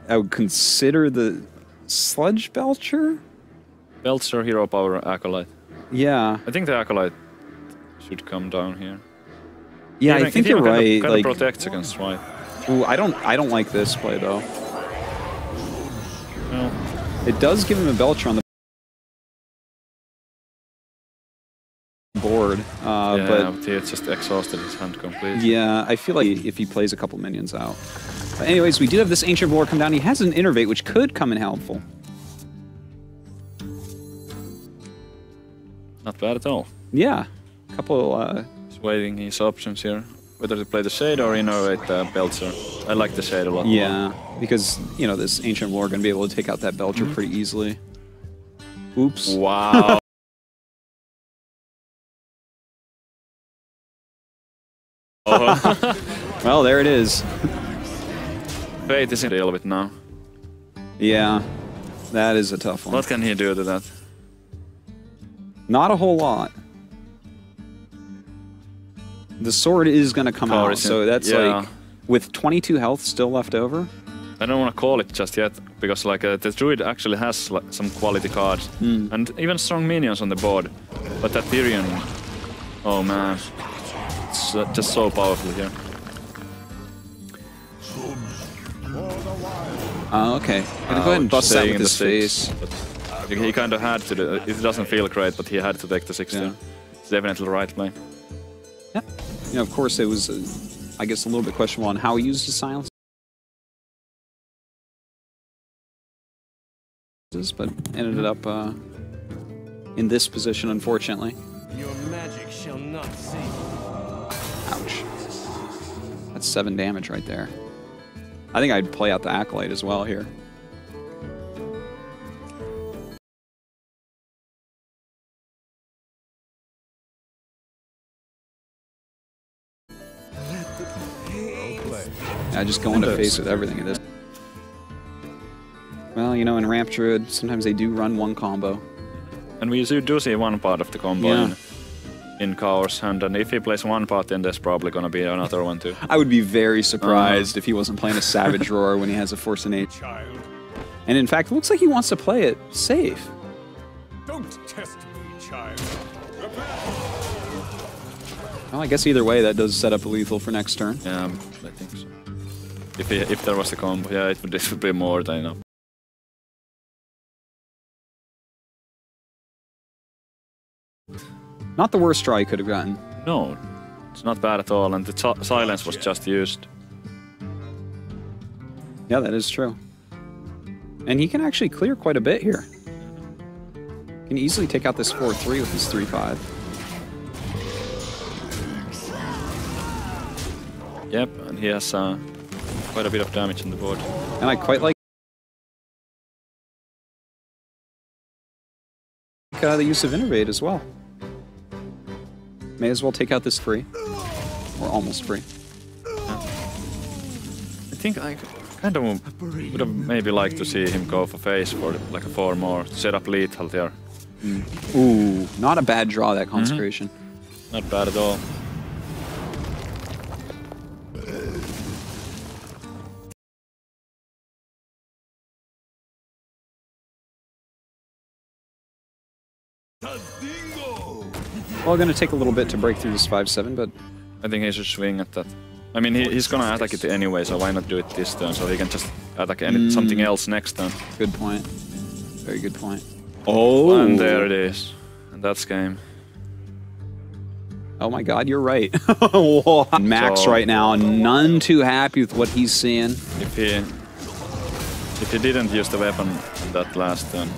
I would consider the Sludge Belcher. Belcher, hero power, acolyte. Yeah. I think the acolyte should come down here. Yeah, I think you're right. Kind like of protects against right. Ooh, I don't like this play though. No. It does give him a Belcher on the board, Yeah, but he just exhausted his hand completely. yeah, I feel like if he plays a couple minions out. But anyways, we do have this Ancient Lore come down. He has an Innervate, which could come in helpful. Not bad at all. Yeah, a couple. He's weighing his options here. Whether to play the Shade or innovate the Belcher. I like the Shade a lot. Yeah, because, you know, this Ancient Lore going to be able to take out that Belcher pretty easily. Oops. Wow. Well, there it is. Fate is in deal with now. Yeah, that is a tough one. What can he do to that? Not a whole lot. The sword is going to come out, so that's like, with 22 health still left over. I don't want to call it just yet, because like the Druid actually has like, some quality cards, and even strong minions on the board. But that Tyrion, oh man, it's just so powerful here. Okay. I'm gonna go ahead and bust that with his face. He kind of had to do it. It doesn't feel great, but he had to take the 16. Yeah. It's definitely the right play. Yeah. You know, of course, it was, I guess, a little bit questionable on how he used his silence. But ended up in this position, unfortunately. Your magic shall not save. Ouch. That's 7 damage right there. I think I'd play out the Acolyte as well here. Yeah, just go into face with everything it is. Well, you know, in Ramp Druid, sometimes they do run one combo. And we do see one part of the combo in Chaos Hand, and if he plays one part, then there's probably going to be another one too. I would be very surprised if he wasn't playing a Savage Roar when he has a Force Innate. And in fact, it looks like he wants to play it safe. Don't test me, child. Well, I guess either way, that does set up a lethal for next turn. Yeah, I think so. If there was a combo, yeah, this would be more than enough. Not the worst draw he could have gotten. No, it's not bad at all, and the silence was just used. Yeah, that is true. And he can actually clear quite a bit here. Can easily take out this 4-3 with his 3-5. Yep, and he has quite a bit of damage on the board. And I quite like the use of Innervate as well. May as well take out this free. Or almost free. Yeah. I think I kind of would have maybe liked to see him go for face for like a 4 more, to set up lethal there. Ooh, not a bad draw, that Consecration. Not bad at all. Well, going to take a little bit to break through this 5-7, but I think he should swing at that. I mean, he's going to attack it anyway, so why not do it this turn, so he can just attack something else next turn. Good point. Very good point. Oh! And there it is. And that's game. Oh my God, you're right. Max right now, none too happy with what he's seeing. If he didn't use the weapon that last turn.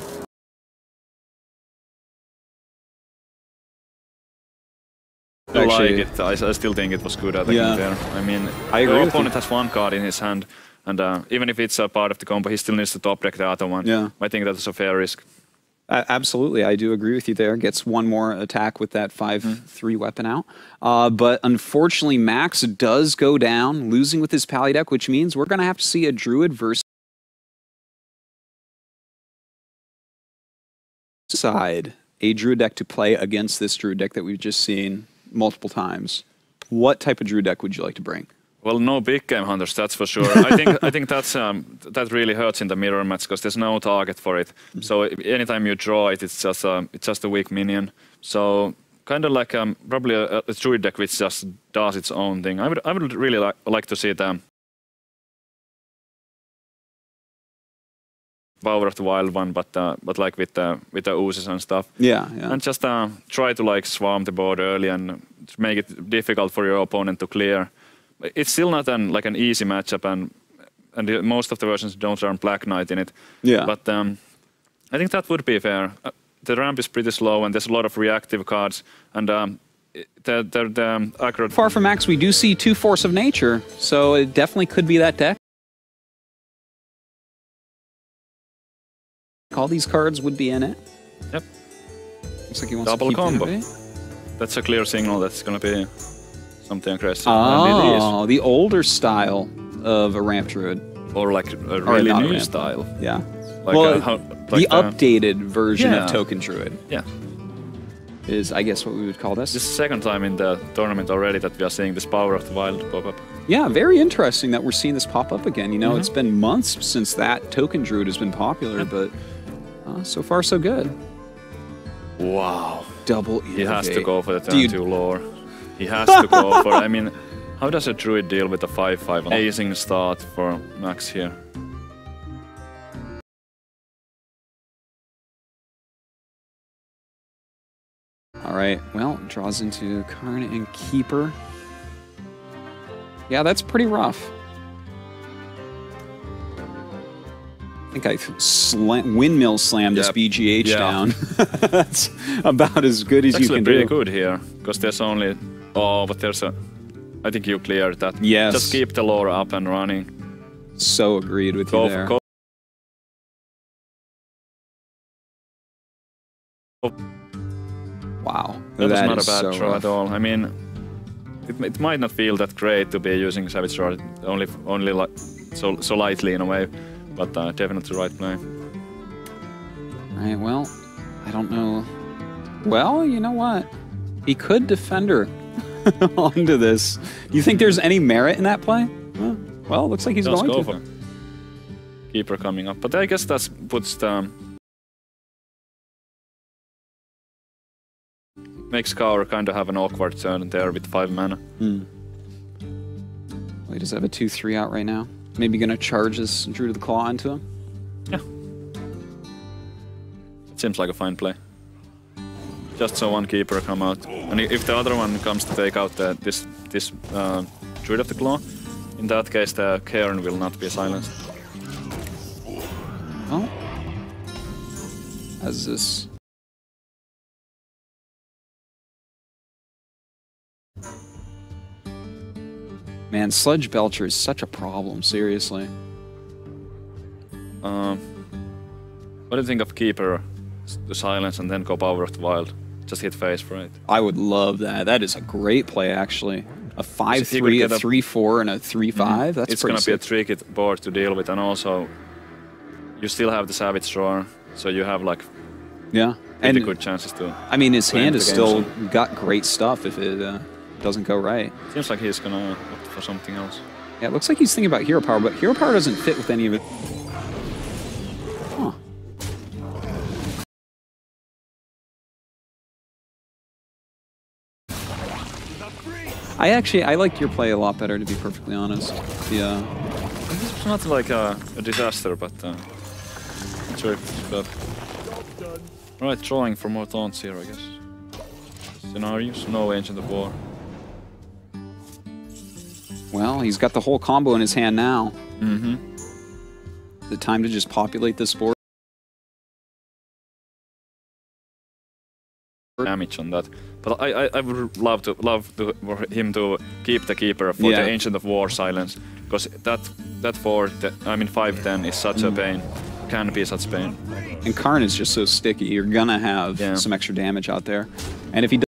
I like it. I still think it was good attacking there. I mean, the opponent has one card in his hand, and even if it's a part of the combo, he still needs to top deck the other one. Yeah. I think that's a fair risk. Absolutely, I do agree with you there. Gets one more attack with that 5/3 weapon out. But unfortunately, Max does go down, losing with his Pally deck, which means we're going to have to see a Druid versus side. A Druid deck to play against this Druid deck that we've just seen multiple times. What type of Druid deck would you like to bring? Well, no big game hunters, that's for sure. I think that's that really hurts in the mirror match because there's no target for it. So anytime you draw it, it's just a weak minion. So kind of like probably a Druid deck which just does its own thing. I would really like to see the Power of the Wild one, but like with the oozes and stuff. Yeah. And just try to like swarm the board early and make it difficult for your opponent to clear. It's still not like an easy matchup, and most of the versions don't run Black Knight in it. Yeah. But I think that would be fair. The ramp is pretty slow, and there's a lot of reactive cards, and the aggro. Far from Max, we do see 2 Force of Nature, so it definitely could be that deck. All these cards would be in it. Yep. Looks like he wants double to keep combo. it. That's a clear signal that's going to be something aggressive. Oh, the older style of a Ramp Druid. Or like a really new style. Yeah. Like the updated version of Token Druid. Yeah. Is, I guess, what we would call this. This is the second time in the tournament already that we are seeing this Power of the Wild pop up. Yeah, very interesting that we're seeing this pop up again. You know, it's been months since that Token Druid has been popular, but so far so good. Wow. Double Innovate. He has to go for the turn 2 lore. He has to go for I mean, how does a Druid deal with a 5/5? Amazing start for Max here. All right, well, draws into Karn and Keeper. Yeah, that's pretty rough. I think I windmill slammed this BGH down. That's about as good as you can do. It's actually pretty good here, because there's only... Oh, but there's a... I think you cleared that. Yes. Just keep the lore up and running. So agreed with you there. Wow. That was not a bad draw at all. I mean, it might not feel that great to be using Savage Draw only like so lightly in a way, but definitely the right play. Alright, well, I don't know. Well, you know what? He could Defender onto this. Do you think there's any merit in that play? Well, it looks like he's going to. For Keeper coming up, but I guess that puts the... Makes Kaur kind of have an awkward turn there with 5 mana. Well, he does have a 2/3 out right now. Maybe gonna charge his Druid of the Claw into him? Yeah. It seems like a fine play. Just so one Keeper come out. And if the other one comes to take out this Druid of the Claw, in that case the Cairn will not be silenced. Oh. As this... Man, Sludge Belcher is such a problem, seriously. What do you think of Keeper, the silence, and then go Power of the Wild? Just hit face for it. I would love that. That is a great play, actually. A 5/3, a 3/4, and a 3/5. That's it's going to be a tricky board to deal with, and also you still have the Savage Drawer, so you have like pretty good chances to. I mean, his hand has still got great stuff if it doesn't go right. Seems like he's gonna opt for something else. Yeah, it looks like he's thinking about Hero Power, but Hero Power doesn't fit with any of it. Huh. I liked your play a lot better, to be perfectly honest. Yeah. It's not like a disaster, but not sure if it's bad. Right, drawing for more taunts here, I guess. Scenarios, no Ancient of War. Well, he's got the whole combo in his hand now. Mm-hmm. The time to just populate this board. Damage on that, but I would love for him to keep the keeper for the Ancient of War silence, because that 5/10 is such a pain, can be such pain. And Karn is just so sticky. You're gonna have some extra damage out there, and if he does,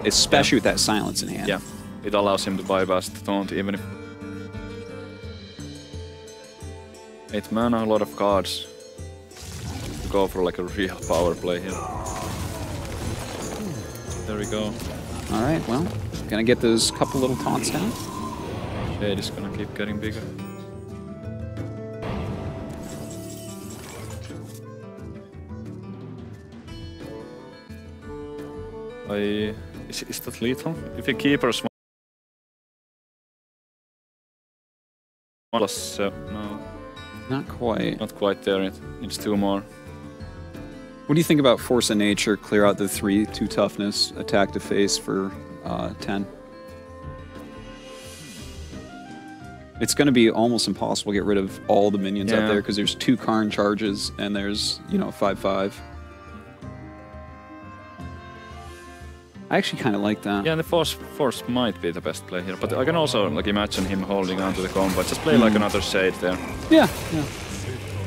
especially with that silence in hand. Yeah. It allows him to bypass the taunt even if... 8 mana, a lot of cards. To go for like a real power play here. There we go. Alright, well, gonna get those couple little taunts down. Shade is gonna keep getting bigger. Is that lethal? If you keep her small... Plus, no. Not quite. Not quite there yet. Needs 2 more. What do you think about Force of Nature? Clear out the 3, 2 toughness, attack to face for 10. It's going to be almost impossible to get rid of all the minions out there because there's 2 Karn charges and there's, 5/5. I actually kind of like that. Yeah, the force might be the best play here, but I can also like imagine him holding on to the combo. Just play like another Shade there. Yeah.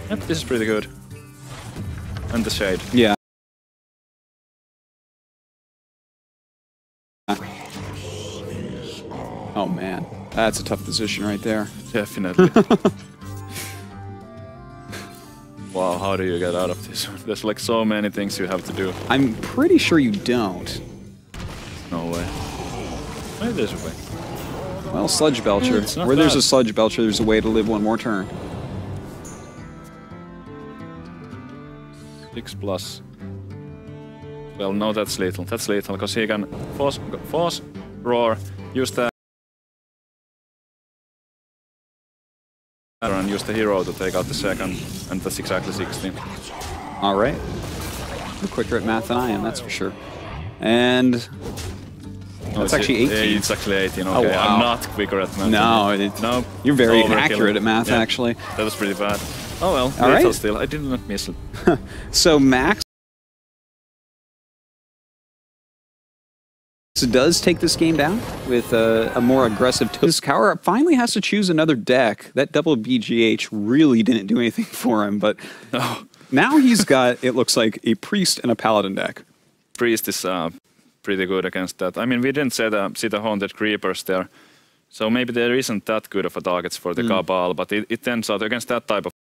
Yep, this is pretty good. And the Shade. Yeah. Oh man, that's a tough position right there. Definitely. Wow, how do you get out of this? There's like so many things you have to do. I'm pretty sure you don't. No way. Maybe there's a way. Well, Sludge Belcher. Where there's a Sludge Belcher, there's a way to live 1 more turn. 6+. Well, no, that's lethal. That's lethal, because he can force, roar, use the... and use the hero to take out the second, and that's exactly 16. Alright. You're quicker at math than I am, that's for sure. And... That's actually 18. It's actually 18, okay. Oh, wow. I'm not quicker at math. No, you're very accurate at math, actually. That was pretty bad. Oh well, right. Still. I did not miss it. So Max does take this game down with a more aggressive This Cower finally has to choose another deck. That double BGH really didn't do anything for him, but now he's got, it looks like, a Priest and a Paladin deck. Priest is pretty good against that. I mean, we didn't see the Haunted Creepers there, so maybe there isn't that good of a targets for the Cabal, but it turns out against that type of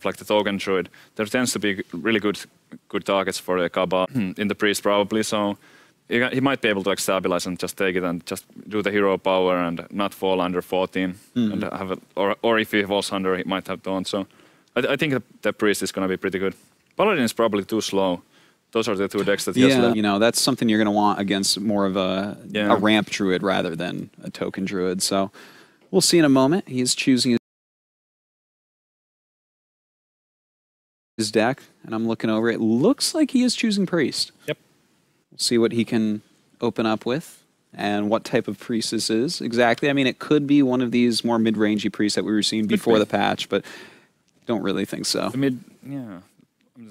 like the Token Druid, there tends to be really good targets for the Cabal in the Priest probably, so he might be able to like stabilize and just take it and just do the hero power and not fall under 14 and have or if he falls under, he might have taunt. So I think the Priest is going to be pretty good. Paladin is probably too slow. Those are the 2 decks that he has left. That's something you're going to want against more of a ramp druid rather than a token druid. So we'll see in a moment. He is choosing his deck, and I'm looking over. It looks like he is choosing Priest. Yep. We'll see what he can open up with and what type of Priest this is exactly. I mean, it could be one of these more mid-rangey priests that we were seeing before the patch, but don't really think so. I'm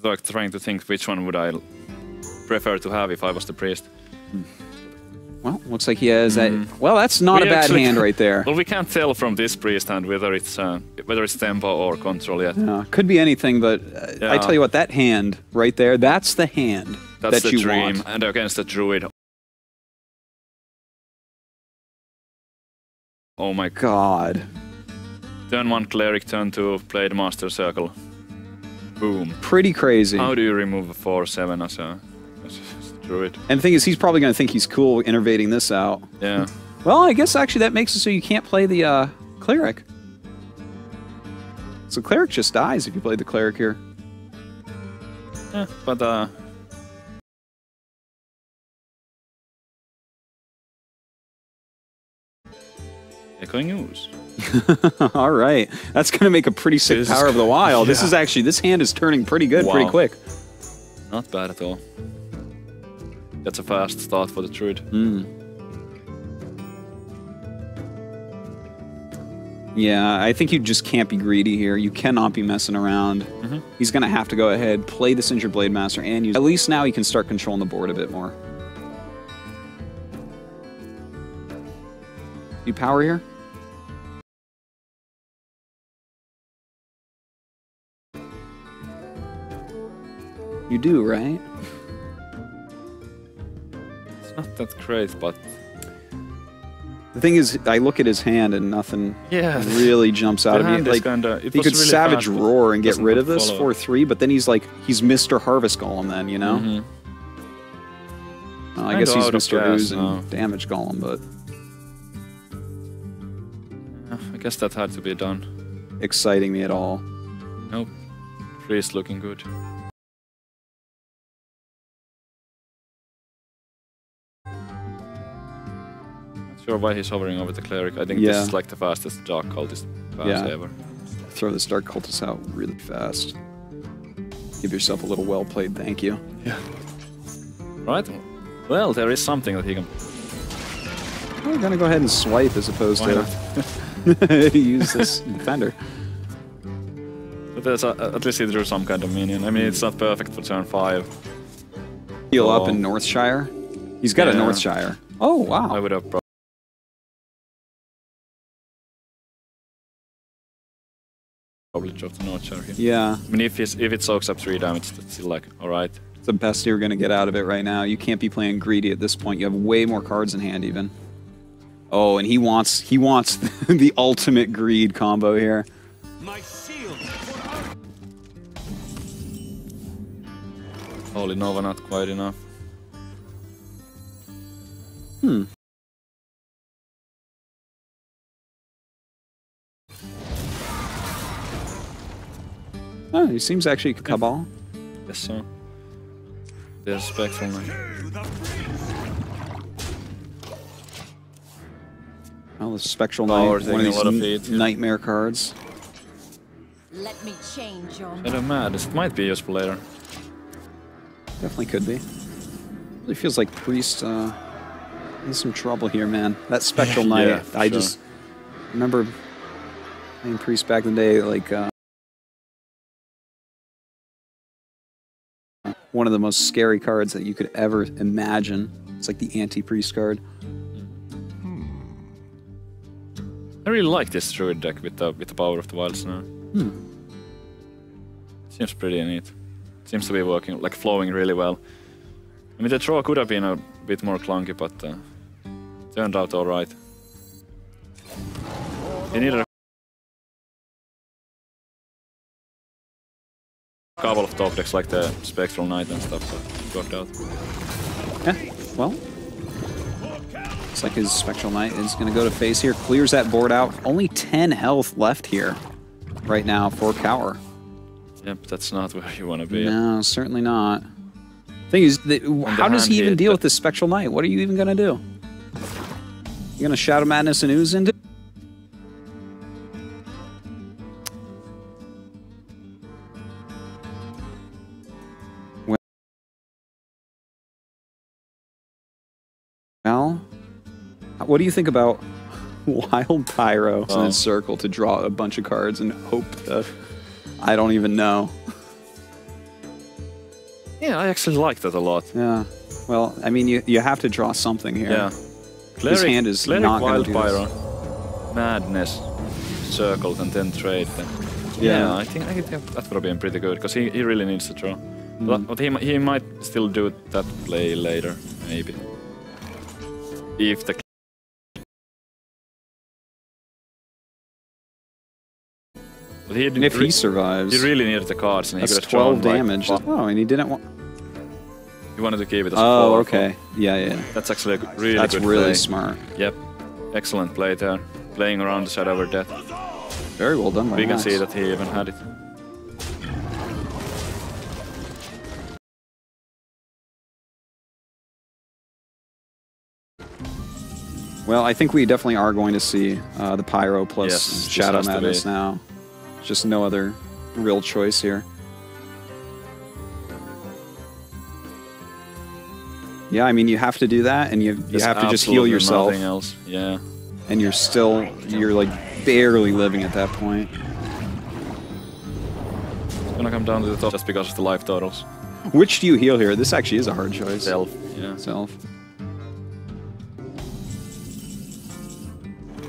like trying to think which one would I prefer to have if I was the Priest. Well, looks like he has that. Well, that's not a bad hand right there. Well, we can't tell from this Priest hand whether it's tempo or control yet. Could be anything, but I tell you what, that hand right there, that's the hand that's that the you dream, want. and against the Druid. Oh my God. Turn 1 Cleric, turn 2 Blade Master Circle. Boom. Pretty crazy. How do you remove a 4/7 as a Druid? And the thing is, he's probably going to think he's cool innervating this out. Yeah. Well, I guess actually that makes it so you can't play the Cleric. So Cleric just dies if you play the Cleric here. Yeah, but Echoing Ooze. All right. That's going to make a pretty sick Power of the Wild. This is actually, this hand is turning pretty good pretty quick. Not bad at all. That's a fast start for the Druid. Yeah, I think you just can't be greedy here. You cannot be messing around. He's going to have to go ahead, play the Singered Blade Master, and use... At least now he can start controlling the board a bit more. You power here? You do, right? It's not that great, but... The thing is, I look at his hand and nothing really jumps out of me. Like, he could really Savage fast, Roar and get doesn't rid of this follow. 4-3, but then he's like, he's Mr. Harvest Golem then, you know? I guess he's Mr. Ooze and Damage Golem, but... I guess that had to be done. Exciting me at all. Nope. Priest looking good. Sure why he's hovering over the cleric. I think this is like the fastest Dark Cultist pass ever. Throw this Dark Cultist out really fast. Give yourself a little well played thank you. Yeah. Right. Well, there is something that he can... We're gonna go ahead and swipe as opposed to use this defender. But there's at least he drew some kind of minion. I mean, it's not perfect for turn 5. Heal up in Northshire. He's got a Northshire. Oh, wow. I would have probably dropped the Northshire here. Yeah. I mean, if it soaks up 3 damage, that's still like, alright. It's the best you're going to get out of it right now. You can't be playing greedy at this point. You have way more cards in hand even. Oh, and he wants the ultimate greed combo here. My shield. Holy Nova, not quite enough. Oh, he seems actually Cabal. Yes, so. There's Spectral Knight. Well, the Spectral Knight, one of these nightmare cards. Let me change your Shadow Madness, it might be useful later. Definitely could be. Really feels like Priest in some trouble here, man. That Spectral Knight, I just remember playing Priest back in the day, like one of the most scary cards that you could ever imagine. It's like the anti-Priest card. I really like this Druid deck with the Power of the Wilds now. Seems pretty neat. Seems to be working, like flowing really well. I mean, the draw could have been a bit more clunky, but turned out alright. You need a couple of top decks like the Spectral Knight and stuff, so it worked out. Yeah, well. Looks like his Spectral Knight is going to go to face here. Clears that board out. Only 10 health left here right now for Cower. Yep, that's not where you want to be. No, certainly not. Thing is, how does he even deal with this Spectral Knight? What are you even going to do? You going to Shadow Madness and Ooze into? Well, what do you think about Wild Pyro in a circle to draw a bunch of cards and hope to... I don't even know. Yeah, I actually like that a lot. Yeah. Well, I mean, you have to draw something here. Yeah. His hand is not going to do Wild this. Pyro, Madness, Circled, and then Trade. Then. Yeah, I think that would have been pretty good, because he really needs to draw. But he might still do that play later, maybe. If the... But if he survives... He really needed the cards, and he that's could have 12 damage. Oh, and he didn't want... He wanted to keep it as a 4. Oh, okay. Yeah. That's actually a really good That's really play. smart. Yep. Excellent play there. Playing around the Shadow over Death. Very well done by We can Max. see that he even had it. Well, I think we definitely are going to see the Pyro plus Yes, Shadow this has to Madness be. now. Just no other real choice here. Yeah, I mean, you have to do that, and you have to just heal absolutely yourself. Nothing else. Yeah. And you're like barely living at that point. It's gonna come down to the top just because of the life totals. Which do you heal here? This actually is a hard choice. Self. Yeah. Self.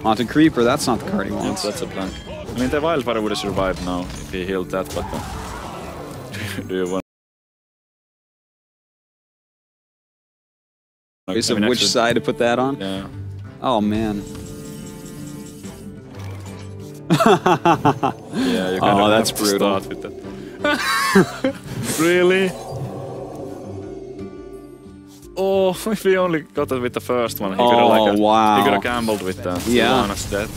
Haunted Creeper, that's not the card he wants. That's a blank. I mean, the Wildfire would have survived now if he healed that, but do you want? Choice of which side to put that on? Yeah. Oh, man. Yeah, you kind of that's have to brutal. start with that. Really? Oh, if he only got it with the first one, he could have wow. he could have gambled with that. Yeah. Lana's death.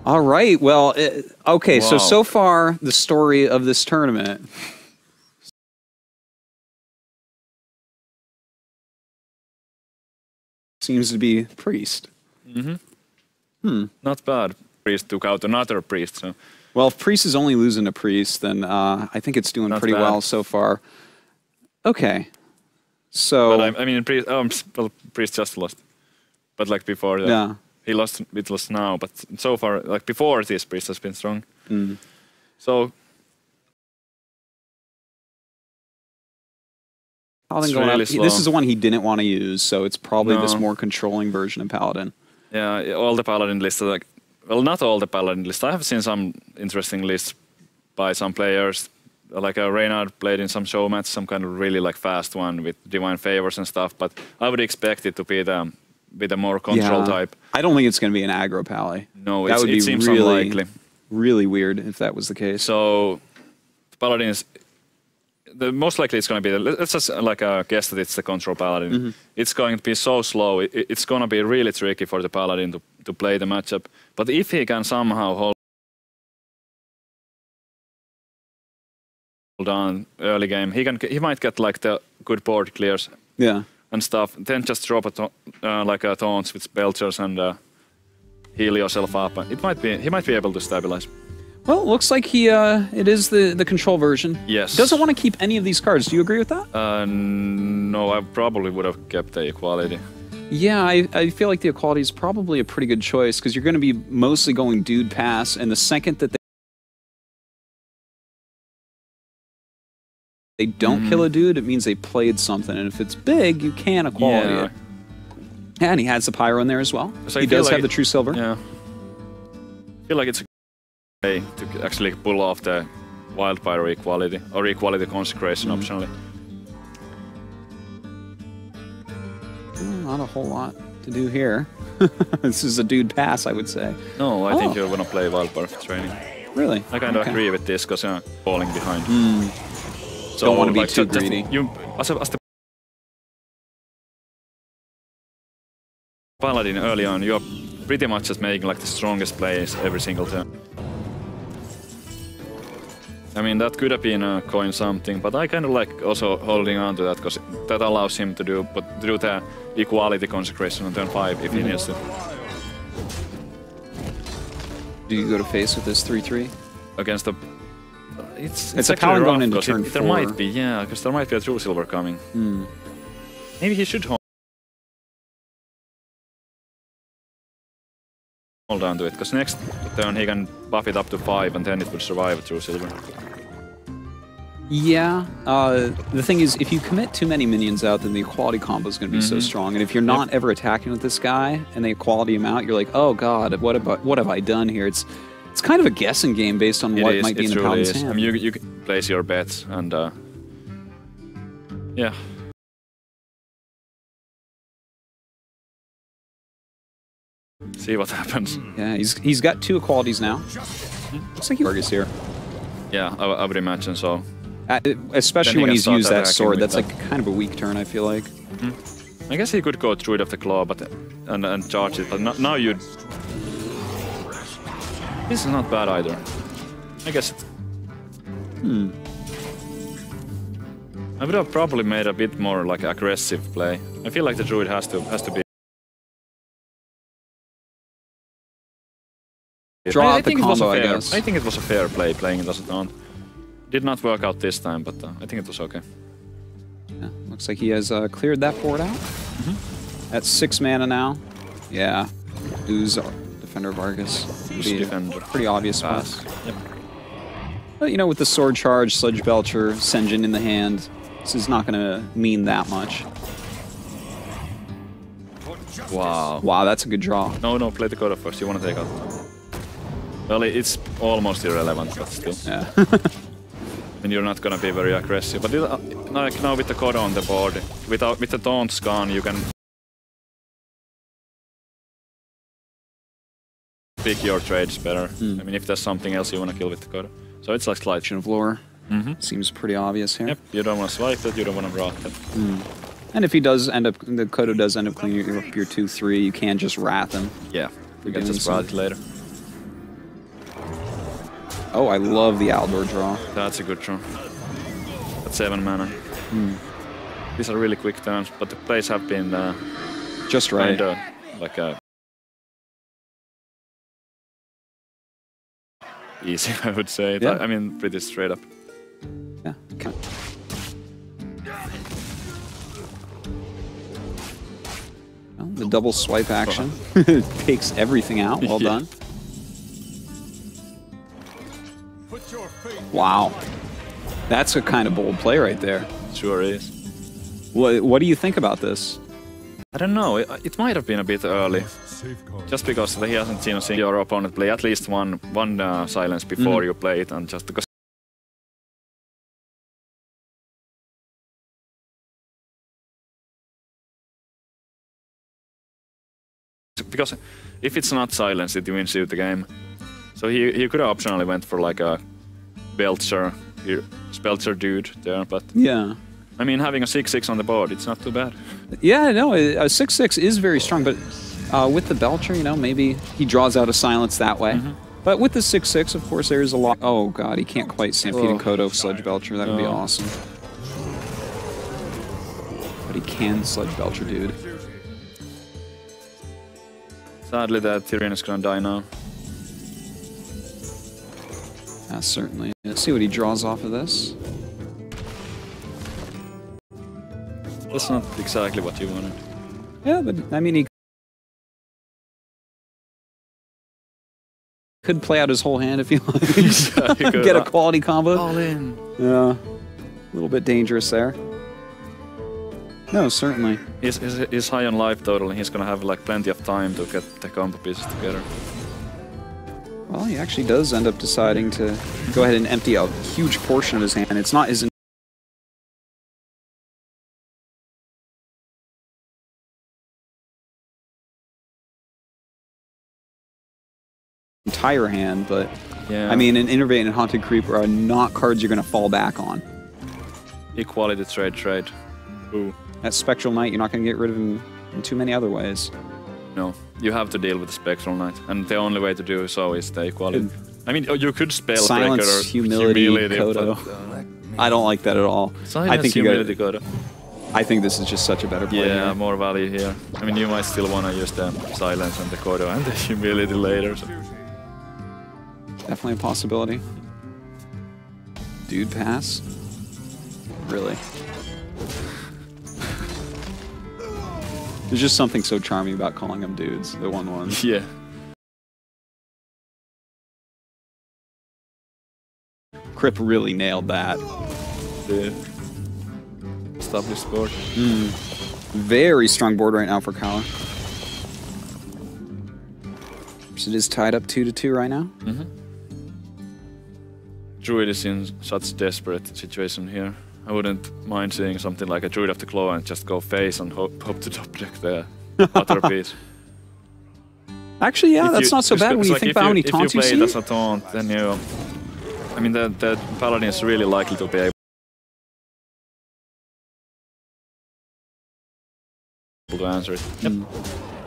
All right, well, okay, Wow. so far, the story of this tournament. Seems to be Priest. Not bad. Priest took out another Priest, so Well, if Priest is only losing to Priest, then I think it's doing Not pretty bad. well so far. Okay. So, but I mean, Priest, well, Priest just lost. But like before that, yeah. he lost. It was now, but so far, like before this, Priest has been strong. Mm. So Paladin it's going really up. slow. This is the one he didn't want to use, so it's probably this No. more controlling version of Paladin. yeah, all the Paladin lists are like, well, not all the Paladin lists. I have seen some interesting lists by some players. Like Reynard played in some show match, some kind of really like fast one with divine favors and stuff. But I would expect it to be the more control type. I don't think it's going to be an aggro pally. No, that would be it seems really, unlikely. really weird if that was the case. So the Paladin is most likely it's going to be. Let's just guess that it's the control Paladin. Mm-hmm. It's going to be so slow. It's going to be really tricky for the Paladin to play the matchup. But if he can somehow hold on early game, he might get like the good board clears. Yeah. And stuff. Then just drop a taunts with Belchers and heal yourself up. He might be able to stabilize. Well, it looks like it is the control version. Yes. Doesn't want to keep any of these cards. Do you agree with that? No, I probably would have kept the equality. Yeah, I feel like the equality is probably a pretty good choice because you're going to be mostly going dude pass, and the second that they don't kill a dude, it means they played something, and if it's big, you can equality it. And he has the Pyro in there as well. So he does have the True Silver. Yeah. I feel like it's a way to actually pull off the Wild Pyro equality, or equality consecration optionally. Not a whole lot to do here. This is a dude pass, I would say. No, I think you're going to play Wild Pyro training. Really? I kind of agree with this, because you're falling behind. So don't want to be too greedy. As the Paladin early on, you're pretty much just making like the strongest plays every single turn. I mean, that could have been a coin something, but I kind of like also holding on to that because that allows him to do the equality consecration on turn 5 if he needs to. Do you go to face with this 3/3? Against the... It's a Paladin going into turn 4. There might be, yeah, because there might be a True Silver coming. Maybe he should hold on to it, because next turn he can buff it up to 5 and then it would survive True Silver. Yeah, the thing is, if you commit too many minions out, then the equality combo is going to be so strong. And if you're not ever attacking with this guy and they equality him out, you're like, oh god, what have I done here? It's kind of a guessing game based on what might be in the Paladin's hand. I mean, you can place your bets and yeah. See what happens. Yeah, he's got 2 equalities now. Looks like he is here. Yeah, I would imagine so. Especially when he's used that sword, that's that. like kind of a weak turn, I feel like. I guess he could go Druid of the Claw and charge it, but now you'd... This is not bad either. I guess it's... I would have probably made a bit more like aggressive play. I feel like the Druid has to be draw I out the think it was combo, a I fair, guess. I think it was a fair play playing it as a taunt. Did not work out this time, but I think it was okay. Yeah, looks like he has cleared that board out. That's 6 mana now. Yeah. Ooze, Defender Vargas. Defender. Pretty obvious Pass. pass. Yep. But you know, with the Sword Charge, Sludge Belcher, Senjin in the hand, this is not going to mean that much. Wow. Wow, that's a good draw. No, play the Kodo first. You want to take out. Well, it's almost irrelevant, but still. Yeah. And you're not gonna be very aggressive. But like now with the Kodo on the board, with the taunts gone, you can pick your trades better. I mean, if there's something else you want to kill with the Kodo. So it's like slight. of lore. Seems pretty obvious here. Yep, you don't want to swipe it, you don't want to draw it. And if he does end up, the Kodo does end up cleaning your 2/3, you can just wrath him. Yeah, you can doing just draw it something. later. Oh, I love the Aldor draw. That's a good draw. At 7 mana. These are really quick turns, but the plays have been Just right. kind of like easy, I would say. Yeah. I mean, pretty straight up. Yeah. Okay. Well, the double swipe action takes everything out. Well Yeah. done. Wow. That's a kind of bold play right there. Sure is. What do you think about this? I don't know, it might have been a bit early. Just because he hasn't seen your opponent play at least one silence before you play it, and just because. Because if it's not silence, it wins you the game. So he could have optionally went for like a Belcher dude there, but Yeah. I mean, having a 6/6 on the board, it's not too bad. Yeah, no, a 6/6 is very strong, but with the Belcher, you know, maybe he draws out a silence that way. But with the 6/6, of course, there is a lot. Oh god, he can't quite Stampede and Kodo Sludge Belcher. That would be awesome. But he can Sludge Belcher, dude. Sadly, that Tyrion is gonna die now. Yeah, certainly. Let's see what he draws off of this. That's not exactly what you wanted. Yeah, but I mean, he could play out his whole hand if he likes. Get a quality combo. All in. Yeah. A little bit dangerous there. No, certainly. He's high on life total, and he's gonna have like plenty of time to get the combo pieces together. Well, he actually does end up deciding to go ahead and empty a huge portion of his hand. It's not his entire hand, but Yeah. I mean, an Innervate and Haunted Creeper are not cards you're going to fall back on. Equality trade. Ooh. That Spectral Knight, you're not going to get rid of him in too many other ways. No, you have to deal with the Spectral Knight, and the only way to do so is the equality. I mean, you could Spellbreaker Silence, or humility, Kodo. but, I don't like that at all. Silence, I think humility, Kodo. I think this is just such a better play. Yeah, here. more value here. I mean, you might still want to use the silence and the Kodo and the humility later. So. Definitely a possibility. Dude pass? Really? There's just something so charming about calling them dudes, the 1/1s. Yeah. Crip really nailed that. The established board. Very strong board right now for Kala. So it is tied up 2-2 right now. Druid is in such desperate situation here. I wouldn't mind seeing something like a Druid of the Claw and just go face and hope to top deck the other piece. Actually, yeah, that's not so bad when you think about how many taunts you see. If see. you play it as a taunt, then you... I mean, the Paladin is really likely to be able to answer it. Yep.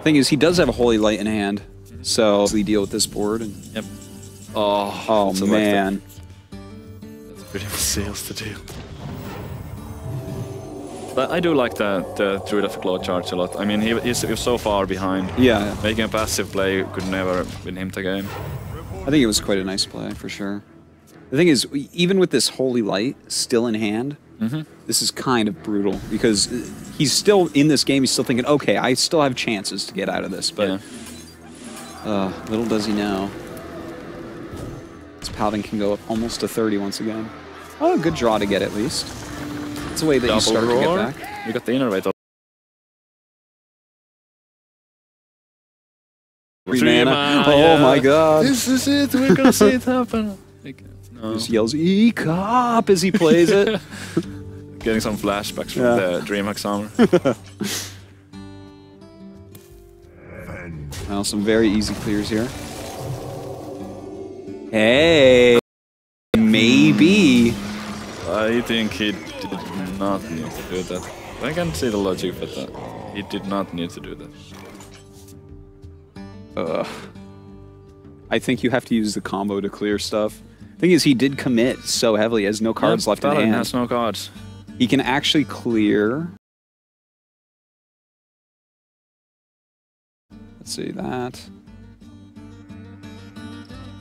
Thing is, he does have a Holy Light in hand, so we deal with this board. And Yep. Oh, oh so man. That's pretty much seals the deal. But I do like the Druid of the Claw charge a lot. I mean, he's so far behind. Yeah. Making a passive play could never win him the game. I think it was quite a nice play, for sure. The thing is, even with this Holy Light still in hand, this is kind of brutal, because he's still in this game, he's still thinking, okay, I still have chances to get out of this, but little does he know. This Paladin can go up almost to 30 once again. Oh, good draw to get at least. It's a way that you start to get back. You got the innervate. 3 mana. Oh my god. This is it, we're gonna see it happen. No. Just yells E-Cop as he plays it. Getting some flashbacks from the DreamHack summer. Well, some very easy clears here. Hey, maybe. I think he did not need to do that. I can see the logic, but he did not need to do that. I think you have to use the combo to clear stuff. Thing is, he did commit so heavily, he has no cards left in hand. Has no cards. He can actually clear. Let's see that.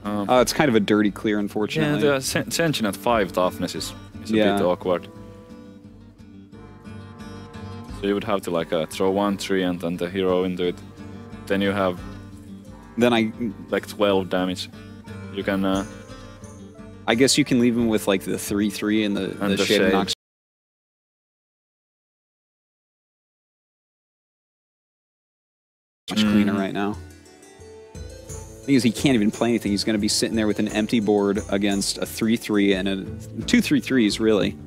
It's kind of a dirty clear, unfortunately. Yeah, the Senshin at 5 toughness is a bit awkward. So you would have to like throw 1/3 and then the hero into it. Then you have like 12 damage. You can. I guess you can leave him with like the 3/3 and the shade knocks. Much cleaner right now. The thing is, he can't even play anything. He's going to be sitting there with an empty board against a 3/3 and two 3/3s, really.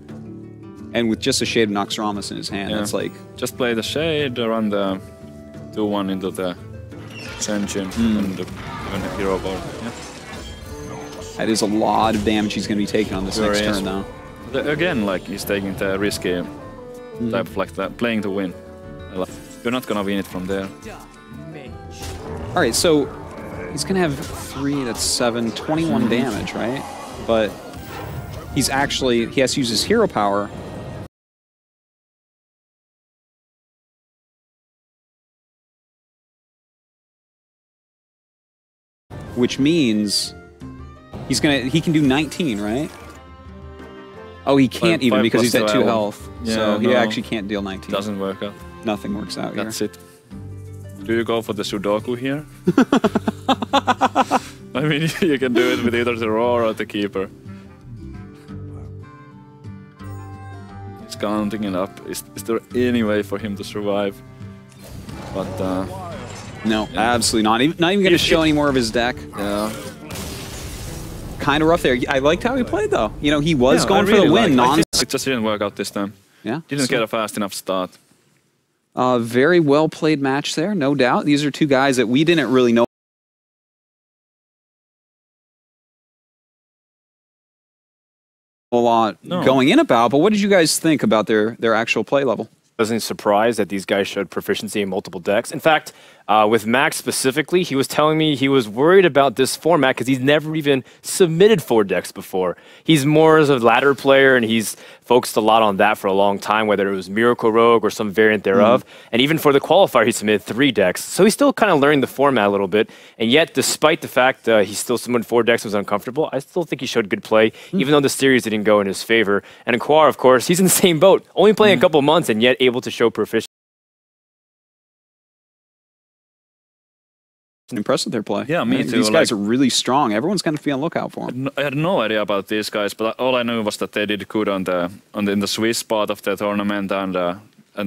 And with just a Shade of Noxramas in his hand, that's like... Just play the Shade, run the 2/1 into the Senshin and even the hero board. Yeah. That is a lot of damage he's going to be taking on this next turn, though. Again, like, he's taking the risky type of like that, playing to win. You're not going to win it from there. Alright, so he's going to have 3, that's 7, 21 damage, right? But he's actually, he has to use his hero power. Which means he can do 19, right? Oh, he can't even because he's at 2 health. Yeah, so he actually can't deal 19. Doesn't work out. Nothing works out here. That's it. Do you go for the Sudoku here? I mean, you can do it with either the Roar or the Keeper. He's counting it up. Is there any way for him to survive? But no, absolutely not. Not even going to show any more of his deck. Yeah. Kind of rough there. I liked how he played, though. You know, he was going for the win. It just didn't work out this time. Yeah. Didn't get a fast enough start. Very well played match there, no doubt. These are two guys that we didn't really know a lot going in about, but what did you guys think about their actual play level? Wasn't surprised that these guys showed proficiency in multiple decks. In fact, with Max specifically, he was telling me he was worried about this format because he's never even submitted 4 decks before. He's more as a ladder player, and he's focused a lot on that for a long time, whether it was Miracle Rogue or some variant thereof. And even for the qualifier, he submitted 3 decks. So he's still kind of learning the format a little bit. And yet, despite the fact he still submitted 4 decks and was uncomfortable, I still think he showed good play, even though the series didn't go in his favor. And Aquar, of course, he's in the same boat, only playing a couple months and yet able to show proficiency. Impressed with their play. Yeah, me too. These guys are really strong. Everyone's going to be on the lookout for them. I had no idea about these guys, but all I knew was that they did good in the Swiss part of the tournament, and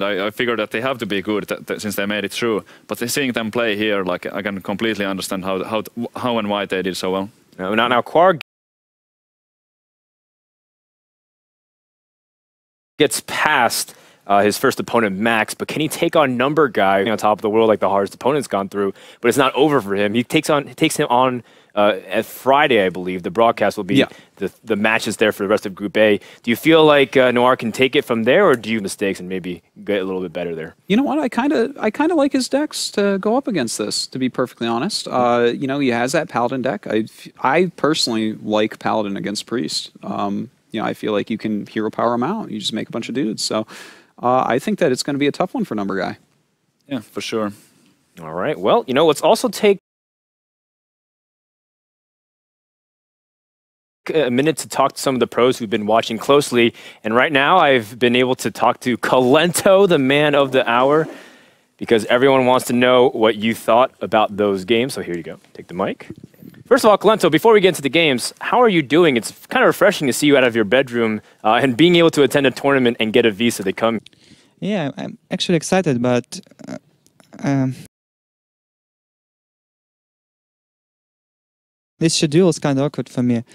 I figured that they have to be good since they made it through. But seeing them play here, like, I can completely understand how and why they did so well. Now Quark gets past his first opponent, Max, but can he take on Number Guy on top of the world like the hardest opponent's gone through? But it's not over for him. He takes him on at Friday, I believe. The broadcast will be the matches there for the rest of Group A. Do you feel like Noir can take it from there, or do you have mistakes and maybe get a little bit better there? You know what? I kind of like his decks to go up against this, to be perfectly honest. You know, he has that Paladin deck. I personally like Paladin against Priest. You know, I feel like you can hero power him out. You just make a bunch of dudes. So I think that it's going to be a tough one for Number Guy. Yeah, for sure. All right. Well, you know, let's also take A minute to talk to some of the pros who've been watching closely. And right now, I've been able to talk to Colento, the man of the hour, because everyone wants to know what you thought about those games. So here you go. Take the mic. First of all, Colento, before we get into the games, how are you doing? It's kind of refreshing to see you out of your bedroom and being able to attend a tournament and get a visa to come. Yeah, I'm actually excited, but this schedule is kind of awkward for me.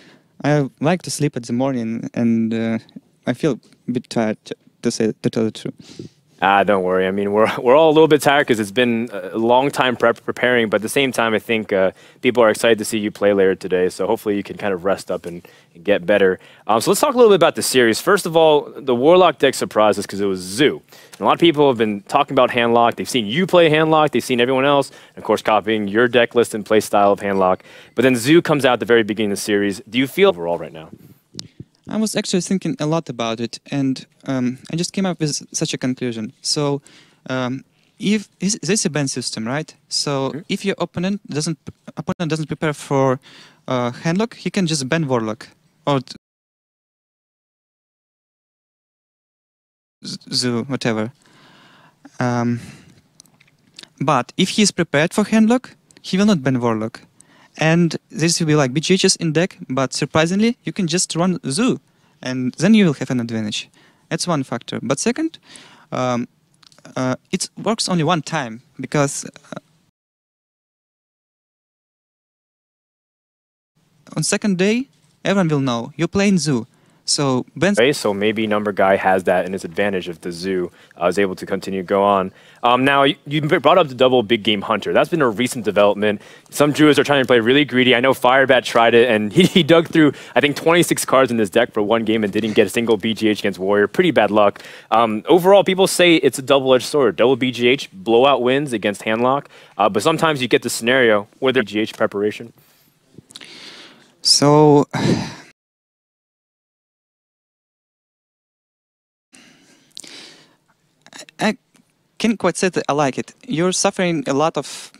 I like to sleep at the morning, and I feel a bit tired, to tell the truth. Don't worry. I mean, we're all a little bit tired because it's been a long time preparing, but at the same time, I think people are excited to see you play later today, so hopefully you can kind of rest up and get better. So let's talk a little bit about the series. First of all, the Warlock deck surprised us because it was Zoo. And a lot of people have been talking about Handlock. They've seen you play Handlock. They've seen everyone else, of course, copying your deck list and play style of Handlock. But then Zoo comes out at the very beginning of the series. Do you feel overall right now? I was actually thinking a lot about it, and I just came up with such a conclusion. So, if this is a ban system, right? So, if your opponent doesn't prepare for Handlock, he can just ban Warlock or Zoo, whatever. But if he is prepared for Handlock, he will not ban Warlock. And this will be like BGHs in deck, but surprisingly, you can just run Zoo, and then you will have an advantage. That's one factor. But second, it works only one time, because on second day, everyone will know you're playing Zoo. So maybe Number Guy has that in his advantage if the Zoo is able to continue to go on. Now, you brought up the double Big Game Hunter. That's been a recent development. Some Druids are trying to play really greedy. I know Firebat tried it, and he dug through, I think, 26 cards in this deck for one game and didn't get a single BGH against Warrior. Pretty bad luck. Overall, people say it's a double-edged sword. Double BGH, blowout wins against Handlock. But sometimes you get the scenario where there's BGH preparation. So I can't quite say that I like it. You're suffering a lot of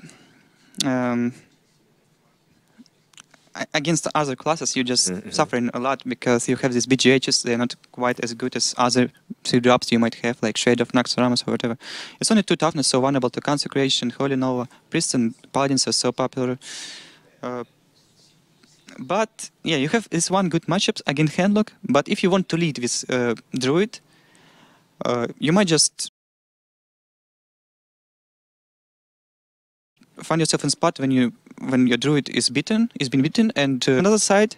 against other classes. You're just suffering a lot because you have these BGHs. They're not quite as good as other 3-drops you might have, like Shade of Naxxramas or whatever. It's only 2 toughness, so vulnerable to Consecration, Holy Nova. Priests and Paladins are so popular. But yeah, you have this one good matchup against Handlock. But if you want to lead with Druid, you might just find yourself in spot when your Druid is been beaten, and on the other side,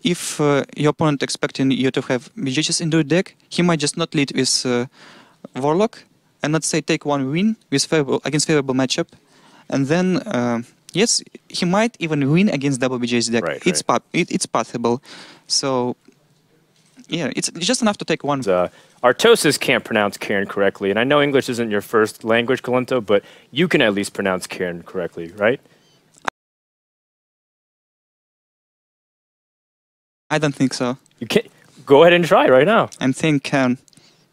if your opponent expecting you to have BGHs in your deck, he might just not lead with Warlock, and let's say take one win with against favorable matchup, and then yes, he might even win against double BGH deck. Right, it's possible. So yeah, it's just enough to take one. Artosis can't pronounce Karen correctly, and I know English isn't your first language, Colento, but you can at least pronounce Karen correctly, right? I don't think so. You can go ahead and try right now. I'm saying Karen.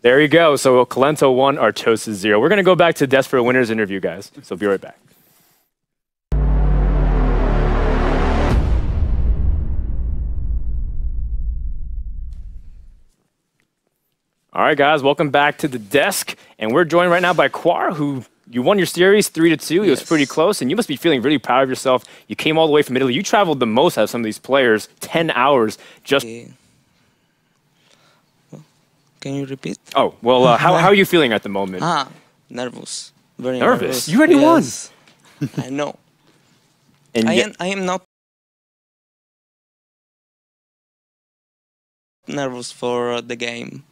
There you go. So Colento 1, Artosis 0. We're going to go back to Desperate Winners interview, guys. So be right back. All right, guys, welcome back to the desk. And we're joined right now by Quar, who you won your series 3-2. It was pretty close, and you must be feeling really proud of yourself. You came all the way from Italy. You traveled the most out of some of these players, 10 hours just... Can you repeat? Oh, well, how are you feeling at the moment? Nervous. Very nervous. You already won. I know. And I am not nervous for the game.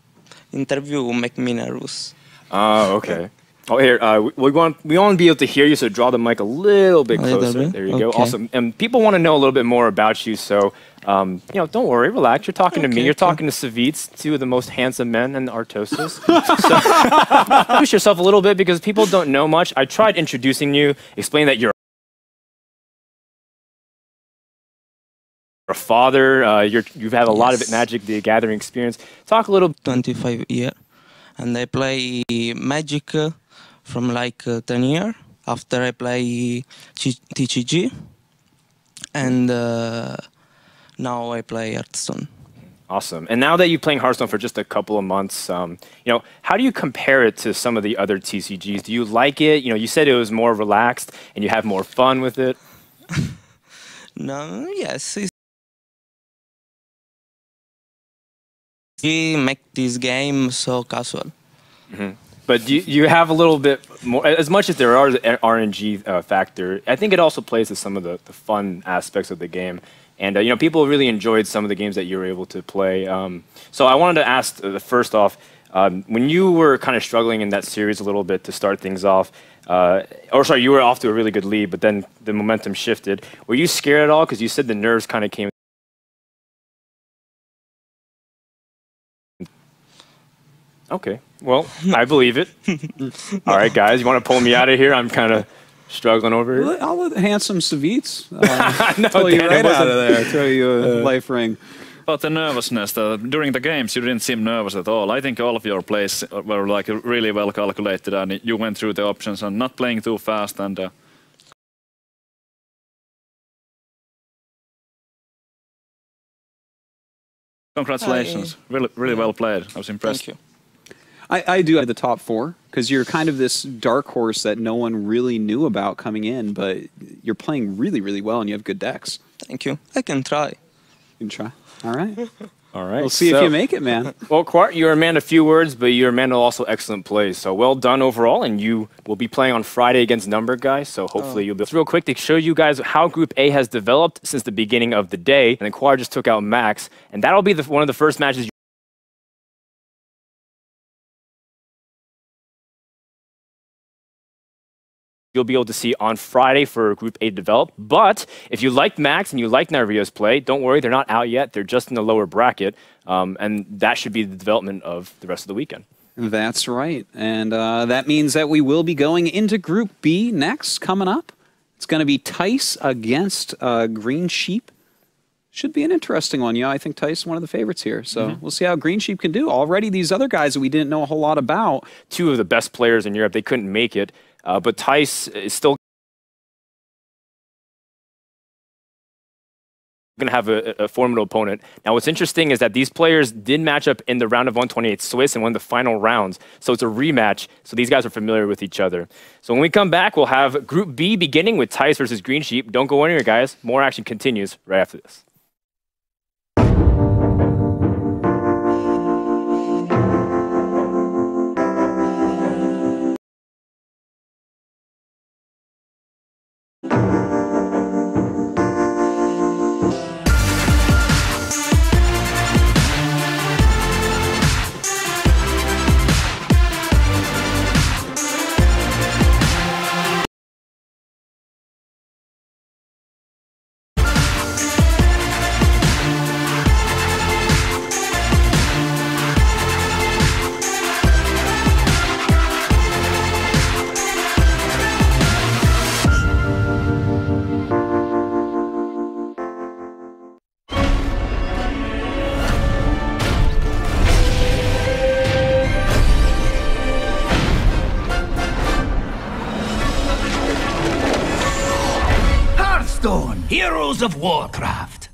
Interview will make me nervous. Oh, okay. Oh, here, we want to be able to hear you, so draw the mic a little bit closer. There you go. Awesome. And people want to know a little bit more about you, so, you know, don't worry, relax. You're talking to me. You're talking to Savits, 2 of the most handsome men in Artosis. So, introduce yourself a little bit, because people don't know much. I tried introducing you, explain that you're a father, you've had a lot of Magic the Gathering experience. Talk a little. 25 years, and I play Magic from like 10 years. After I play TCG, and now I play Hearthstone. Awesome. And now that you're playing Hearthstone for just a couple of months, how do you compare it to some of the other TCGs? Do you like it? You said it was more relaxed and you have more fun with it. No, yes, he make this game so casual. But you have a little bit more, as much as there are the RNG factor, I think it also plays to some of the fun aspects of the game. And, people really enjoyed some of the games that you were able to play. So I wanted to ask, first off, when you were kind of struggling in that series a little bit to start things off, you were off to a really good lead, but then the momentum shifted. Were you scared at all? Because you said the nerves kind of came. Okay, well, I believe it. All right, guys, you want to pull me out of here? I'm kind of struggling over here. I'll let handsome Savitz no, pull you right out of there, throw you a life ring. About the nervousness, during the games you didn't seem nervous at all. I think all of your plays were like really well calculated, and you went through the options and not playing too fast. And congratulations, really well played. I was impressed. Thank you. I do have the top 4 because you're kind of this dark horse that no one really knew about coming in, but you're playing really, really well and you have good decks. Thank you. I can try. You can try. All right. All right. We'll see if you make it, man. Well, Quart, you're a man of few words, but you're a man of also excellent plays. So well done overall, and you will be playing on Friday against Number Guys, so hopefully you'll be... Real quick to show you guys how Group A has developed since the beginning of the day, and then Quart just took out Max, and that'll be one of the first matches you'll be able to see on Friday for Group A to develop. But if you liked Max and you like Narvia's play, don't worry, they're not out yet. They're just in the lower bracket, and that should be the development of the rest of the weekend. That's right. And that means that we will be going into Group B next, coming up. It's going to be Tice against Green Sheep. Should be an interesting one. I think Tice is one of the favorites here. So we'll see how Green Sheep can do. Already these other guys that we didn't know a whole lot about. 2 of the best players in Europe, they couldn't make it. But Tice is still going to have a formidable opponent. Now, what's interesting is that these players did match up in the round of 128 Swiss in one of the final rounds. So it's a rematch. So these guys are familiar with each other. So when we come back, we'll have Group B beginning with Tice versus Green Sheep. Don't go anywhere, guys. More action continues right after this. Hearthstone, Heroes of Warcraft.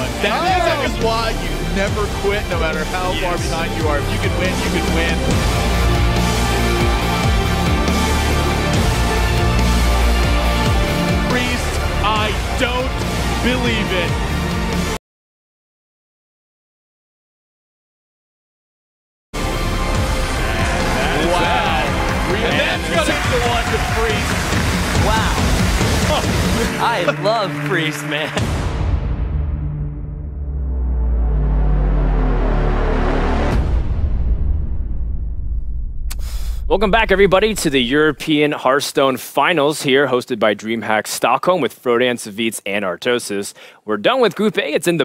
one. That is why you never quit, no matter how far behind you are. If you can win, you can win. Priest, I don't believe it. Wow. I love Priest, man. Welcome back, everybody, to the European Hearthstone Finals here, hosted by DreamHack Stockholm with Frodan, Savitz, and Artosis. We're done with Group A. It's in the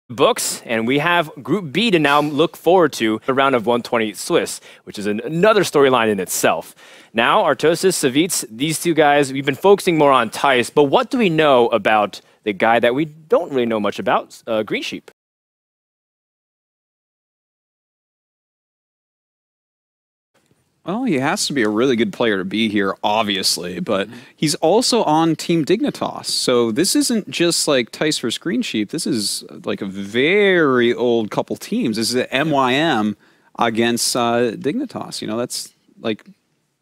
books, and we have Group B to now look forward to, the round of 120 Swiss, which is another storyline in itself. Now, Artosis, Savitz, these two guys, we've been focusing more on Thijs, but what do we know about the guy that we don't really know much about, Green Sheep? Well, he has to be a really good player to be here, obviously, but he's also on Team Dignitas. So this isn't just like Thijs versus Green Sheep. This is like a very old couple teams. This is an MYM against Dignitas. You know, that's like,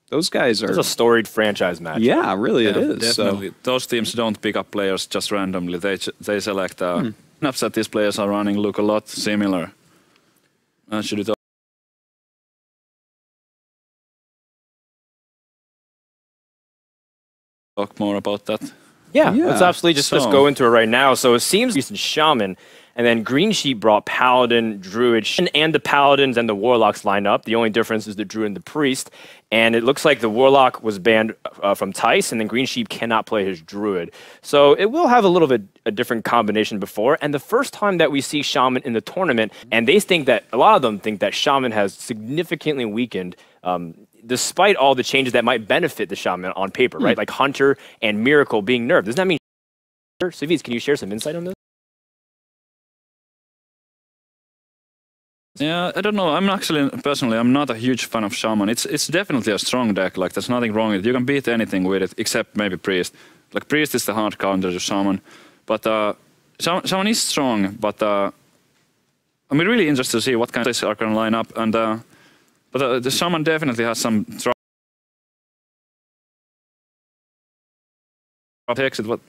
those guys are... It's a storied franchise match. Yeah, really it is. Definitely. So. Those teams don't pick up players just randomly. They select lineups that these players are running look a lot similar. Should it talk more about that? Yeah, let's absolutely just let's go into it right now. So it seems recent Shaman, and then Green Sheep brought Paladin, Druid, and the Paladins and the Warlocks lined up. The only difference is the Druid and the Priest. And it looks like the Warlock was banned from Thijs, and then Green Sheep cannot play his Druid. So it will have a little bit a different combination before. And the first time that we see Shaman in the tournament, and they think that, a lot of them think that Shaman has significantly weakened despite all the changes that might benefit the Shaman on paper, right? Like Hunter and Miracle being nerfed. Doesn't that mean... Savitz, can you share some insight on this? Yeah, I don't know. I'm actually, personally, I'm not a huge fan of Shaman. It's definitely a strong deck. Like, there's nothing wrong with it. You can beat anything with it, except maybe Priest. Like, Priest is the hard counter to Shaman. But Shaman is strong, but I'm really interested to see what kind of decks are going to line up. And but the Shaman definitely has some exit. What,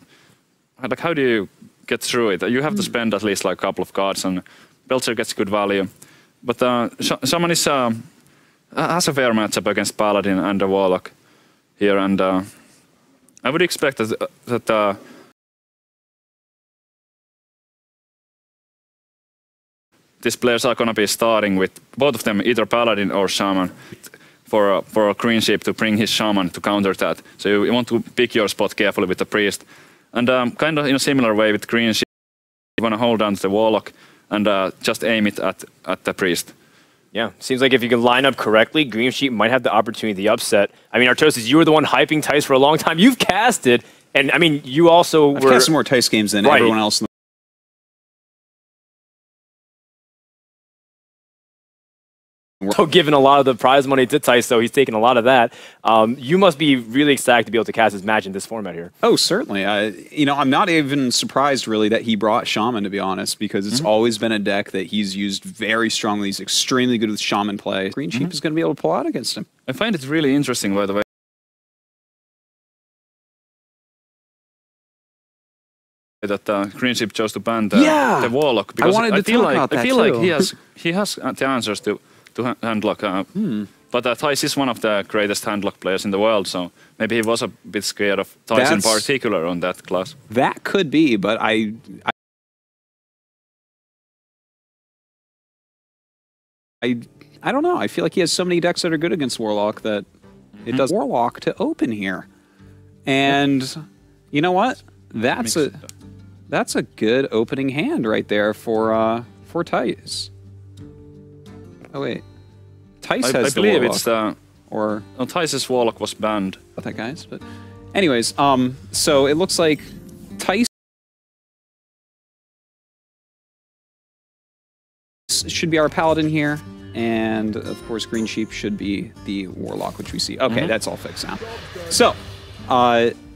like, how do you get through it? You have to spend at least like a couple of cards, and Belcher gets good value. But Shaman is has a fair matchup against Paladin and the Warlock here, and I would expect that these players are going to be starting with both of them, either Paladin or Shaman, for a Green Sheep to bring his Shaman to counter that. So you want to pick your spot carefully with the Priest. And kind of in a similar way with Green Sheep, you want to hold down to the Warlock and just aim it at the Priest. Yeah, seems like if you can line up correctly, Green Sheep might have the opportunity to upset. I mean, Artosis, you were the one hyping Thijs for a long time. You've casted, and I mean, you also I've casted more Thijs games than everyone else in the So given a lot of the prize money to Thijs, so he's taking a lot of that. You must be really excited to be able to cast his match in this format here. Oh, certainly. You know, I'm not even surprised really that he brought Shaman, to be honest, because it's always been a deck that he's used very strongly. He's extremely good with Shaman play. Green Sheep is going to be able to pull out against him. I find it really interesting, by the way, that Green Sheep chose to ban the Warlock, because I feel like he has the answers to handlock. But Thijs is one of the greatest handlock players in the world, so maybe he was a bit scared of Thijs in particular on that class. That could be, but I don't know. I feel like he has so many decks that are good against Warlock that it does Warlock to open here. And you know what? That's a good opening hand right there for Thijs. Oh wait, Thijs has the believe Warlock. It's the or Thijs's Warlock was banned. Not that guys, but anyways, so it looks like Thijs should be our Paladin here, and of course Green Sheep should be the Warlock, which we see. Okay, that's all fixed now. So,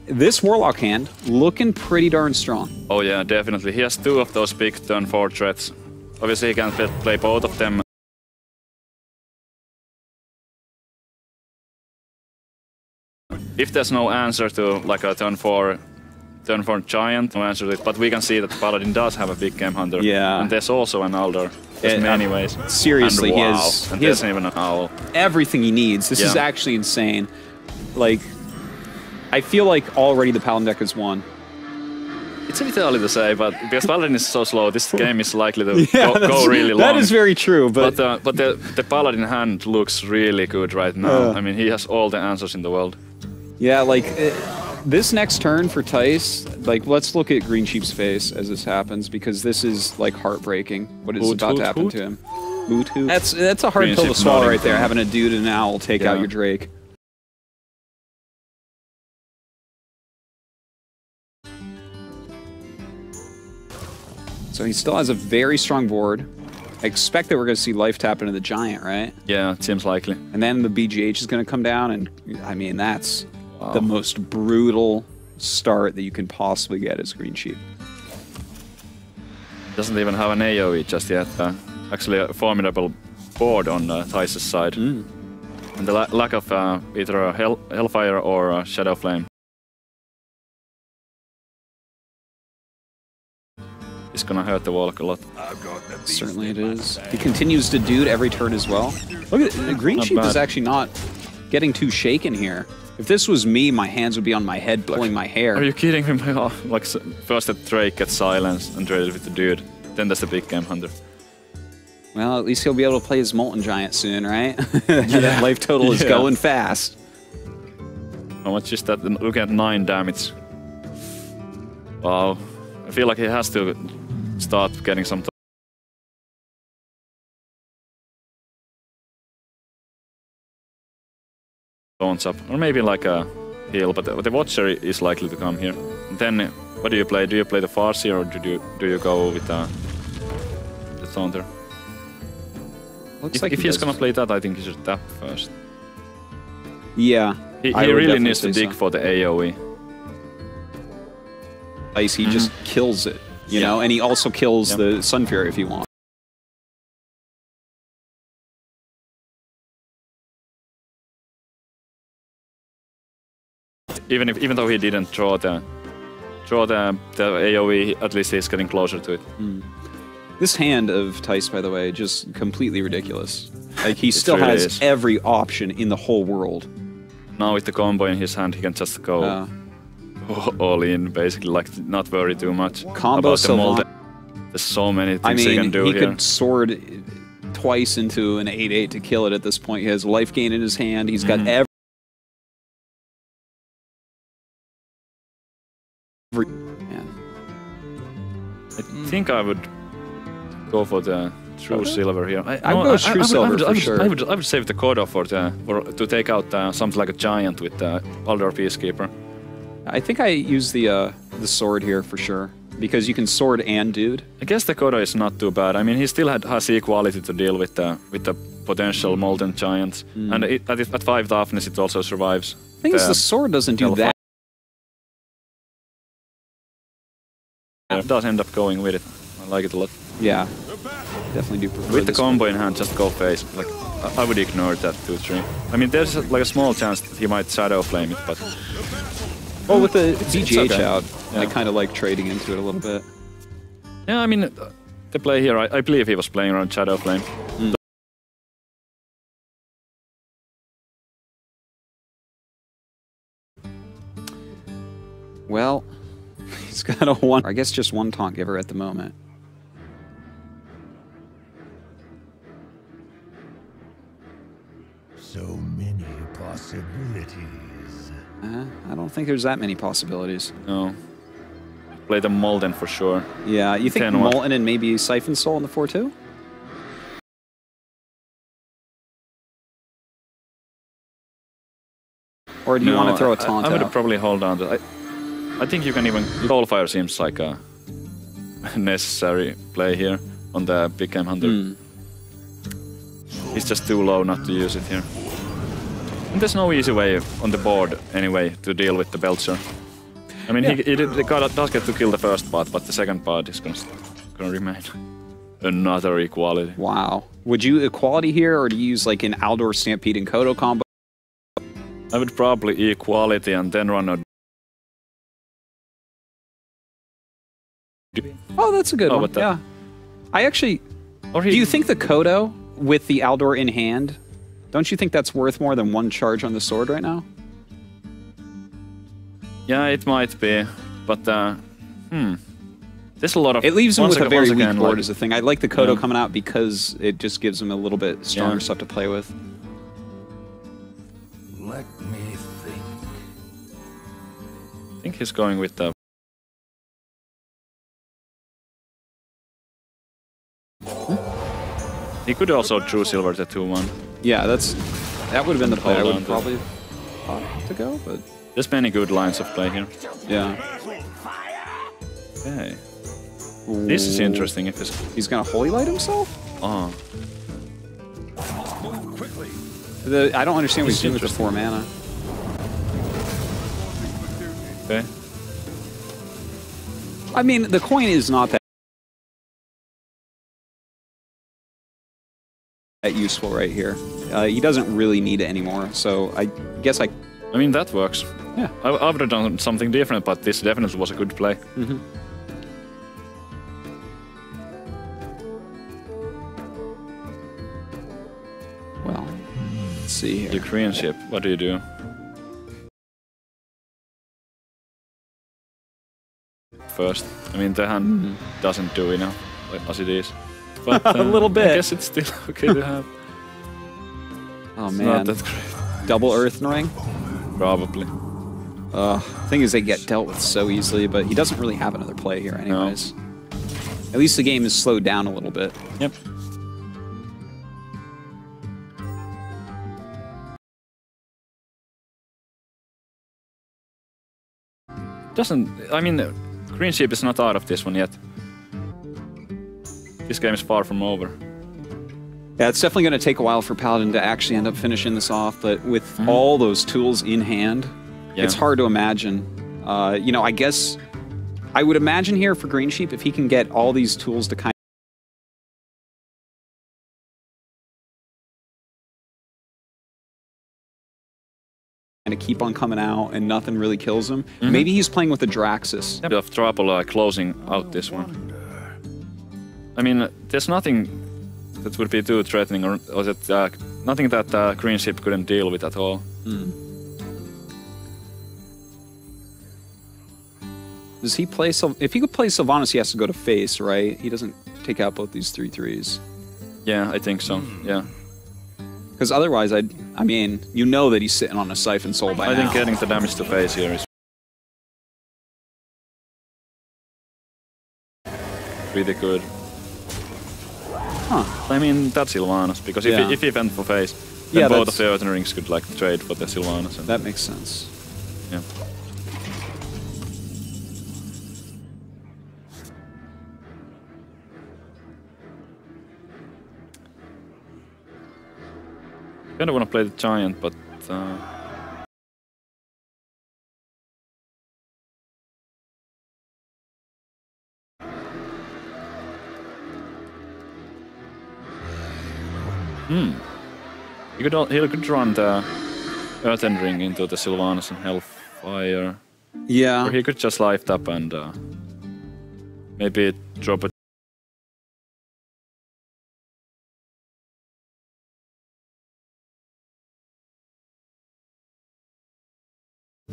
this Warlock hand looking pretty darn strong. Oh yeah, definitely. He has 2 of those big turn 4 threats. Obviously he can play both of them. If there's no answer to like a turn 4 giant, no answer to it, but we can see that Paladin does have a big Game Hunter. Yeah. And there's also an Alder. There's many ways. Seriously, and he wow. has, And he there's has even an owl. everything he needs. This is actually insane. Like, I feel like already the Paladin deck is won. It's a bit early to say, but because Paladin is so slow, this game is likely to go really long. That is very true, but the Paladin hand looks really good right now. I mean, he has all the answers in the world. Yeah, like, this next turn for Tice, like, let's look at Green Sheep's face as this happens, because this is, like, heartbreaking, what is about to happen to him. Hoot, hoot. That's a hard Green pill to Sheep swallow nodding right there, down. having a dude and an owl take out your Drake. So he still has a very strong board. I expect that we're going to see life tap into the Giant, right? Yeah, it seems likely. And then the BGH is going to come down, and I mean, that's the most brutal start that you can possibly get as Green Sheep. Doesn't even have an AoE just yet. Actually, a formidable board on Tice's side. And the lack of either a Hellfire or a Shadow Flame. It's gonna hurt the Walk a lot. Certainly it is. He continues to dude every turn as well. Look at the Green Not Sheep bad. is actually not getting too shaken here. If this was me, my hands would be on my head pulling my hair. Are you kidding me? Like, first the Drake gets silenced and traded with the dude. Then there's the big Game Hunter. Well, at least he'll be able to play his Molten Giant soon, right? That life total is going fast. How much is that? Look at 9 damage. Wow. I feel like he has to start getting some taunts up. Or maybe like a heal, but the Watcher is likely to come here. And then, what do you play? Do you play the Farseer or do you go with the Taunter? If he's gonna play that, I think he should tap first. Yeah. He I would really definitely needs to say dig so. for the AoE. Ice, he just kills it, you know, and he also kills the Sun Fury if he wants. Even though he didn't draw the AoE, at least he's getting closer to it. This hand of Tice, by the way, just completely ridiculous. Like, he still really has is. every option in the whole world. Now with the combo in his hand, he can just go all in, basically, like not worry too much Combo about the mold. Savant. There's so many things I mean, he can do he here. could sword twice into an 8/8 to kill it at this point. He has life gain in his hand. He's got every... I think I would go for the True Silver here. I'd go True Silver for sure. I would save the Kodo to take out something like a Giant with the Aldor Peacekeeper. I think I use the sword here for sure, because you can sword and dude. I guess the Kodo is not too bad. I mean, he still has equality to deal with the potential Molten Giants, and at 5 toughness it also survives. The thing is, the sword doesn't do that. It does end up going with it. I like it a lot. Yeah, definitely do prefer With the this combo in hand, just go face. Like, I would ignore that 2-3. I mean, there's like a small chance that he might Shadow Flame it, but... Well, with the it's BGH okay. out, Yeah. I kind of like trading into it a little bit. Yeah, I mean, the play here, I believe he was playing around Shadow Flame. Well, he's got a one. I guess just one taunt giver at the moment. So many possibilities. I don't think there's that many possibilities. No. Play the Molten for sure. Yeah, you think 10-1. Molten and maybe Siphon Soul in the 4-2? Or do you want to throw a taunt I would out? probably hold on to... I think you can even... Soulfire seems like a necessary play here on the Big Game Hunter. He's just too low not to use it here. And there's no easy way on the board, anyway, to deal with the Belcher. I mean, he does get to kill the first part, but the second part is gonna remain. Another equality. Wow. Would you equality here, or do you use like an Aldor Stampede and Kodo combo? I would probably equality and then run a... Oh, that's a good one. Yeah. I actually... do you think the Kodo with the Aldor in hand, don't you think that's worth more than one charge on the sword right now? Yeah, it might be, but there's a lot of... It leaves him with a very weak board like, is the thing. I like the Kodo coming out because it just gives him a little bit stronger stuff to play with. Let me think. I think he's going with the... He could also True Silver the 2-1. Yeah, that would have been the play I would probably thought to go, but... There's many good lines of play here. Yeah. Okay. This is interesting if he's gonna Holy Light himself? Oh. I don't understand what he's doing with the 4 mana. Okay. I mean, the coin is not that useful right here. He doesn't really need it anymore, so I guess I mean, that works. Yeah. I would have done something different, but this definitely was a good play. Mm-hmm. Well, let's see here. Ukrainian ship, what do you do? First. I mean, the hand doesn't do enough as it is. But a little bit. I guess it's still okay to have. Oh It's man. not that great. Double Earth Ring? Probably. Thing is, they get dealt with so easily, but he doesn't really have another play here anyways. No. At least the game is slowed down a little bit. Yep. I mean, green ship is not out of this one yet. This game is far from over. Yeah, it's definitely going to take a while for Paladin to actually end up finishing this off, but with all those tools in hand, it's hard to imagine. You know, I guess I would imagine here for Green Sheep, if he can get all these tools to kind of keep on coming out and nothing really kills him. Maybe he's playing with a Draxus. Bit of trouble closing out this one. I mean, there's nothing that would be too threatening, or that nothing that Green Ship couldn't deal with at all. Does he play if he could play Sylvanas, he has to go to face, right? He doesn't take out both these 3/3s. Yeah, I think so. Yeah. Because otherwise, I mean, you know that he's sitting on a Siphon Soul by now. I think getting the damage to face here is really good. Huh. I mean, that's Sylvanas, because if he went for face, then both of the Earthen Rings could like trade for the Sylvanas. And that makes sense. Yeah. I kind of want to play the Giant, but he could run the Earthen Ring into the Sylvanas and Hellfire. Yeah. Or he could just lift up and maybe drop a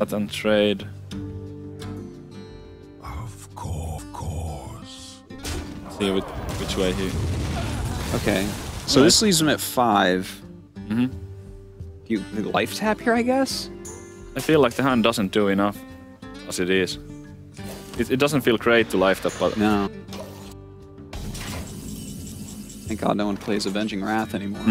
and trade. Of course. See which way he... Okay. So this leaves him at 5. You life tap here, I guess? I feel like the hand doesn't do enough as it is. It doesn't feel great to life tap, but... No. Thank God no one plays Avenging Wrath anymore.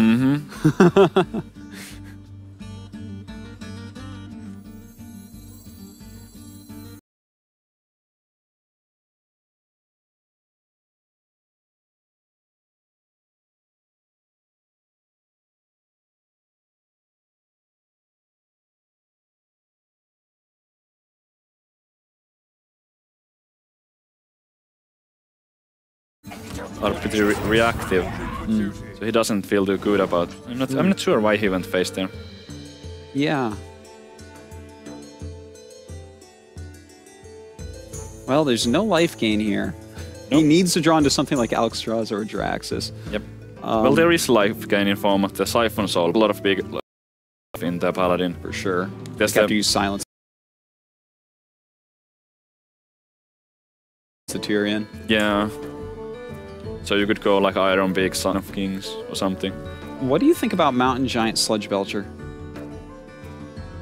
are pretty reactive. So he doesn't feel too good about. I'm not sure why he went face there. Yeah. Well, there's no life gain here. Nope. He needs to draw into something like Alexstrasza or Draxus. Yep. Well, there is life gain in form of the Siphon Soul. A lot of big life in the Paladin. For sure. There's have to use Silence. The Tyrion. Yeah. So you could go like Iron Beak, Son of Kings, or something. What do you think about Mountain Giant Sludge Belcher?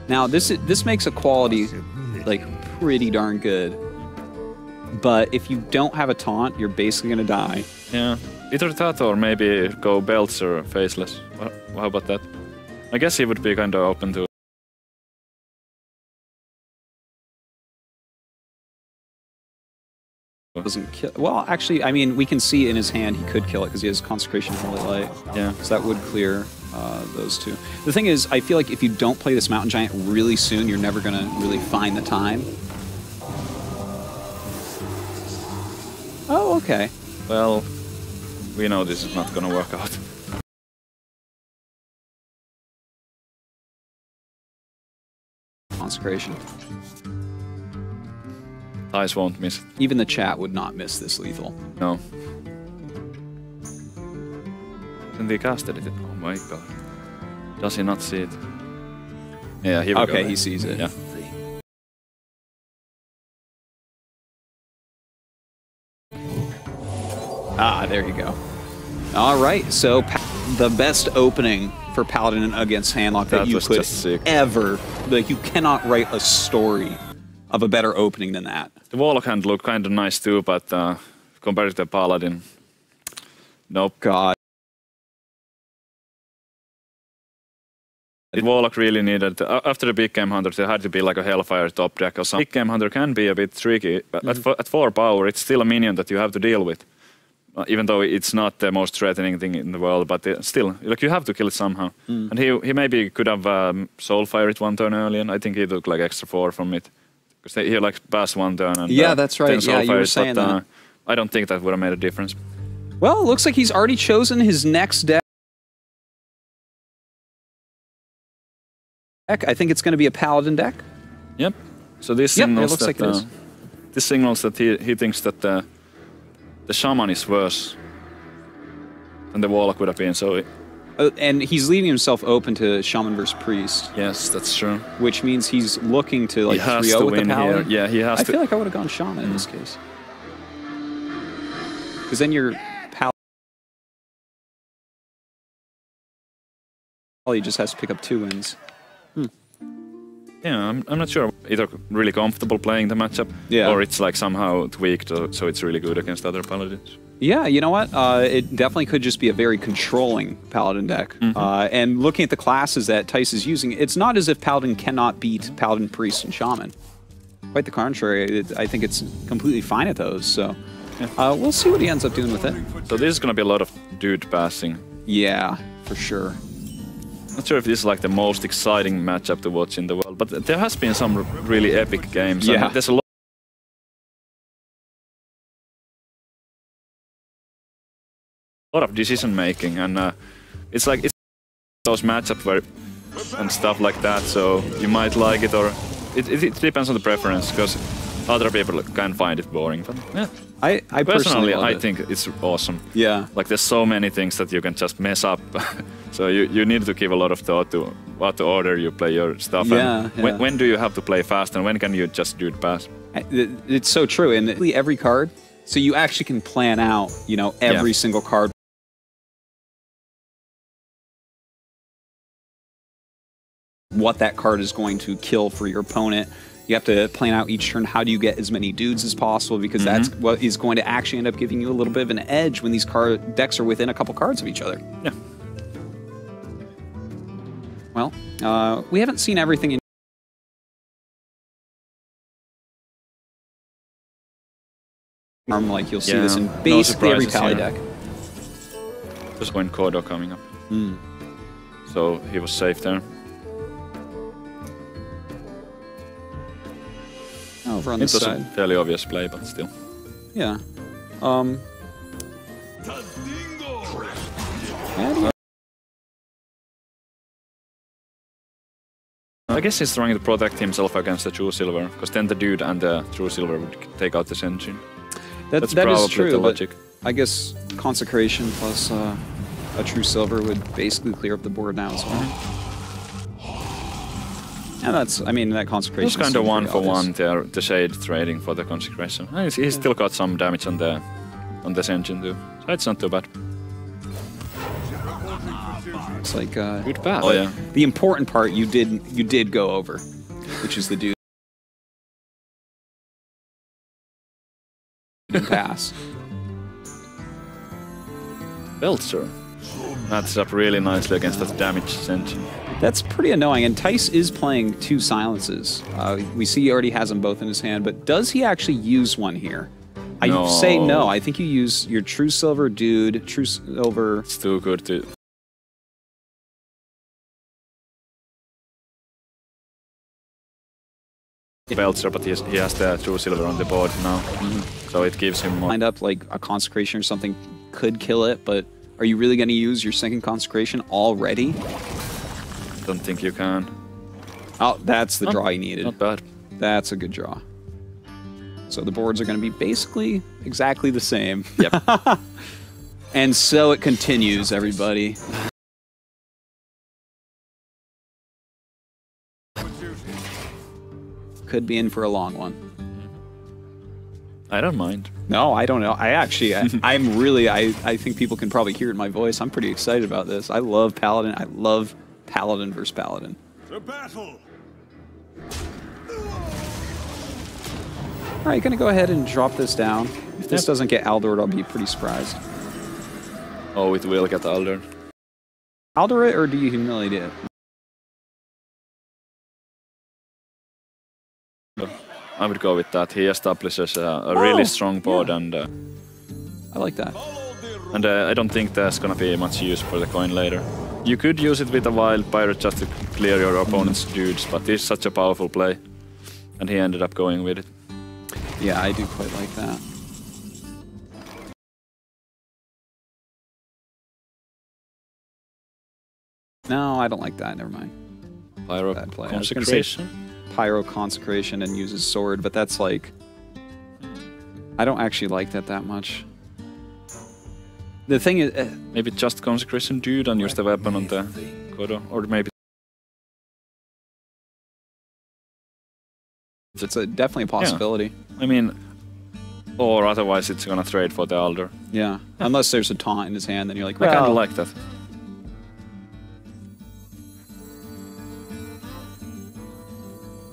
Now, this makes a quality like pretty darn good. But if you don't have a taunt, you're basically gonna die. Yeah. Either that or maybe go Belcher Faceless. Well, how about that? I guess he would be kind of open to. Doesn't kill. Well, actually, I mean, we can see in his hand he could kill it because he has Consecration and Holy Light. Yeah. So that would clear those two. The thing is, I feel like if you don't play this Mountain Giant really soon, you're never gonna really find the time. Oh, okay. Well, we know this is not gonna work out. Consecration. Eyes won't miss it. Even the chat would not miss this lethal. No. And they casted it. Oh my god. Does he not see it? Yeah, here we go. Okay, he sees it. Yeah. Ah, there you go. All right, so the best opening for Paladin against Handlock that you could ever. Like, you cannot write a story of a better opening than that. The Warlock hand looked kind of nice too, but compared to the Paladin, nope. God. The Warlock really needed, after the Big Game Hunter, there had to be like a Hellfire top deck or something. Big Game Hunter can be a bit tricky, but at 4 power, it's still a minion that you have to deal with. Even though it's not the most threatening thing in the world, but still, like, you have to kill it somehow. And he maybe could have Soulfire it 1 turn early, and I think he took like extra 4 from it. Because he like passed 1 turn and yeah, that's right. Yeah, you were saying that. I don't think that would have made a difference. Well, it looks like he's already chosen his next deck. I think it's going to be a Paladin deck. Yep. So this signals it looks like it is. This signals that he thinks that the Shaman is worse than the Warlock would have been. So. And he's leaving himself open to Shaman versus Priest. Yes, that's true. Which means he's looking to like 3-0 with the Paladin. Here. Yeah, he has to. I feel like I would have gone Shaman in this case. Because then your Paladin just has to pick up 2 wins. Yeah, I'm not sure. Either really comfortable playing the matchup, or it's like somehow tweaked, so it's really good against other Paladins. Yeah, you know what? It definitely could just be a very controlling Paladin deck. And looking at the classes that Tice is using, it's not as if Paladin cannot beat Paladin, Priest, and Shaman. Quite the contrary. I think it's completely fine at those. So we'll see what he ends up doing with it. So this is going to be a lot of dude passing. Yeah, for sure. Not sure if this is like the most exciting matchup to watch in the world, but there has been some really epic games. Yeah. And there's a lot of decision making, and it's like those matchups where and stuff like that. So you might like it, or it depends on the preference, because other people can find it boring. But yeah, I personally I think it's awesome. Yeah, like there's so many things that you can just mess up. So you need to give a lot of thought to what order you play your stuff. Yeah, and when do you have to play fast, and when can you just do it pass? It's so true, and every card. So you actually can plan out, you know, every single card. What that card is going to kill for your opponent. You have to plan out each turn, how do you get as many dudes as possible, because that's what is going to actually end up giving you a little bit of an edge when these decks are within a couple cards of each other. Yeah. Well, we haven't seen everything in like you'll see this in basically every Pally deck. Just when Kodo coming up. So he was safe there. Over on this side. It was a fairly obvious play, but still. Yeah. I guess he's trying to protect himself against the true silver, because then the dude and the true silver would take out this engine. That probably is true, the but logic. I guess consecration plus a true silver would basically clear up the board now as well. And that's, I mean, that consecration. It's kind of 1-for-1 the shade trading for the consecration. And he's still got some damage on this engine too, so it's not too bad. It's like good pass. Oh yeah. The important part you did go over, which is the dude pass. Belzer matches up really nicely against that damaged engine. That's pretty annoying, and Tice is playing 2 silences. We see he already has them both in his hand, but does he actually use one here? I say no. I think you use your true silver dude, true silver. It's too good to. Belzer, but he has the true silver on the board now, so it gives him more. Lined up like a consecration or something could kill it, but are you really going to use your second consecration already? Don't think you can. Oh, that's the draw you needed. Not bad. That's a good draw. So the boards are going to be basically exactly the same. Yep. And so it continues, everybody. Could be in for a long one. I don't mind. No, I don't know. I actually, I'm really, I think people can probably hear it in my voice. I'm pretty excited about this. I love Paladin. I love Paladin versus Paladin. The battle. All right, gonna go ahead and drop this down. If this doesn't get Aldored, I'll be pretty surprised. Oh, it will get Aldored. Aldor it, or do you humiliate it? I would go with that. He establishes a really strong board, and I like that. And I don't think there's gonna be much use for the coin later. You could use it with a wild pirate just to clear your opponent's dudes, but this is such a powerful play, and he ended up going with it. Yeah, I do quite like that. No, I don't like that. Never mind. Pyro consecration. Pyro consecration and uses sword, but that's like, I don't actually like that much. The thing is, maybe just consecration dude and use the weapon on the Kodo, or maybe it's definitely a possibility. Yeah. I mean, or otherwise it's gonna trade for the Alder. Yeah, unless there's a taunt in his hand, then you're like, I kind well, of like that.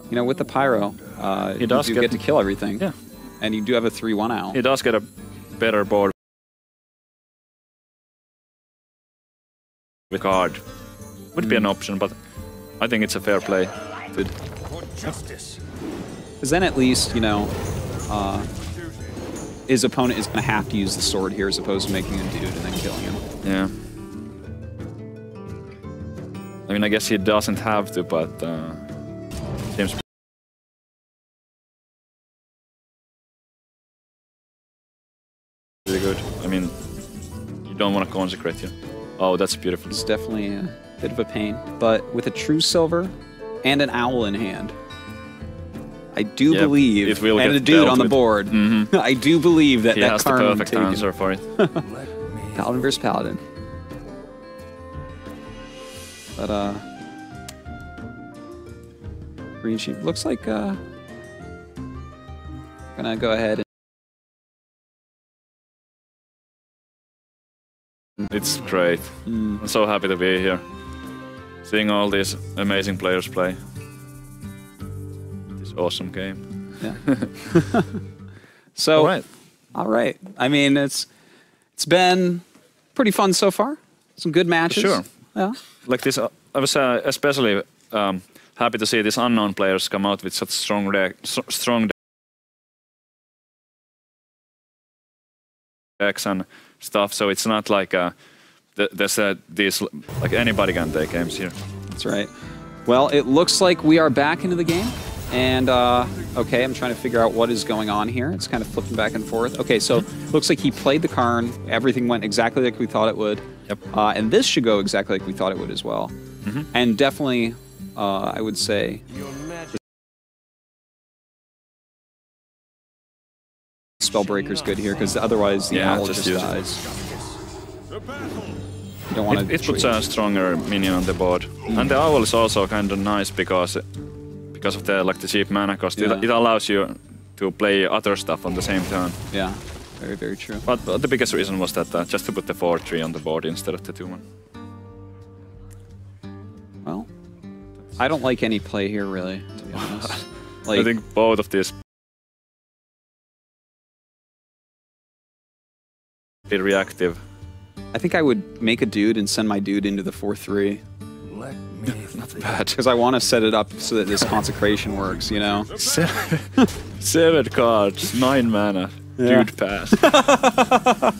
You know, with the Pyro, he does you get to kill everything. Yeah. And you do have a 3-1 out. He does get a better board with card. Would be an option, but I think it's a fair play. Good. Justice. Because then at least, you know, his opponent is going to have to use the sword here as opposed to making a dude and then killing him. Yeah. I mean, I guess he doesn't have to, but seems really good. I mean, you don't want to consecrate here. Oh, that's beautiful. It's definitely a bit of a pain, but with a true silver and an owl in hand, I do believe, and a dude on the board, I do believe that he has the perfect answer for it. Paladin versus Paladin. But green sheep looks like gonna go ahead and it's great. I'm so happy to be here, seeing all these amazing players play this awesome game. Yeah. So, all right. I mean, it's been pretty fun so far. Some good matches. Sure. Yeah. Like this, I was especially happy to see these unknown players come out with such strong decks and stuff. So it's not like there's these like anybody can take games here. That's right. Well, it looks like we are back into the game, And, okay, I'm trying to figure out what is going on here. It's kind of flipping back and forth. Okay, so looks like he played the Karn. Everything went exactly like we thought it would. Yep. And this should go exactly like we thought it would as well. And definitely, I would say... Spellbreaker's good here, because otherwise the owl just dies. You don't want to... It puts a stronger minion on the board. And the owl is also kind of nice because of the cheap mana cost. It allows you to play other stuff on the same turn. Yeah, very, very true. But the biggest reason was that just to put the 4/3 on the board instead of the 2/1. Well, I don't like any play here, really, to be honest. Like, I think both of these be reactive. I think I would make a dude and send my dude into the 4/3. Not bad. Because I want to set it up so that this consecration works, you know? 7 cards, 9 mana. Yeah. Dude pass. I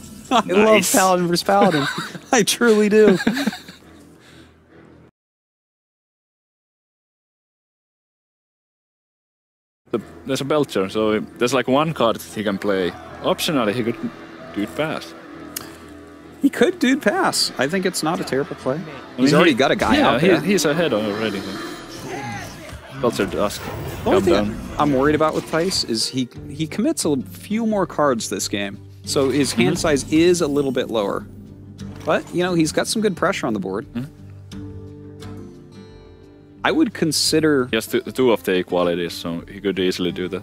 love Paladin vs. Paladin. I truly do. There's a Belcher, so there's like 1 card he can play. Optionally, he could Dude pass. He could Dude pass. I think it's not a terrible play. He's already got a guy out there. He's ahead already. Belcher Dusk. The only thing I'm worried about with Tice is he commits a few more cards this game. So his hand size is a little bit lower. But, you know, he's got some good pressure on the board. I would consider... He has 2 of the equalities, so he could easily do that.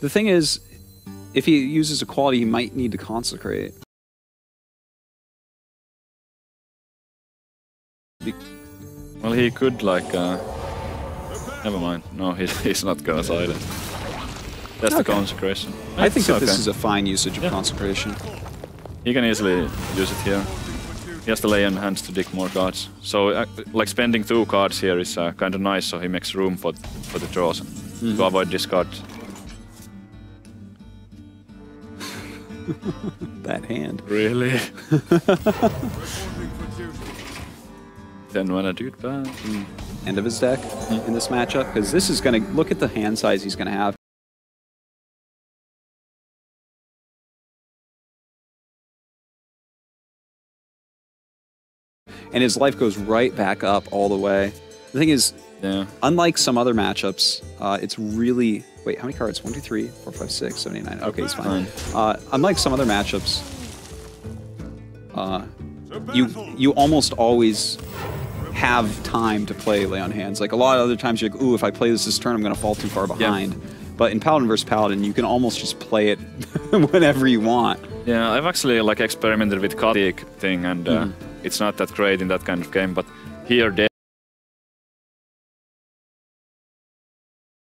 The thing is, if he uses equality, he might need to consecrate. Well, he could, like... Never mind. No, he's not gonna silence. That's the consecration. I think that this is a fine usage of consecration. He can easily use it here. He has to lay in hands to dig more cards. So, like, spending 2 cards here is kind of nice, so he makes room for the draws to avoid discard. That hand. Really? Then when a dude pass. End of his deck in this matchup, because this is going to look at the hand size he's going to have. And his life goes right back up all the way. The thing is, unlike some other matchups, it's really... Wait, how many cards? 1, 2, 3, 4, 5, 6, 7, 8, 9. Okay, he's fine. Unlike some other matchups, you almost always have time to play Lay on Hands. Like, a lot of other times you're like, ooh, if I play this turn, I'm going to fall too far behind. Yeah. But in Paladin vs. Paladin, you can almost just play it whenever you want. Yeah, I've actually like experimented with Katik thing, and it's not that great in that kind of game, but here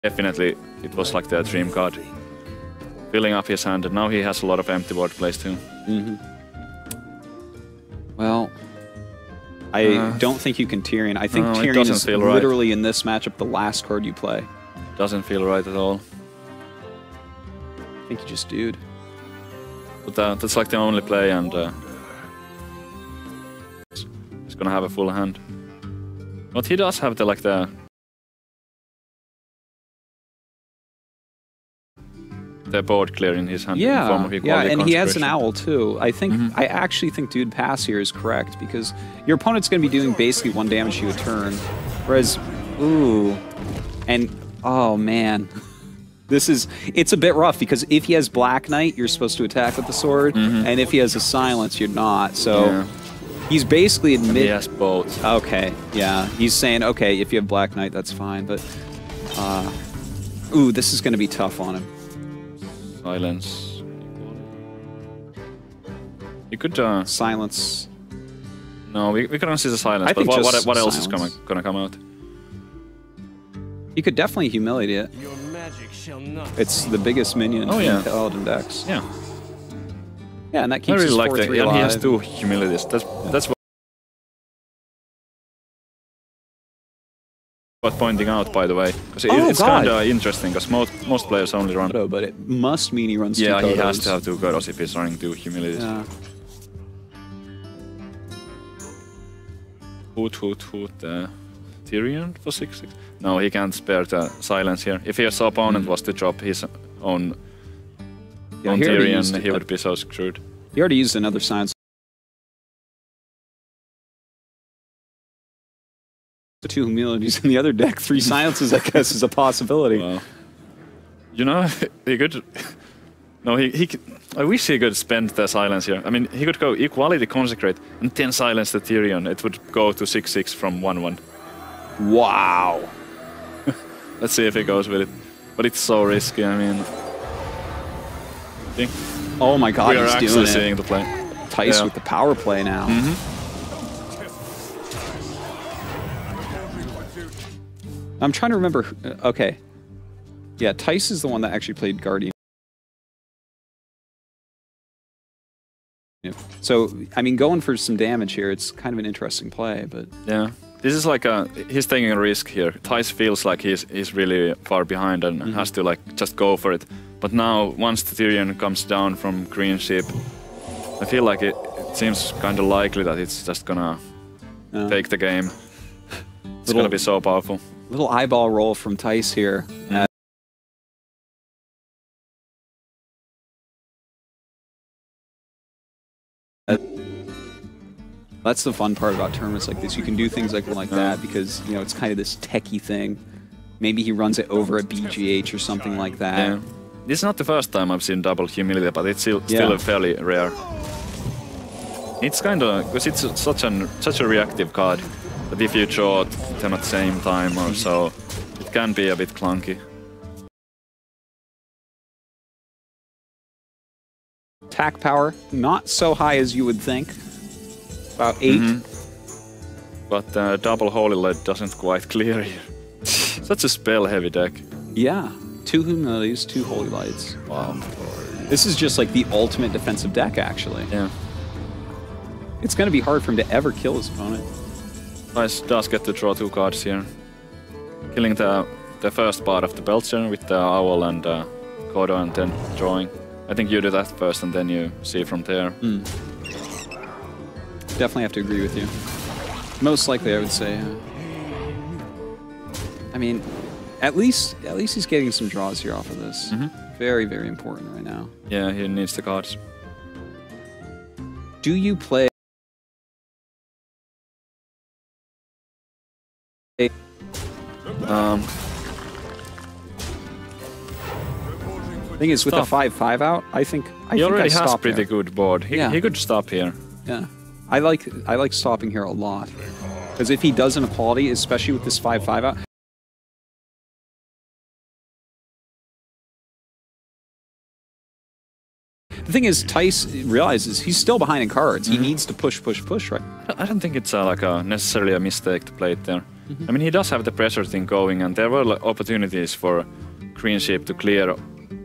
definitely it was like the dream card. Filling up his hand, and now he has a lot of empty board plays too. Well, I don't think you can Tyrion. I think Tyrion is literally in this matchup the last card you play. Doesn't feel right at all. I think you just dude. But that's like the only play, and he's gonna have a full hand. But he does have the board clear in his hand. In form of equality and he has an owl too. I think I actually think Dude Pass here is correct, because your opponent's going to be doing basically 1 damage to a turn, whereas oh man, it's a bit rough, because if he has Black Knight, you're supposed to attack with the sword, and if he has a silence, you're not. So he's basically admitting he has both. Okay, yeah, he's saying okay, if you have Black Knight, that's fine, but ooh, this is going to be tough on him. Silence. You could silence. No, we couldn't see the silence. But what else is gonna come out? You could definitely humiliate it. Your magic shall not it's the biggest minion in Paladin decks. Yeah. Yeah, and that keeps his 4/3 alive. And he has 2 humilities. That's worth pointing out, by the way, because it's kind of interesting, because most players only run. But it must mean he runs 2 Kodos. Yeah, he has to have 2 Kodos if he's running 2 humilities. Yeah. Hoot. Tyrion for 6/6? No, he can't spare the silence here. If his opponent was to drop his own Tyrion, he would be so screwed. He already used another silence. 2 humilities in the other deck. 3 silences, I guess, is a possibility. Well, you know, he could... No, he could, I wish he could spend the silence here. I mean, he could go Equality, Consecrate, and then silence the Tyrion. It would go to 6/6 from 1/1. Wow. Let's see if he goes with it. But it's so risky, I mean... See? Oh my god, we are he's actually doing seeing it. the play. Tice with the power play now. I'm trying to remember... Okay. Yeah, Tice is the one that actually played Guardian. So, I mean, going for some damage here, it's kind of an interesting play, but... Yeah. This is like he's taking a risk here. Tice feels like he's really far behind and has to like just go for it. But now, once the Tyrion comes down from green ship, I feel like it seems kind of likely that it's just gonna take the game. It's gonna be so powerful. Little eyeball roll from Tice here. That's the fun part about tournaments like this. You can do things like that because, you know, it's kind of this techie thing. Maybe he runs it over a BGH or something like that. Yeah. This is not the first time I've seen double humility, but it's still a fairly rare. It's kind of, because it's such a reactive card that if you draw them at the same time or so, it can be a bit clunky. Attack power, not so high as you would think. About 8. But double Holy Light doesn't quite clear here. Such a spell-heavy deck. Yeah. 2 Humilities, 2 Holy Lights. Wow. This is just like the ultimate defensive deck, actually. Yeah. It's going to be hard for him to ever kill his opponent. Tice does get to draw 2 cards here. Killing the first part of the Belcher with the Owl and Kodo and then drawing. I think you do that first and then you see from there. Definitely have to agree with you. Most likely, I would say. I mean, at least he's getting some draws here off of this. Very, very important right now. Yeah, he needs the cards. Do you play? Thing is, with a 5/5 out, I think he already has stop pretty good board. He could stop here. Yeah, I like stopping here a lot because if he does an equality, especially with this 5/5 out. The thing is, Tice realizes he's still behind in cards. He needs to push, right? I don't think it's necessarily a mistake to play it there. I mean, he does have the pressure thing going, and there were opportunities for green ship to clear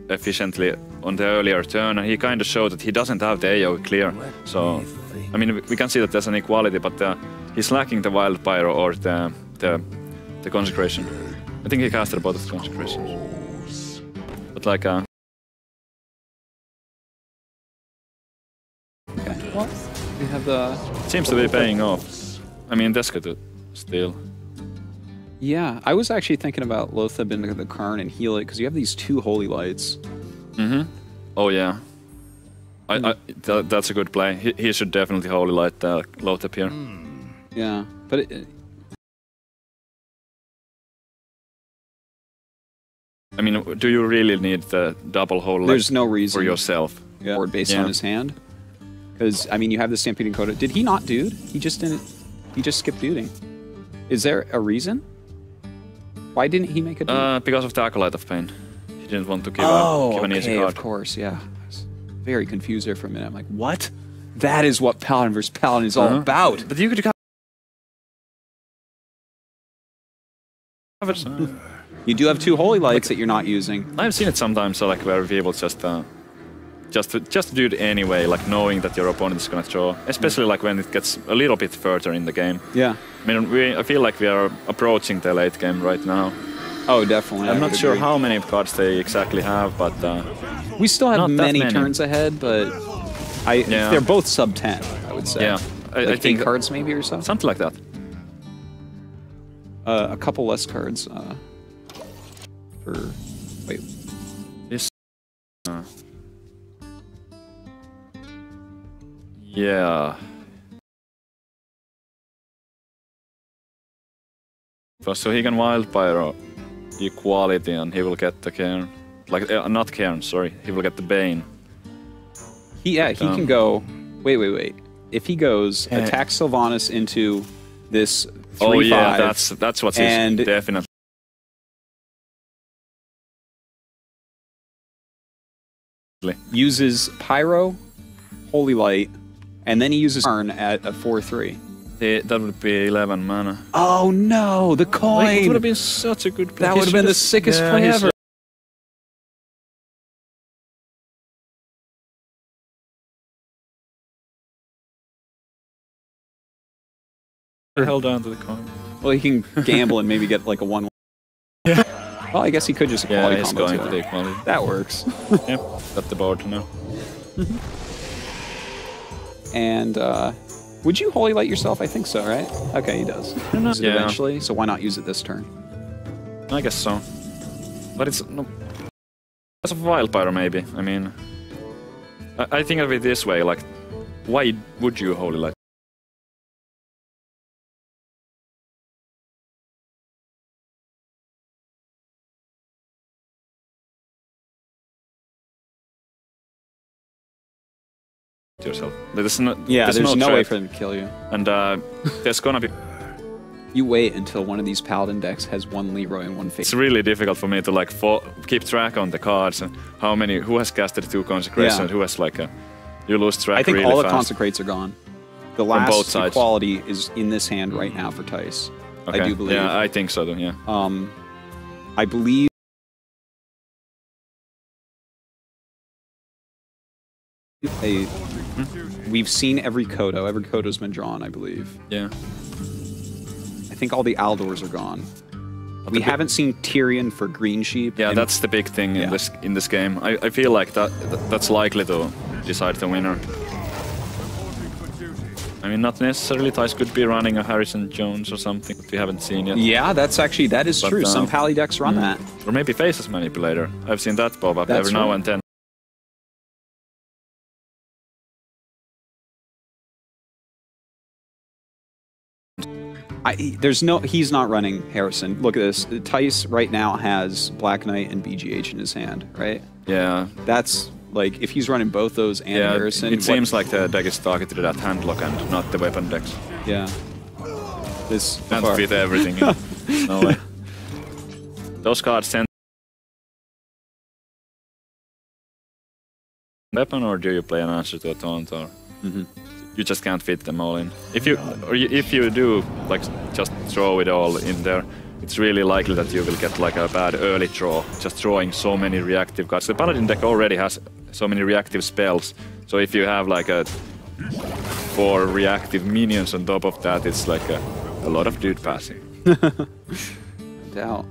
efficiently on the earlier turn, and he kind of showed that he doesn't have the AO clear. So, I mean, we can see that there's an equality, but he's lacking the Wild Pyro or the Consecration. I think he casted both of the Consecrations. But like... Okay. Well, we have the... Seems to be paying off. I mean, Deska to steal. Yeah, I was actually thinking about Lothab into the Karn and heal it, because you have these 2 Holy Lights. Oh, yeah. That's a good play. He should definitely Holy Light Lothab here. Yeah, but... I mean, do you really need the double Holy Light? There's no reason for yourself. Or based on his hand. Because, I mean, you have the Stampeding Coda. Did he not dude? He just didn't... He just skipped duding. Is there a reason? Why didn't he make a dude? Because of the Acolyte of Pain. He didn't want to give an easy card. Of course, yeah. I was very confused there for a minute. I'm like, what? That is what Paladin vs. Paladin is all about. But you could have... You do have 2 Holy Lights that you're not using. I've seen it sometimes, so like where people just do it anyway, like knowing that your opponent is gonna draw. Especially like when it gets a little bit further in the game. Yeah. I mean, I feel like we are approaching the late game right now. Oh, definitely. I'm not sure how many cards they exactly have, but we still have many turns ahead, but they're both sub 10, I would say. Yeah, like I think 8 cards maybe or so. Something like that. a couple less cards for... Wait. This... yeah. So he can Wild Pyro equality and he will get the Cairn. Like, not Cairn, sorry. He will get the Bane. He can go... Wait. If he goes, attack Sylvanas into this 3/5... Oh yeah, that's what's and his, definitely. Uses Pyro, Holy Light, and then he uses Turn at a 4/3. That would be 11 mana. Oh no, the coin! Like, it would have been such a good play. That would have been the sickest play ever. Held on to the coin. Well, he can gamble and maybe get like a 1/1. Yeah. Well, I guess he could just equality he's combo going too. for the equality. That works. Yep, got the board now. And would you Holy Light yourself? I think so, right? Okay, he does. Use it eventually, so why not use it this turn? I guess so. But it's no. As a Wild Pyro, maybe. I mean, I think of it this way: like, why would you Holy Light? Yourself. There's no way for them to kill you. And there's gonna be. You wait until one of these Paladin decks has one Leroy and one Face. It's really difficult for me to like keep track on the cards and how many, who has casted 2 Consecrations, who has like a. You lose track. I think really all the fast. Consecrates are gone. The From both last sides. equality is in this hand right now for Tice. Okay. I do believe. Yeah, I think so. Then, yeah. I believe. We've seen every Kodo. Every Kodo's been drawn, I believe. Yeah. I think all the Aldors are gone. We haven't seen Tyrion for Green Sheep. Yeah, that's the big thing in this game. I feel like that's likely to decide the winner. I mean, not necessarily. Tice could be running a Harrison Jones or something that we haven't seen yet. Yeah, that is true. Some Pally decks run that. Or maybe Faceless Manipulator. I've seen that pop up every now and then. He's not running Harrison. Look at this. Tice right now has Black Knight and BGH in his hand, right? Yeah. That's like, if he's running both those and Harrison. It seems like the deck is targeted at handlock and not the weapon decks. Yeah. This can't fit everything. No way. Those cards tend. Weapon, or do you play an answer to a taunt, or you just can't fit them all in? If you do like just throw it all in there, it's really likely that you will get like a bad early draw, just drawing so many reactive cards. The Paladin deck already has so many reactive spells, so if you have like 4 reactive minions on top of that, it's like a lot of dude passing. Doubt.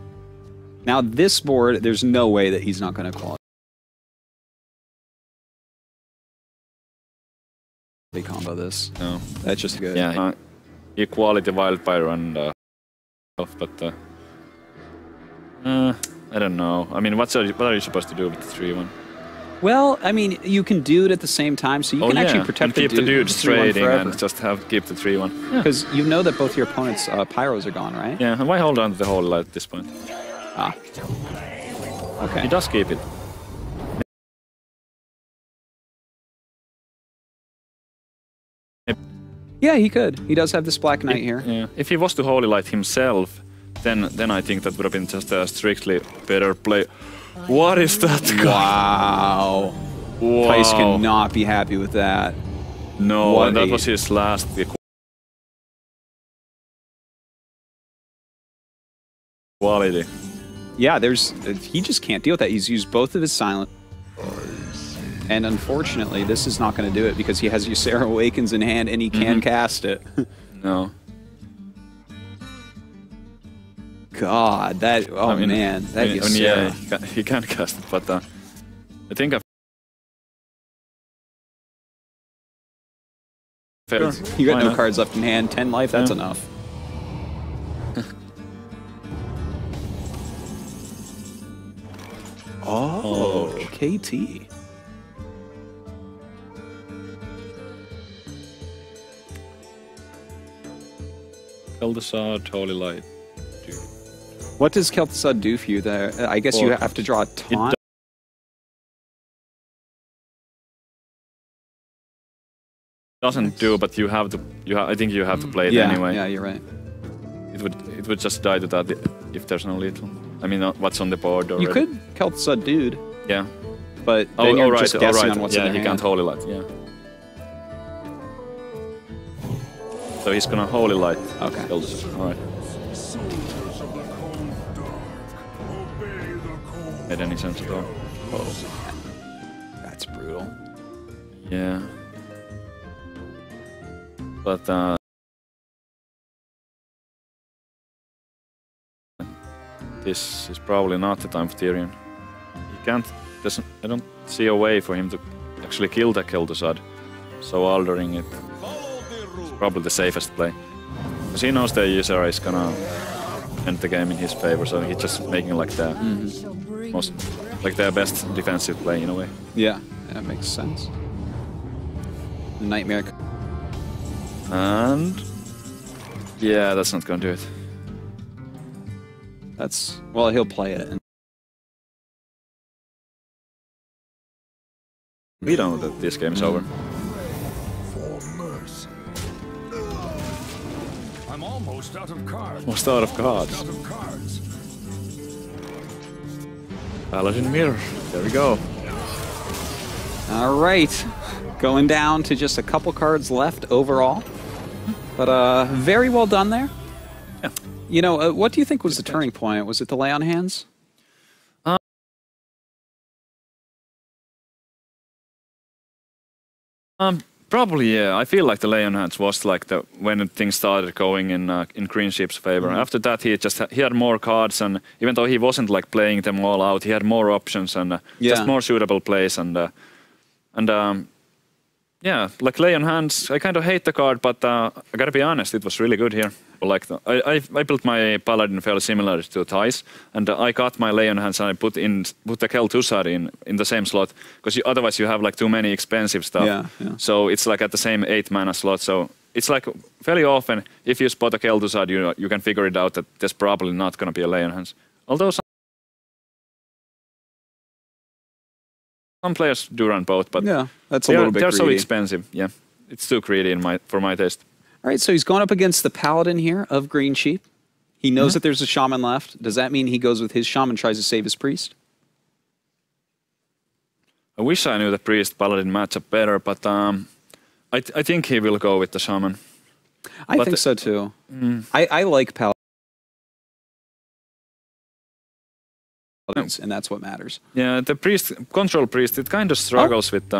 Now this board, there's no way that he's not going to qualify. They combo this. No, that's just good. Yeah, equality Wild Pyro and but I don't know. I mean, what are you supposed to do with the 3/1? Well, I mean, you can do it at the same time, so you can actually protect and keep the dudes trading forever. and just keep the 3/1. Because you know that both your opponent's Pyros are gone, right? Yeah, and why hold on to the Holy Light at this point? Ah. Okay. He does keep it. Yeah, he could. He does have this Black Knight here. Yeah. If he was to Holy Light himself, then I think that would have been just a strictly better play. What is that? Wow. Tice cannot be happy with that. No, and that was his last. Quality. Yeah, he just can't deal with that. He's used both of his silent. And unfortunately, this is not going to do it because he has Ysera Awakens in hand and he can cast it. No. God, that... Oh, I mean, man. That yeah, he can cast it, but I think You got no cards left in hand. 10 life, that's enough. Oh, KT. Eldasad, Holy Light. What does Kel'Thuzad do for you there? I guess you have to draw a taunt. Doesn't do, but you have to. I think you have to play it anyway. Yeah, you're right. It would just die to that if there's no lethal. I mean, what's on the board already. You could Kel'Thuzad dude. Yeah. But then you're just guessing on what's in your your he can't Holy Light. Yeah. So he's gonna Holy Light. Okay. All right. Made any sense at all? Oh, that's brutal. Yeah. But this is probably not the time for Tyrion. He can't. I don't see a way for him to actually kill the Kel'Thuzad. So altering it is probably the safest play. Because he knows the user is gonna end the game in his favor, so he's just making like the most, like their best defensive play in a way. Yeah, that makes sense. The Nightmare. And yeah, that's not gonna do it. That's well, he'll play it. We know that this game's over. For mercy. I'm almost out of cards. Almost out of cards. Out of cards. Paladin Mirror. There we go. All right, going down to just a couple cards left overall, but very well done there. Yeah. You know, what do you think was the turning point? Was it the lay on hands? Probably, yeah. I feel like the Lay on Hands was like the when things started going in Green Sheep's favor. After that, he had more cards, and even though he wasn't like playing them all out, he had more options and just more suitable plays. And yeah, like Lay on Hands, I kind of hate the card, but I gotta be honest, it was really good here. Like I built my Paladin fairly similar to Thais, and I got my Lay on Hands and I put the Kel'Thuzad in the same slot, because otherwise you have like too many expensive stuff. Yeah. So it's like at the same 8 mana slot. So it's like fairly often if you spot a Kel'Thuzad, you can figure it out that there's probably not going to be a Lay on Hands. Although some players do run both, but yeah, that's a little bit they're greedy. so expensive. Yeah, it's too greedy for my taste. All right, so he's going up against the Paladin here of Green Sheep. He knows that there's a Shaman left. Does that mean he goes with his Shaman and tries to save his Priest? I wish I knew the Priest Paladin matchup better, but I think he will go with the Shaman. I think so too. I like Paladins, and that's what matters. Yeah, the Control Priest, it kind of struggles with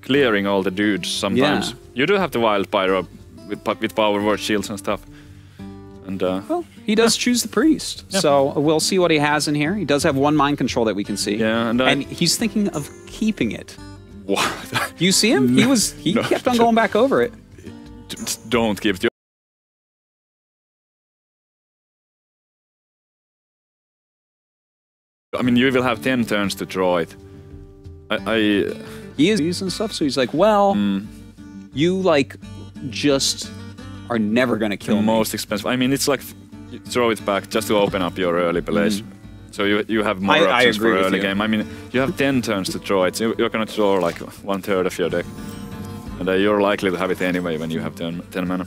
clearing all the dudes sometimes. Yeah. You do have the Wild Pyro with Power Word Shields and stuff. And well, he does choose the Priest, so we'll see what he has in here. He does have one Mind Control that we can see, and he's thinking of keeping it. What? Do you see him? He kept on going back over it. Don't give it. I mean, you will have 10 turns to draw it. He is using stuff, so he's like, well, you like just are never gonna kill me. Most expensive. I mean, it's like you throw it back just to open up your early plays. So you have more options for early game. I mean, you have 10 turns to draw it. So you're gonna draw like 1/3 of your deck, and you're likely to have it anyway when you have 10 mana.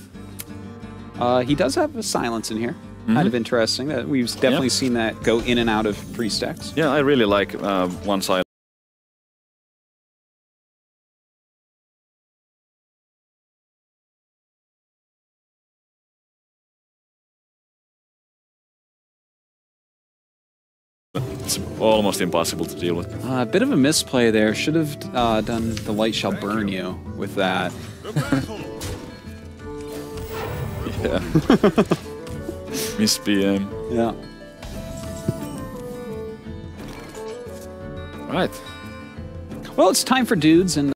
He does have a Silence in here. Kind of interesting. That we've definitely seen that go in and out of Priest decks. Yeah, I really like one Silence. It's almost impossible to deal with. A bit of a misplay there. Should have done the Light Shall Burn You with that. Yeah. Miss PM. Yeah. Right. Well, it's time for dudes and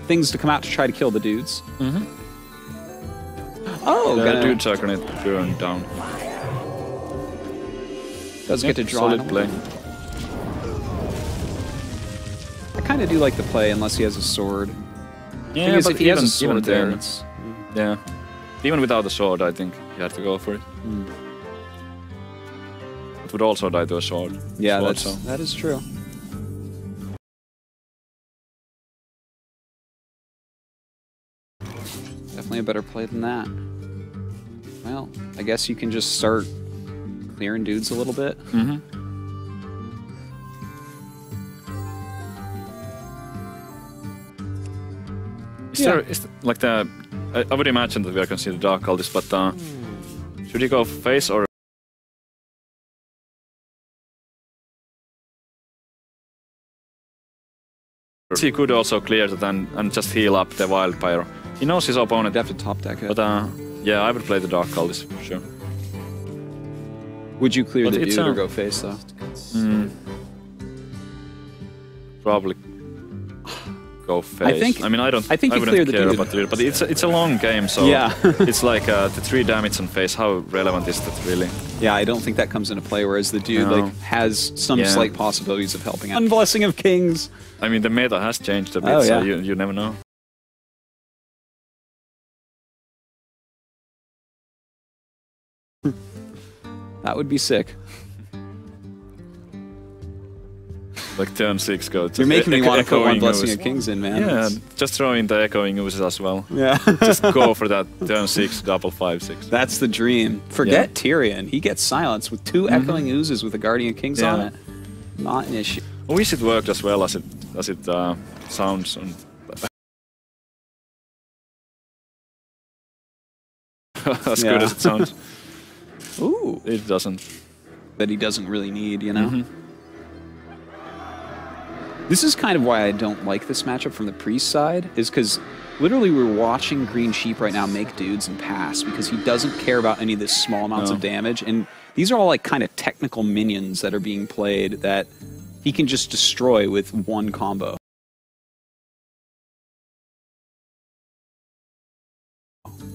things to come out to try to kill the dudes. Oh, the dudes are gonna burn down. Does get to draw solid in a play. little. I kind of do like the play unless he has a sword. Yeah, but but if he has a even sword there, then, it's... yeah. Even without a sword, I think you have to go for it. It would also die to a sword. Yeah, sword, that is true. Definitely a better play than that. Well, I guess you can just start clearing dudes a little bit. Is there like the? I would imagine that we are considered dark cultists, but should he go face or? He could also clear that and just heal up the wild pyro. He knows his opponent. They have to top deck it. But yeah, I would play the dark cultist for sure. Would you clear But the it's dude or go face though? Probably go face. I mean, I think you wouldn't clear the care dude. about the, but it's a long game, so Yeah. it's like the 3 damage on face. How relevant is that really? Yeah, I don't think that comes into play. Whereas the dude like has some slight possibilities of helping out. Unblessing of Kings. I mean, the meta has changed a bit, Oh, so yeah. you never know. That would be sick. Like turn 6 go. You're making me want to put one echoing Blessing ooze. of Kings in, man. Yeah, That's- just throw in the echoing oozes as well. Yeah. Just go for that turn 6 double 5/6. That's the dream. Forget Tyrion. He gets silenced with 2 Echoing Oozes with a Guardian Kings on it. Not an issue. I wish it worked as well as it sounds. And as good as it sounds. Ooh. It doesn't. That he doesn't really need, you know? This is kind of why I don't like this matchup from the Priest side, is because literally we're watching Green Sheep right now make dudes and pass because he doesn't care about any of this small amounts of damage. And these are all like kind of technical minions that are being played that he can just destroy with one combo.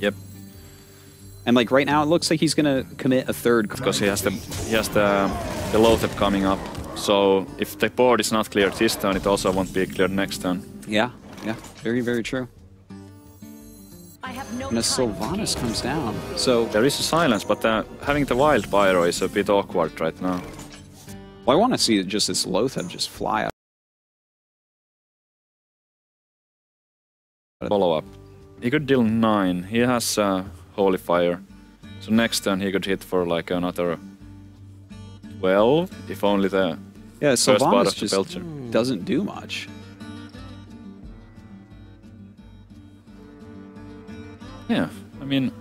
Yep. And like right now it looks like he's going to commit a third. Because he has the Loatheb coming up. So if the board is not cleared this turn, it also won't be cleared next turn. Yeah, yeah, very, very true. And as Sylvanas comes down, so there is a silence, but having the wild pyro is a bit awkward right now. Well, I want to see just this Loatheb just fly up. Follow up. He could deal 9. He has Holy Fire. So next turn he could hit for like another 12, if only the first part Sylvanas of the just Belcher. doesn't do much. Yeah, I mean,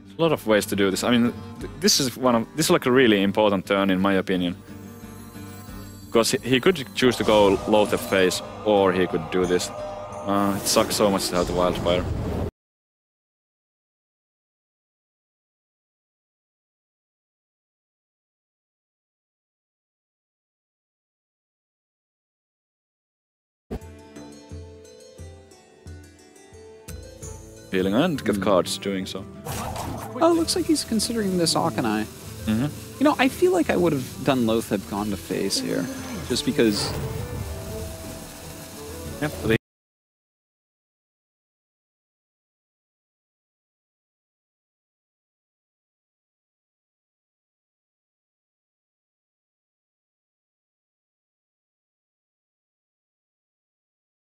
there's a lot of ways to do this. I mean, this is like a really important turn in my opinion, because he could choose to go Loatheb face, or he could do this. It sucks so much to have the Wildfire. Healing and get cards doing so. Oh, it looks like he's considering this Akanai. You know, I feel like I would have done Loatheb gone to face here, just because. Yep.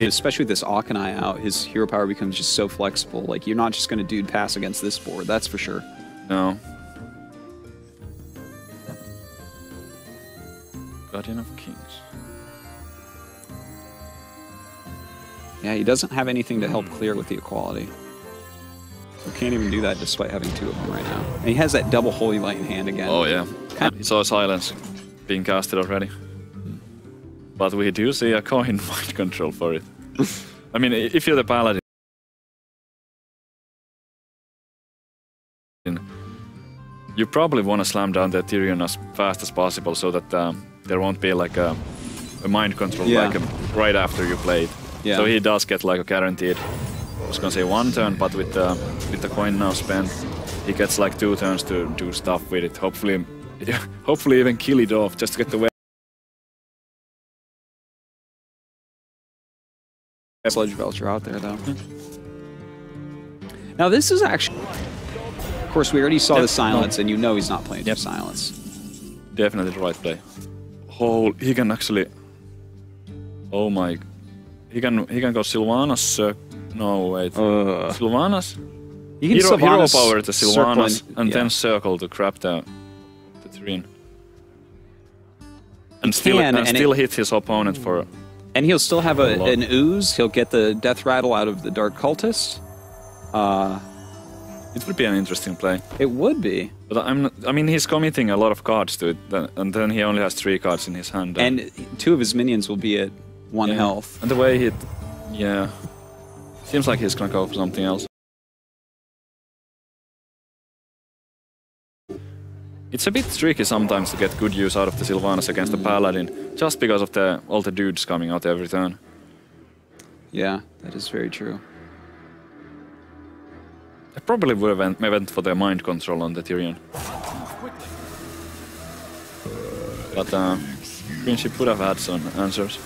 Especially with this Akanai out, his hero power becomes just so flexible. Like, you're not just going to dude pass against this board, that's for sure. No. Guardian of Kings. Yeah, he doesn't have anything to help clear with the equality. So can't even do that despite having 2 of them right now. And he has that double Holy Light in hand again. Oh yeah. He saw silence being casted already. But we do see a coin mind control for it. I mean, if you're the paladin, you probably want to slam down the Tyrion as fast as possible so that there won't be like a mind control like right after you play it. Yeah. So he does get like a guaranteed, I was gonna say 1 turn, but with the coin now spent, he gets like 2 turns to do stuff with it. Hopefully hopefully even kill it off just to get the way. Sludge Belcher out there, though. Now, this is actually... Of course, we already saw the silence, and you know he's not playing for silence. Definitely the right play. Oh, he can actually... Oh my... He can go Sylvanas... No, wait. Sylvanas? Hero power to Sylvanas, and then circle to grab the Trine. And still hit his opponent for... And he'll still have an ooze. He'll get the death rattle out of the Dark Cultist. It would be an interesting play. It would be. But I mean, he's committing a lot of cards to it, and then he only has 3 cards in his hand. And 2 of his minions will be at 1 health. And the way he... Yeah. Seems like he's gonna go for something else. It's a bit tricky sometimes to get good use out of the Sylvanas against the Paladin, just because of all the dudes coming out every turn. Yeah, that is very true. I probably would have went for the mind control on the Tyrion. But Friendship would have had some answers.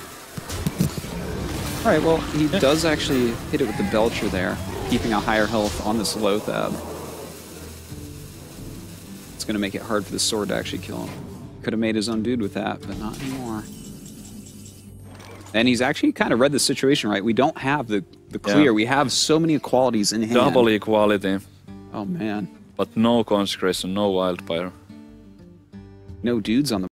Alright, well, he does actually hit it with the Belcher there, keeping a higher health on this Lothab. It's going to make it hard for the sword to actually kill him. Could have made his own dude with that, but not anymore. And he's actually kind of read the situation right. We don't have the clear. Yeah. We have so many equalities in hand. Double equality. Oh, man. But no Consecration, no Wildfire. No dudes on the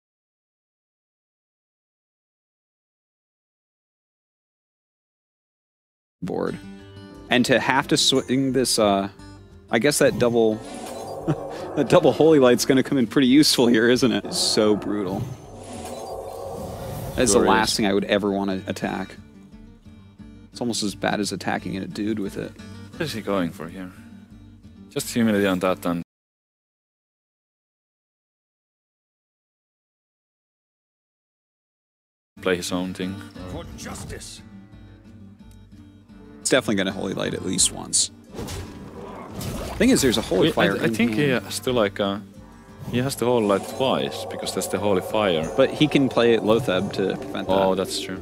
board. And to have to swing this, I guess that double... that double Holy Light's going to come in pretty useful here, isn't it? It's so brutal. That's the last thing I would ever want to attack. It's almost as bad as attacking a dude with it. What is he going for here? Just humility on that and... play his own thing. For justice. It's definitely going to Holy Light at least once. Thing is, there's a Holy Fire. I think he has to he has to Holy Light twice because there's the Holy Fire. But he can play Lothab to prevent that. Oh, that's true.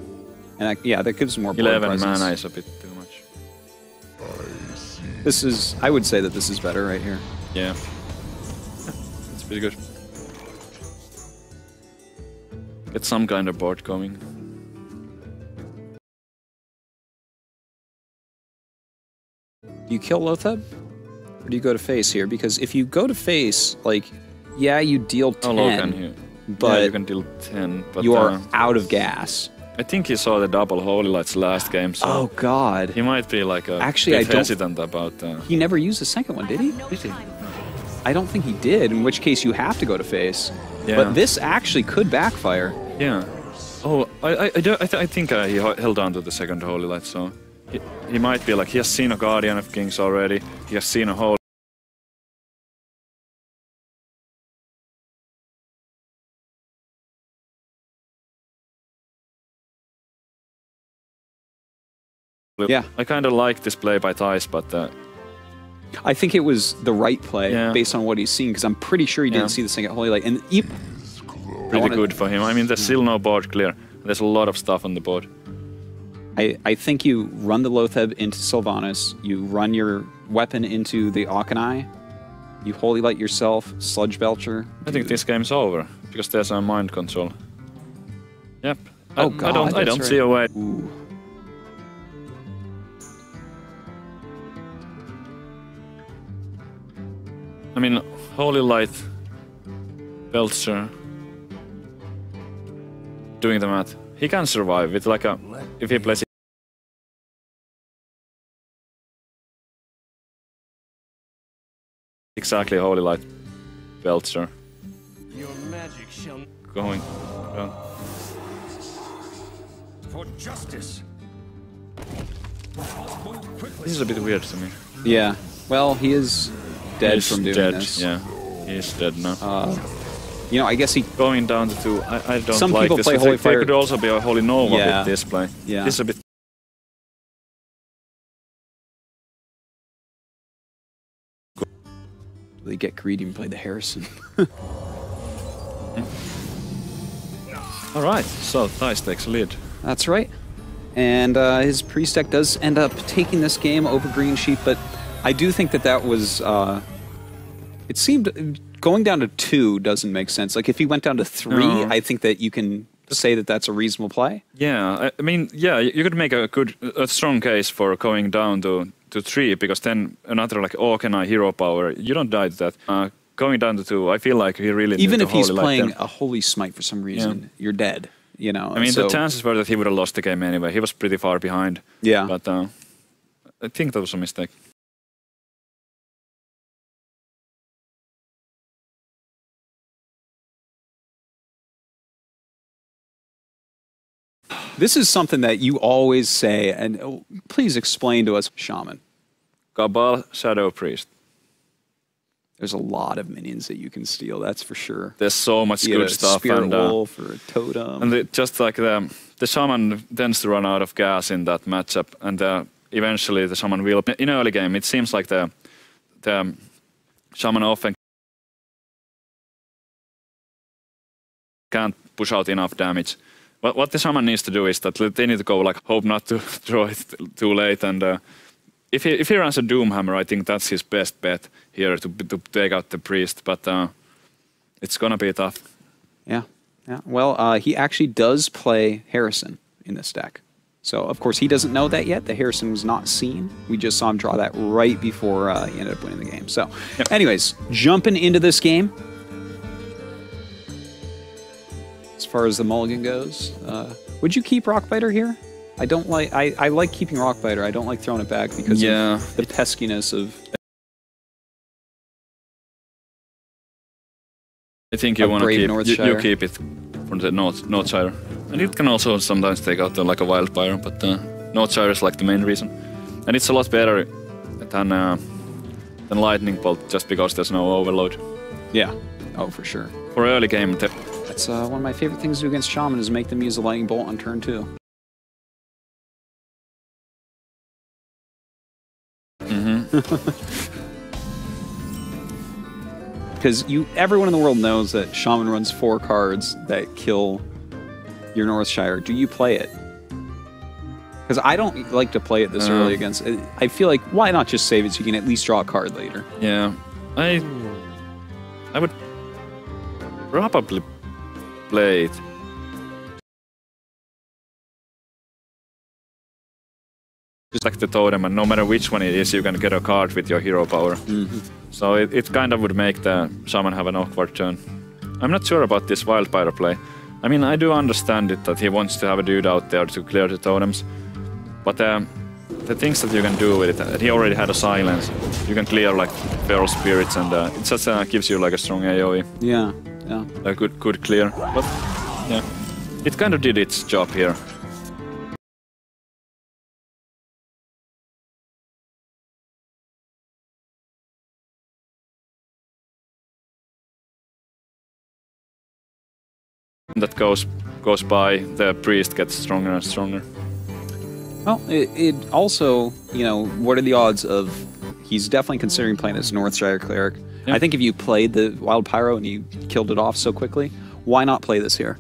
And yeah, that gives more. 11 mana is a bit too much. This is. I would say that this is better right here. Yeah. It's pretty good. Get some kind of board going. Do you kill Lothab? Or do you go to face here? Because if you go to face, like, yeah, you deal 10, but yeah, you can deal 10, but you are out of gas. I think he saw the double Holy Lights last game, so... Oh, God. He might be, like, actually, bit hesitant about... He never used the second one, did he? Did he? No. I don't think he did, in which case you have to go to face. Yeah. But this actually could backfire. Yeah. Oh, I think he held on to the second Holy Light, so... He might be like, he has seen a Guardian of Kings already, he has seen a Holy... Yeah. I kind of like this play by Thijs, but... I think it was the right play based on what he's seen, because I'm pretty sure he didn't see the second Holy Light. And pretty good for him. I mean, there's still no board clear. There's a lot of stuff on the board. I think you run the Lothab into Sylvanas, you run your weapon into the Auchenai, you Holy Light yourself, Sludge Belcher. I think this game's over, because there's a mind control. Yep. Oh, God, I don't see a way. Ooh. I mean, Holy Light, Belcher, doing the math. He can survive with like a... if he plays... exactly Holy Light, Belcher. Your magic shall... going... For justice. This is a bit weird to me. Yeah. Well, he is dead from doing this. Yeah, he is dead now. You know, I guess he... going down to 2, I don't Some like people this. play Holy Fire. There could also be a Holy Nova with this play. Yeah. This is a bit... They get greedy and play the Harrison. All right, so Thijs takes a lead. That's right. And his priest deck does end up taking this game over Green Sheep, but I do think that was... it seemed... Going down to 2 doesn't make sense. Like, if he went down to 3, I think that you can say that that's a reasonable play. Yeah, I mean, yeah, you could make a strong case for going down to 3, because then another, like, Orkenai Hero Power, you don't die to that. Going down to 2, I feel like he really even needs if he's playing them. a Holy Smite for some reason, you're dead. You know, I mean, the chances were that he would have lost the game anyway. He was pretty far behind. Yeah, but I think that was a mistake. This is something that you always say, and please explain to us, Shaman. Cabal, Shadow Priest. There's a lot of minions that you can steal, that's for sure. There's so much good stuff. Spirit Wolf or a Totem. And just like the Shaman tends to run out of gas in that matchup, and eventually the Shaman will... In early game, it seems like the Shaman often can't push out enough damage. What the Shaman needs to do is that they need to go, like, hope not to draw it too late, and if he runs a Doomhammer, I think that's his best bet here to take out the priest, but it's gonna be tough. Yeah. Well, he actually does play Harrison in this deck. So, of course, he doesn't know that yet. The Harrison was not seen. We just saw him draw that right before he ended up winning the game. So, anyways, jumping into this game. As far as the mulligan goes, would you keep Rockbiter here? I don't like. I like keeping Rockbiter. I don't like throwing it back because of the peskiness of. I think you want to keep. You keep it from the Northshire, and it can also sometimes take out like a Wildfire, but Northshire is like the main reason, and it's a lot better than Lightning Bolt just because there's no overload. Yeah. Oh, for sure. For early game. That's one of my favorite things to do against Shaman is make them use a Lightning Bolt on turn 2. Because everyone in the world knows that Shaman runs 4 cards that kill your Northshire. Do you play it? Because I don't like to play it this early against... I feel like, why not just save it so you can at least draw a card later? Yeah. I would probably play it. Just like the totem, and no matter which one it is, you can get a card with your hero power. So it kind of would make the Shaman have an awkward turn. I'm not sure about this Wildfire play. I mean, I do understand it that he wants to have a dude out there to clear the totems, but the things that you can do with it, he already had a silence. You can clear like feral spirits, and it just gives you like a strong AoE. Yeah. A good clear. But yeah, it kind of did its job here. That goes by, the priest gets stronger and stronger. Well, it also, you know, what are the odds of... He's definitely considering playing this Northshire Cleric. Yeah. I think if you played the Wild Pyro and you killed it off so quickly, why not play this here?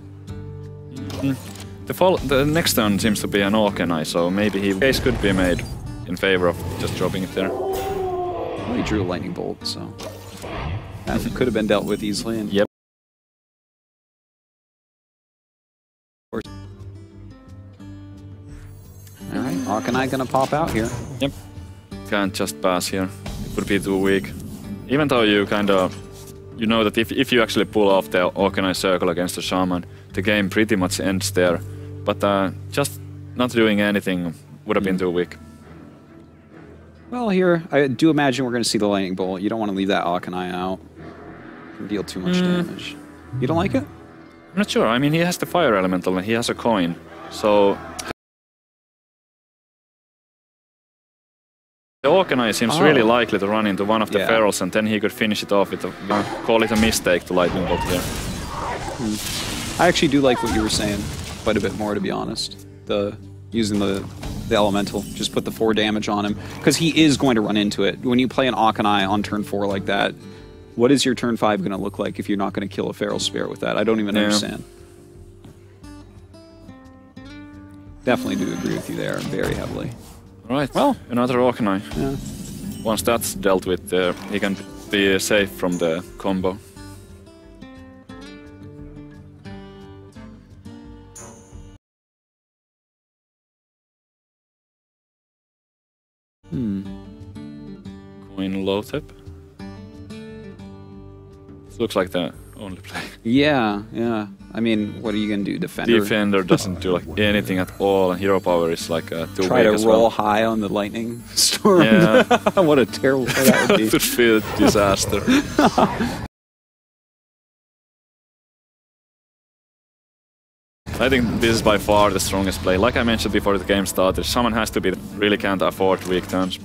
The next turn seems to be an Orkenai, so maybe his case could be made in favor of just dropping it there. Well, he drew a Lightning Bolt, so... That could have been dealt with easily. And yep. Alright, Orkenai gonna pop out here. Yep. Can't just pass here. It would be too weak. Even though you kind of... You know that if you actually pull off the Orkenai Circle against the Shaman, the game pretty much ends there. But just not doing anything would have been too weak. Well, here, I do imagine we're going to see the Lightning Bolt. You don't want to leave that Orkenai out. It can deal too much damage. You don't like it? I'm not sure. I mean, he has the Fire Elemental and he has a coin. So... The Orkenai seems really likely to run into one of the ferals, and then he could finish it off with a... call it a mistake to Lightning Bolt here. I actually do like what you were saying quite a bit more, to be honest. Using the Elemental, just put the 4 damage on him. Because he is going to run into it. When you play an Orkenai on turn 4 like that, What is your turn 5 going to look like if you're not going to kill a Feral Spirit with that? I don't even understand. Definitely do agree with you there very heavily. Right, well, another Orkney. Yeah. Once that's dealt with, he can be safe from the combo. Coin low tip. Looks like the only play. Yeah, yeah. I mean, what are you going to do? Defender doesn't do like anything at all, and hero power is like a 2 Try to as roll well. high on the lightning storm. Yeah. What a terrible play that would be. It would feel a disaster. I think this is by far the strongest play. Like I mentioned before the game started, someone has to be really can't afford weak turns.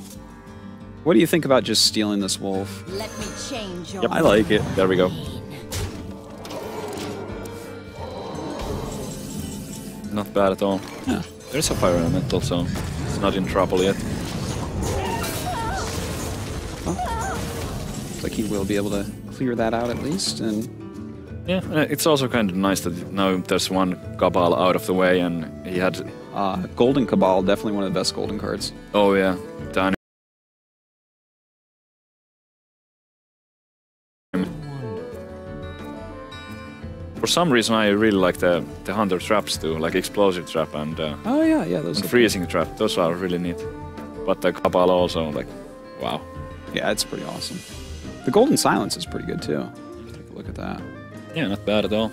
What do you think about just stealing this wolf? Let me change your Yep, I like it. There we go. Not bad at all. Yeah. There's a fire elemental, so it's not in trouble yet. Looks like he will be able to clear that out at least, and yeah, it's also kind of nice that now there's one Cabal out of the way, and he had Golden Cabal, definitely one of the best golden cards. Oh yeah, Danny. For some reason, I really like the Hunter traps too, like Explosive Trap and oh yeah, those and Freezing Trap. Those are really neat. But the Cabal also, like, wow. Yeah, it's pretty awesome. The Golden Silence is pretty good too. Take a look at that. Yeah, not bad at all.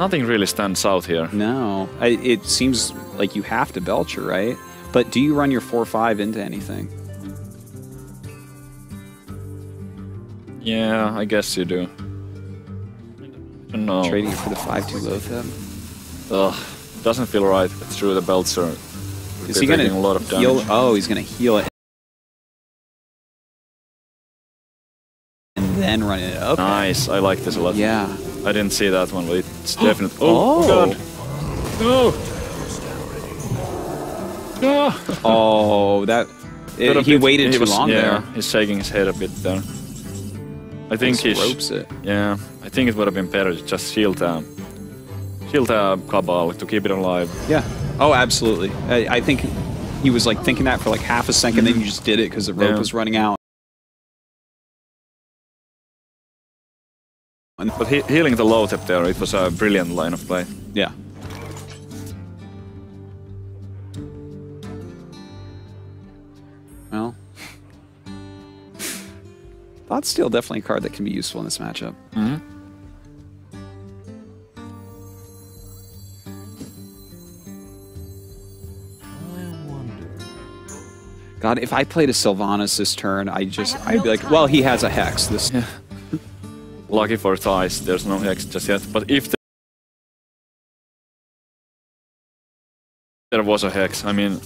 Nothing really stands out here. No, it seems like you have to Belcher, right? But do you run your 4/5 into anything? Yeah, I guess you do. I don't know. Trading it for the 5/2 Loatheb? Ugh, doesn't feel right. Through the Belcher. Is he gonna a lot of heal? damage. Oh, he's gonna heal it and then run it. Okay. Nice, I like this a lot. Yeah. I didn't see that one, but it's definitely. Oh. God! No! No! Oh, that he waited too long there. He's shaking his head a bit there. I think he ropes it. Yeah, I think it would have been better to just shield Cabal to keep it alive. Yeah. Oh, absolutely. I think he was like thinking that for like half a second, then you just did it because the rope was running out. But healing the low tip there, it was a brilliant line of play. Yeah. Well, Thought's Steel definitely a card that can be useful in this matchup. Mm-hmm. God, if I played a Sylvanas this turn, I'd be like, well, he has a Hex. This. Yeah. Lucky for Thais, there's no Hex just yet. But if there was a Hex, I mean,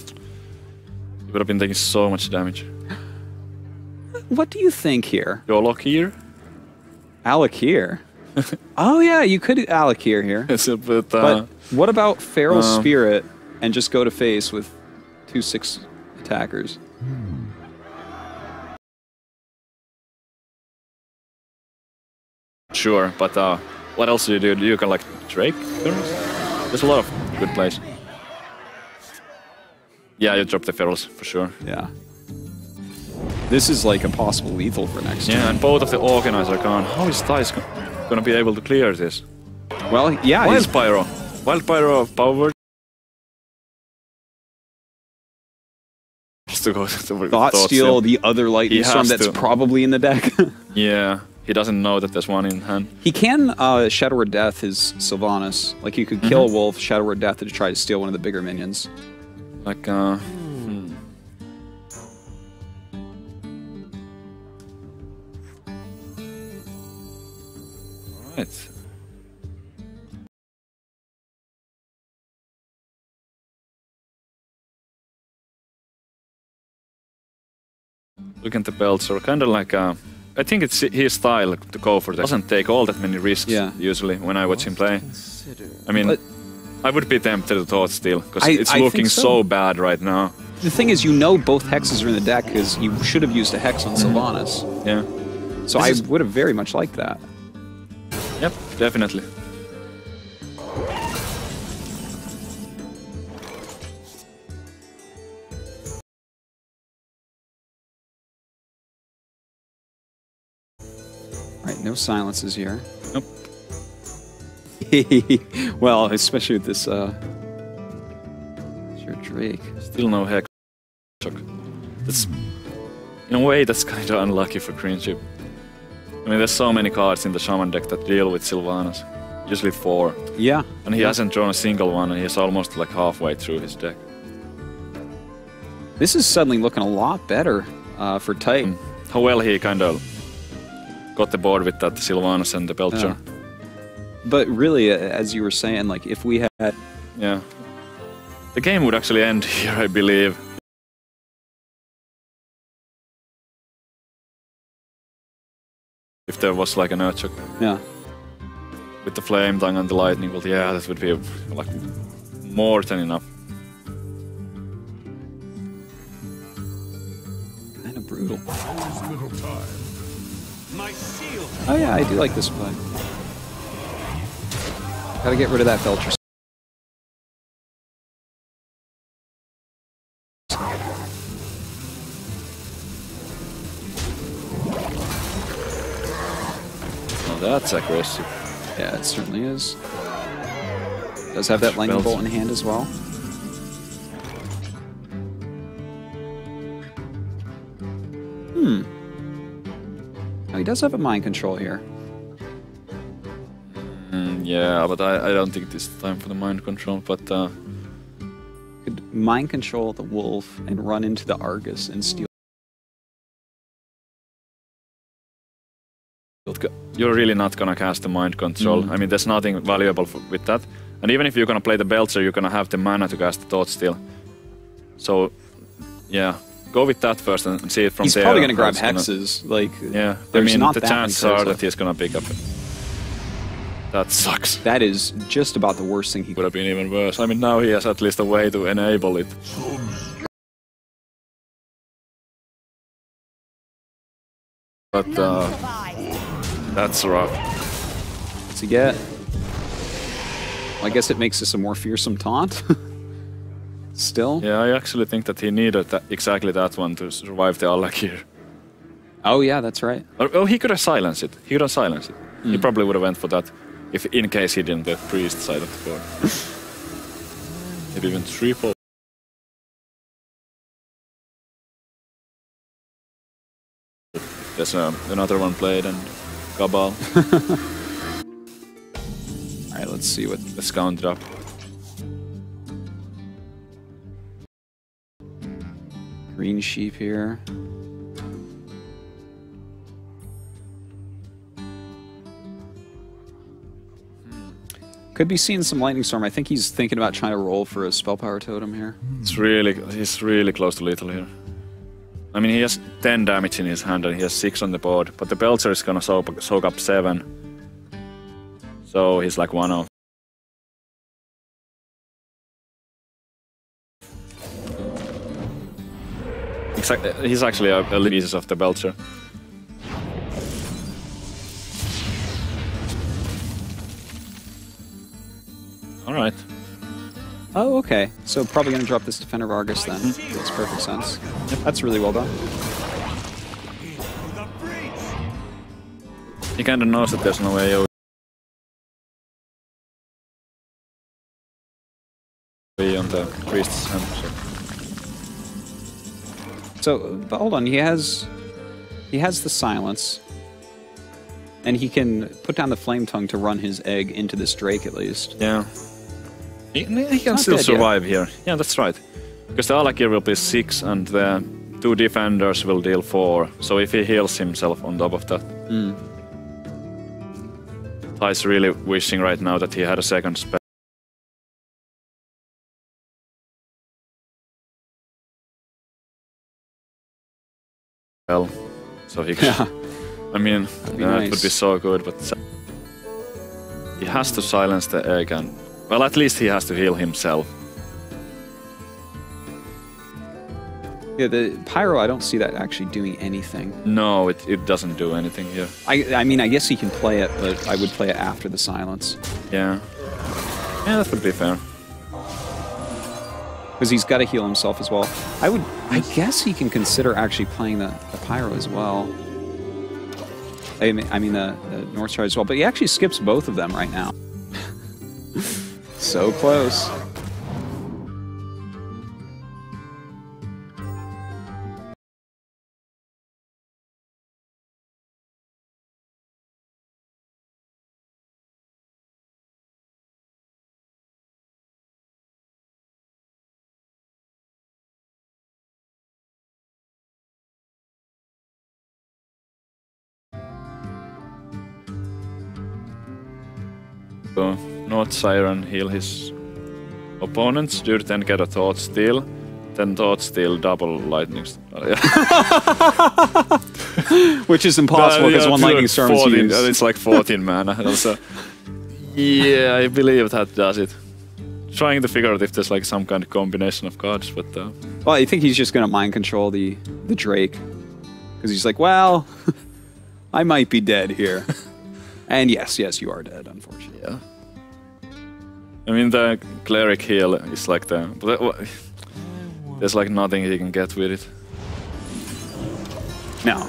he would have been taking so much damage. What do you think here? Alakir? Alakir? Oh yeah, you could Alakir here. But what about Feral Spirit and just go to face with 2/6 attackers? Sure, but what else do you do? You can like Drake? There's a lot of good plays. Yeah, you drop the Ferals for sure. Yeah. This is like a possible lethal for next turn. Yeah, and both of the Organizers are gone. How is Thais gonna be able to clear this? Well, yeah. Wild Pyro. Wild Pyro powered. To go to Thought Steal, the other Lightning Storm that's probably in the deck. Yeah, he doesn't know that there's one in hand. He can Shadow Word Death his Sylvanas. Like you could kill a wolf, Shadow Word Death to try to steal one of the bigger minions. Like, Alright. Looking at the belts, or kind of like I think it's his style to go for that. Doesn't take all that many risks usually when I watch him play. I mean, I would be tempted to Thought Steal, because it's looking so bad right now. The thing is, you know both hexes are in the deck, because you should have used a hex on Sylvanas. Yeah. So I would have very much liked that. Yep, definitely. Alright, no silences here. Nope. Well, especially with this, your Drake. Still no hex. That's, in a way, that's kind of unlucky for Greenship. I mean, there's so many cards in the Shaman deck that deal with Sylvanas. Usually 4. Yeah. And he hasn't drawn a single one, and he's almost like halfway through his deck. This is suddenly looking a lot better for Tight. How well he kind of got the board with that Sylvanas and the Belcher. Yeah. But really, as you were saying, like, if we had... Yeah. The game would actually end here, I believe. If there was like an Urchuk. Yeah. With the Flame Tongue and the Lightning Bolt, yeah, that would be like more than enough. Kind of brutal. Little time. My shield. Oh yeah, I do like this play. Gotta get rid of that Belcher. Oh, that's aggressive. Yeah, it certainly is. Does have that lightning bolt in hand as well. Oh, he does have a mind control here. Yeah, but I don't think this is time for the mind control, but... Could mind control the wolf and run into the Argus and steal. You're really not gonna cast the mind control. I mean, there's nothing valuable with that. And even if you're gonna play the Belcher, you're gonna have the mana to cast the Thought Steal. So, yeah, go with that first and see it from there. He's probably gonna grab hexes. Like, yeah, I there's mean, not the that chances many are cards that he's gonna pick up. That sucks. That is just about the worst thing he could have been even worse. I mean, now he has at least a way to enable it. But that's rough. What's he get? Well, I guess it makes this a more fearsome taunt. Still? Yeah, I actually think that he needed exactly that one to survive the Alakir. Oh yeah, that's right. Oh, he could have silenced it. He could have silenced it. He probably would have went for that, if in case he didn't get priest side of the board. Maybe even triple. There's another one played and Cabal. Alright, let's see what the scout drop. Green sheep here. Could be seeing some lightning storm. I think he's thinking about trying to roll for a spell power totem here. He's really close to lethal here. I mean, he has 10 damage in his hand and he has 6 on the board, but the Belcher is gonna soak up 7. So he's like 1-0. He's actually a pieces of the Belcher. Alright. Oh, okay. So probably going to drop this Defender of Argus then. Makes perfect sense. Yep. That's really well done. He kind of knows that there's no way on the priest's hand. So, but hold on. He has the silence, and he can put down the flame tongue to run his egg into this Drake at least. Yeah. He can still survive here. Yeah, that's right. Because the Alakir will be 6 and the 2 defenders will deal 4. So if he heals himself on top of that. Ty's really wishing right now that he had a second spell. So he could... I mean, that would be so good, but... He has to silence the egg and Well, at least he has to heal himself. Yeah, the Pyro, I don't see that actually doing anything. No, it doesn't do anything here. I mean, I guess he can play it, but I would play it after the silence. Yeah. Yeah, that would be fair. Because he's got to heal himself as well. I guess he can consider actually playing the Pyro as well. I mean the North Star as well, but he actually skips both of them right now. So close. So, North Siren heal his opponents, do then get a Thought Steal, then Thought Steal double Lightning. Which is impossible because one Lightning Storm is used. It's like 14 mana. Also, yeah, I believe that does it. Trying to figure out if there's like some kind of combination of cards, but... Well, I think he's just going to mind control the Drake. Because he's like, well, I might be dead here. And yes, you are dead, unfortunately. Yeah. I mean, the Cleric heal is like the... There's like nothing he can get with it. No.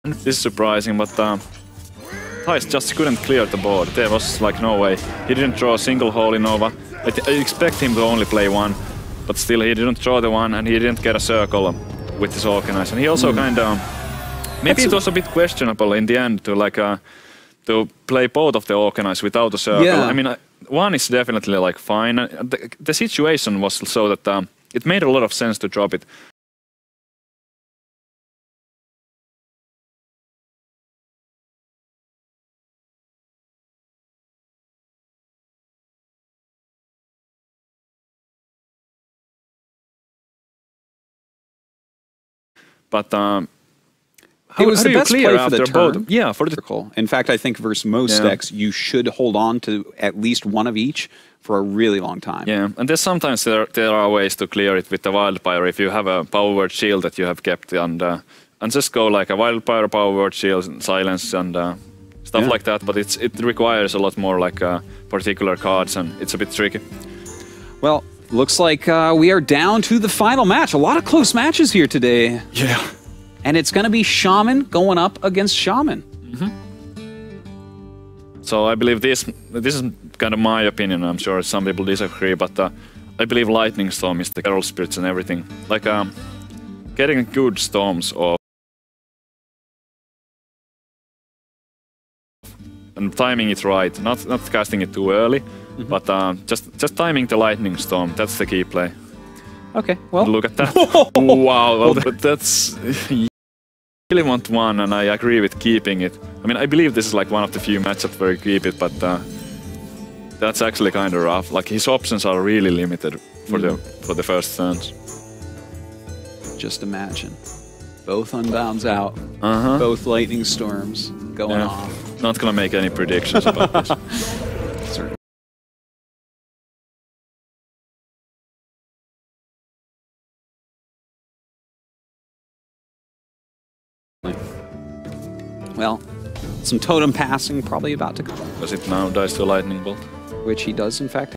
This is surprising, but Thijs just couldn't clear the board. There was like no way. He didn't draw a single Holy Nova. I expect him to only play one, but still he didn't draw the one and he didn't get a circle with his Organize. And he also kind of... Maybe it was a bit questionable in the end to like to play both of the Organize without a circle. Yeah. I mean, one is definitely like fine. The situation was so that it made a lot of sense to drop it. But It was the best play for the turn. Both? Yeah, for the circle. In fact, I think versus most decks, you should hold on to at least one of each for a really long time. Yeah, and there's sometimes there are ways to clear it with the Wildfire if you have a Power Word Shield that you have kept and just go like a Wildfire, Power Word Shield, Silence and stuff like that. But it requires a lot more like particular cards and it's a bit tricky. Well, looks like we are down to the final match. A lot of close matches here today. Yeah. And it's going to be Shaman going up against Shaman. So I believe this is kind of my opinion. I'm sure some people disagree, but I believe Lightning Storm is the Herald Spirits and everything. Like getting good storms off and timing it right, not casting it too early, but just timing the Lightning Storm. That's the key play. Okay, well, look at that! Wow, well, that's. Really want one, and I agree with keeping it. I mean, I believe this is like one of the few matchups where you keep it, but that's actually kind of rough. Like his options are really limited for the first turns. Just imagine, both Unbounds out, both Lightning Storms going off. Not gonna make any predictions about this. Certainly. Well, some totem passing probably about to come. Does it now dies to a Lightning Bolt? Which he does, in fact.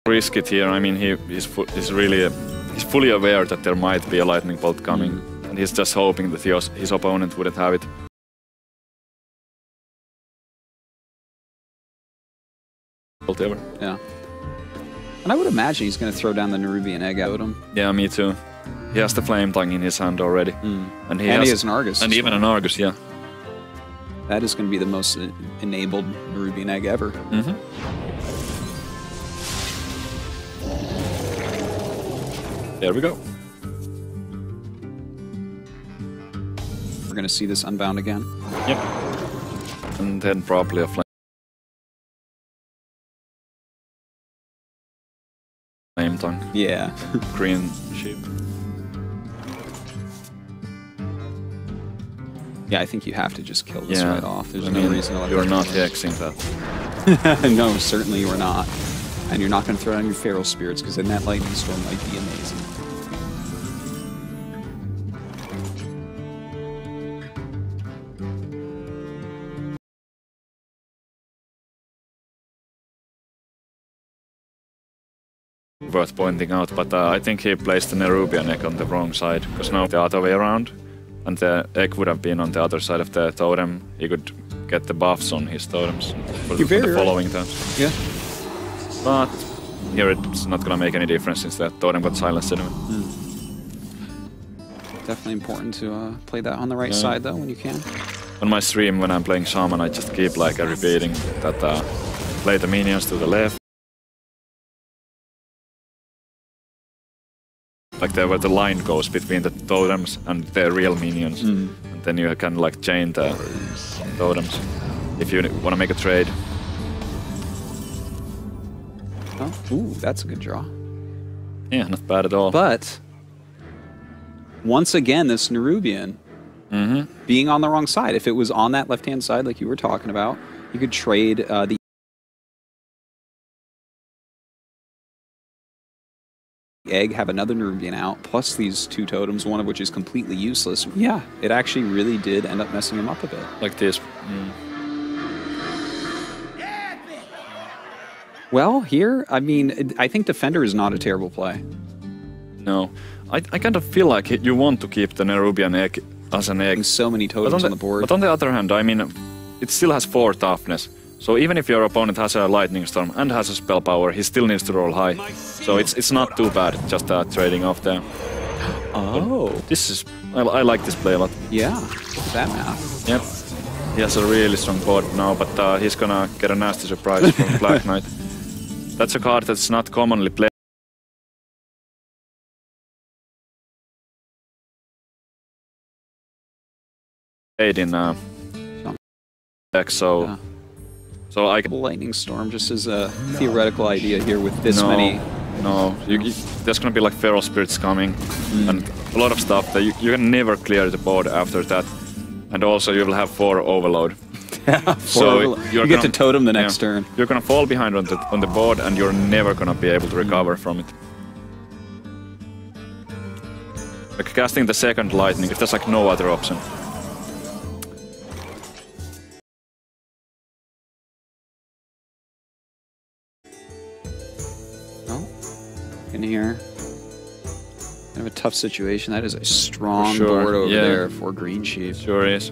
Risk it here. I mean, he's fully aware that there might be a Lightning Bolt coming, and he's just hoping that his opponent wouldn't have it. Whatever. Yeah. And I would imagine he's going to throw down the Nerubian Egg at him. Yeah, me too. He has the Flame Tongue in his hand already. And he has an Argus. And even an Argus, yeah. That is going to be the most enabled Nerubian Egg ever. There we go. We're going to see this Unbound again. Yep. And then probably a Flame Tongue. Yeah. Green Sheep. Yeah, I think you have to just kill this right off. There's no reason to let you're not hexing that. No, certainly you are not. And you're not going to throw down your Feral Spirits, because then that Lightning Storm might be amazing. Worth pointing out, but I think he placed the Nerubian egg on the wrong side, because now the other way around, and the egg would have been on the other side of the totem. He could get the buffs on his totems for the following turns. Yeah. But here it's not gonna make any difference since the totem got silenced anyway. Definitely important to play that on the right side though when you can. On my stream when I'm playing Shaman, I just keep like repeating that play the minions to the left. Like where the line goes between the totems and the real minions. And then you can like chain the totems if you want to make a trade. Oh, ooh, that's a good draw. Yeah, not bad at all. But once again, this Nerubian being on the wrong side. If it was on that left-hand side like you were talking about, you could trade the egg, have another Nerubian out, plus these two totems, one of which is completely useless. Yeah, it actually really did end up messing him up a bit. Like this. Well, here, I mean, I think Defender is not a terrible play. No. I kind of feel like you want to keep the Nerubian egg as an egg. So many totems on the board. But on the other hand, I mean, it still has 4 toughness. So even if your opponent has a Lightning Storm and has a spell power, he still needs to roll high. So it's not too bad, just trading off there. Oh. But this is... I like this play a lot. Yeah, look at that math. Yep. He has a really strong board now, but he's gonna get a nasty surprise from Black Knight. That's a card that's not commonly played in deck, so I can... Lightning Storm just as a theoretical idea here with this many... No, there's gonna be like Feral Spirits coming, and a lot of stuff that you can never clear the board after that. And also you will have 4 Overload. So you get to totem the next turn. You're gonna fall behind on the board, and you're never gonna be able to recover from it. Like casting the second Lightning, if there's like no other option. In here. Kind of a tough situation. That is a strong board over there for Green Sheep. Sure is.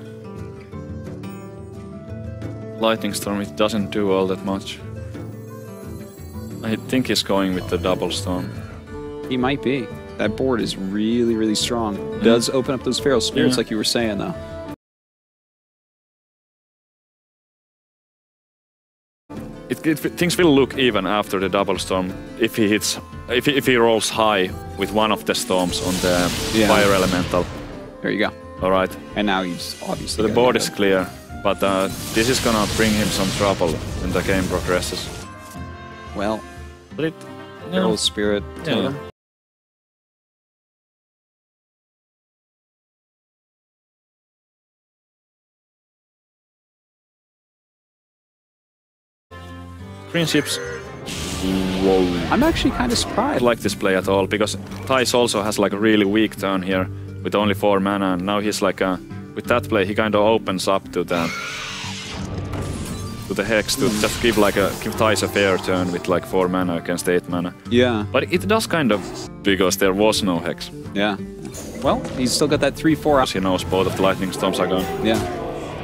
Lightning Storm, it doesn't do all that much. I think he's going with the double storm. He might be. That board is really, really strong. Does open up those Feral Spirits like you were saying though. Things will look even after the double storm if he hits, if he rolls high with one of the storms on the fire elemental. There you go. All right. And now he's obviously. So the board is clear, but this is gonna bring him some trouble when the game progresses. Well, but Feral Spirit totem. Green Ships. Whoa. I'm actually kind of surprised. I don't like this play at all, because Thijs also has like a really weak turn here with only 4 mana, and now he's like with that play he kind of opens up to the Hex to just give Thijs a fair turn with like 4 mana against 8 mana. Yeah. But it does kind of, because there was no Hex. Yeah. Well, he's still got that 3/4. He knows both of the Lightning Storms are gone. Yeah.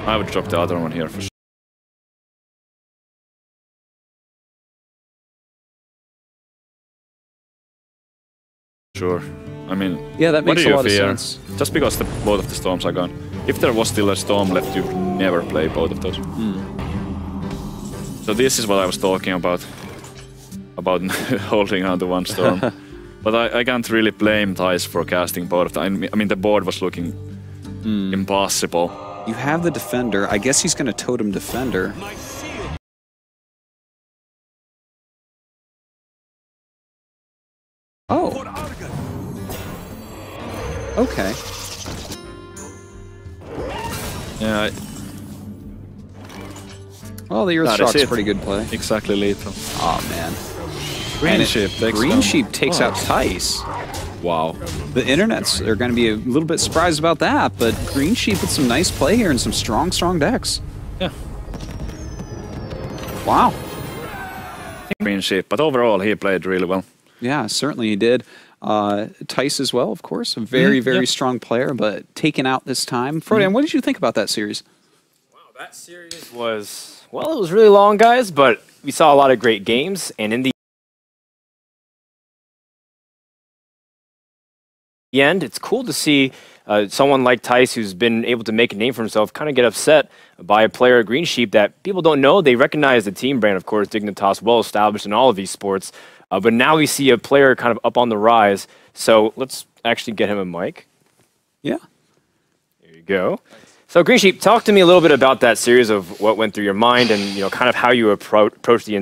I would drop the other one here for sure. Sure. I mean, yeah, that makes a lot of fear? sense. Just because both of the storms are gone. If there was still a storm left, you'd never play both of those. So this is what I was talking about holding on to one storm. But I can't really blame Thijs for casting both of them. I mean, the board was looking impossible. You have the Defender. I guess he's going to totem Defender. Oh. Okay. Yeah. Well, the Earth That is Shock's it. pretty good play. Exactly lethal. Oh, man. Green Sheep takes Green down. Sheep takes out Tice. Wow. The internets are going to be a little bit surprised about that, but Green Sheep with some nice play here and some strong decks. Yeah. Wow. Green Sheep, but overall he played really well. Yeah, certainly he did. Tice as well, of course. A very strong player, but taken out this time. Frodian, what did you think about that series? Wow, that series was, well, it was really long, guys, but we saw a lot of great games, and in the end, it's cool to see someone like Tice, who's been able to make a name for himself, kind of get upset by a player at Green Sheep that people don't know. They recognize the team brand, of course, Dignitas, well established in all of esports. But now we see a player kind of up on the rise. So let's actually get him a mic. Yeah. There you go. So Green Sheep, talk to me a little bit about that series of what went through your mind and kind of how you approach the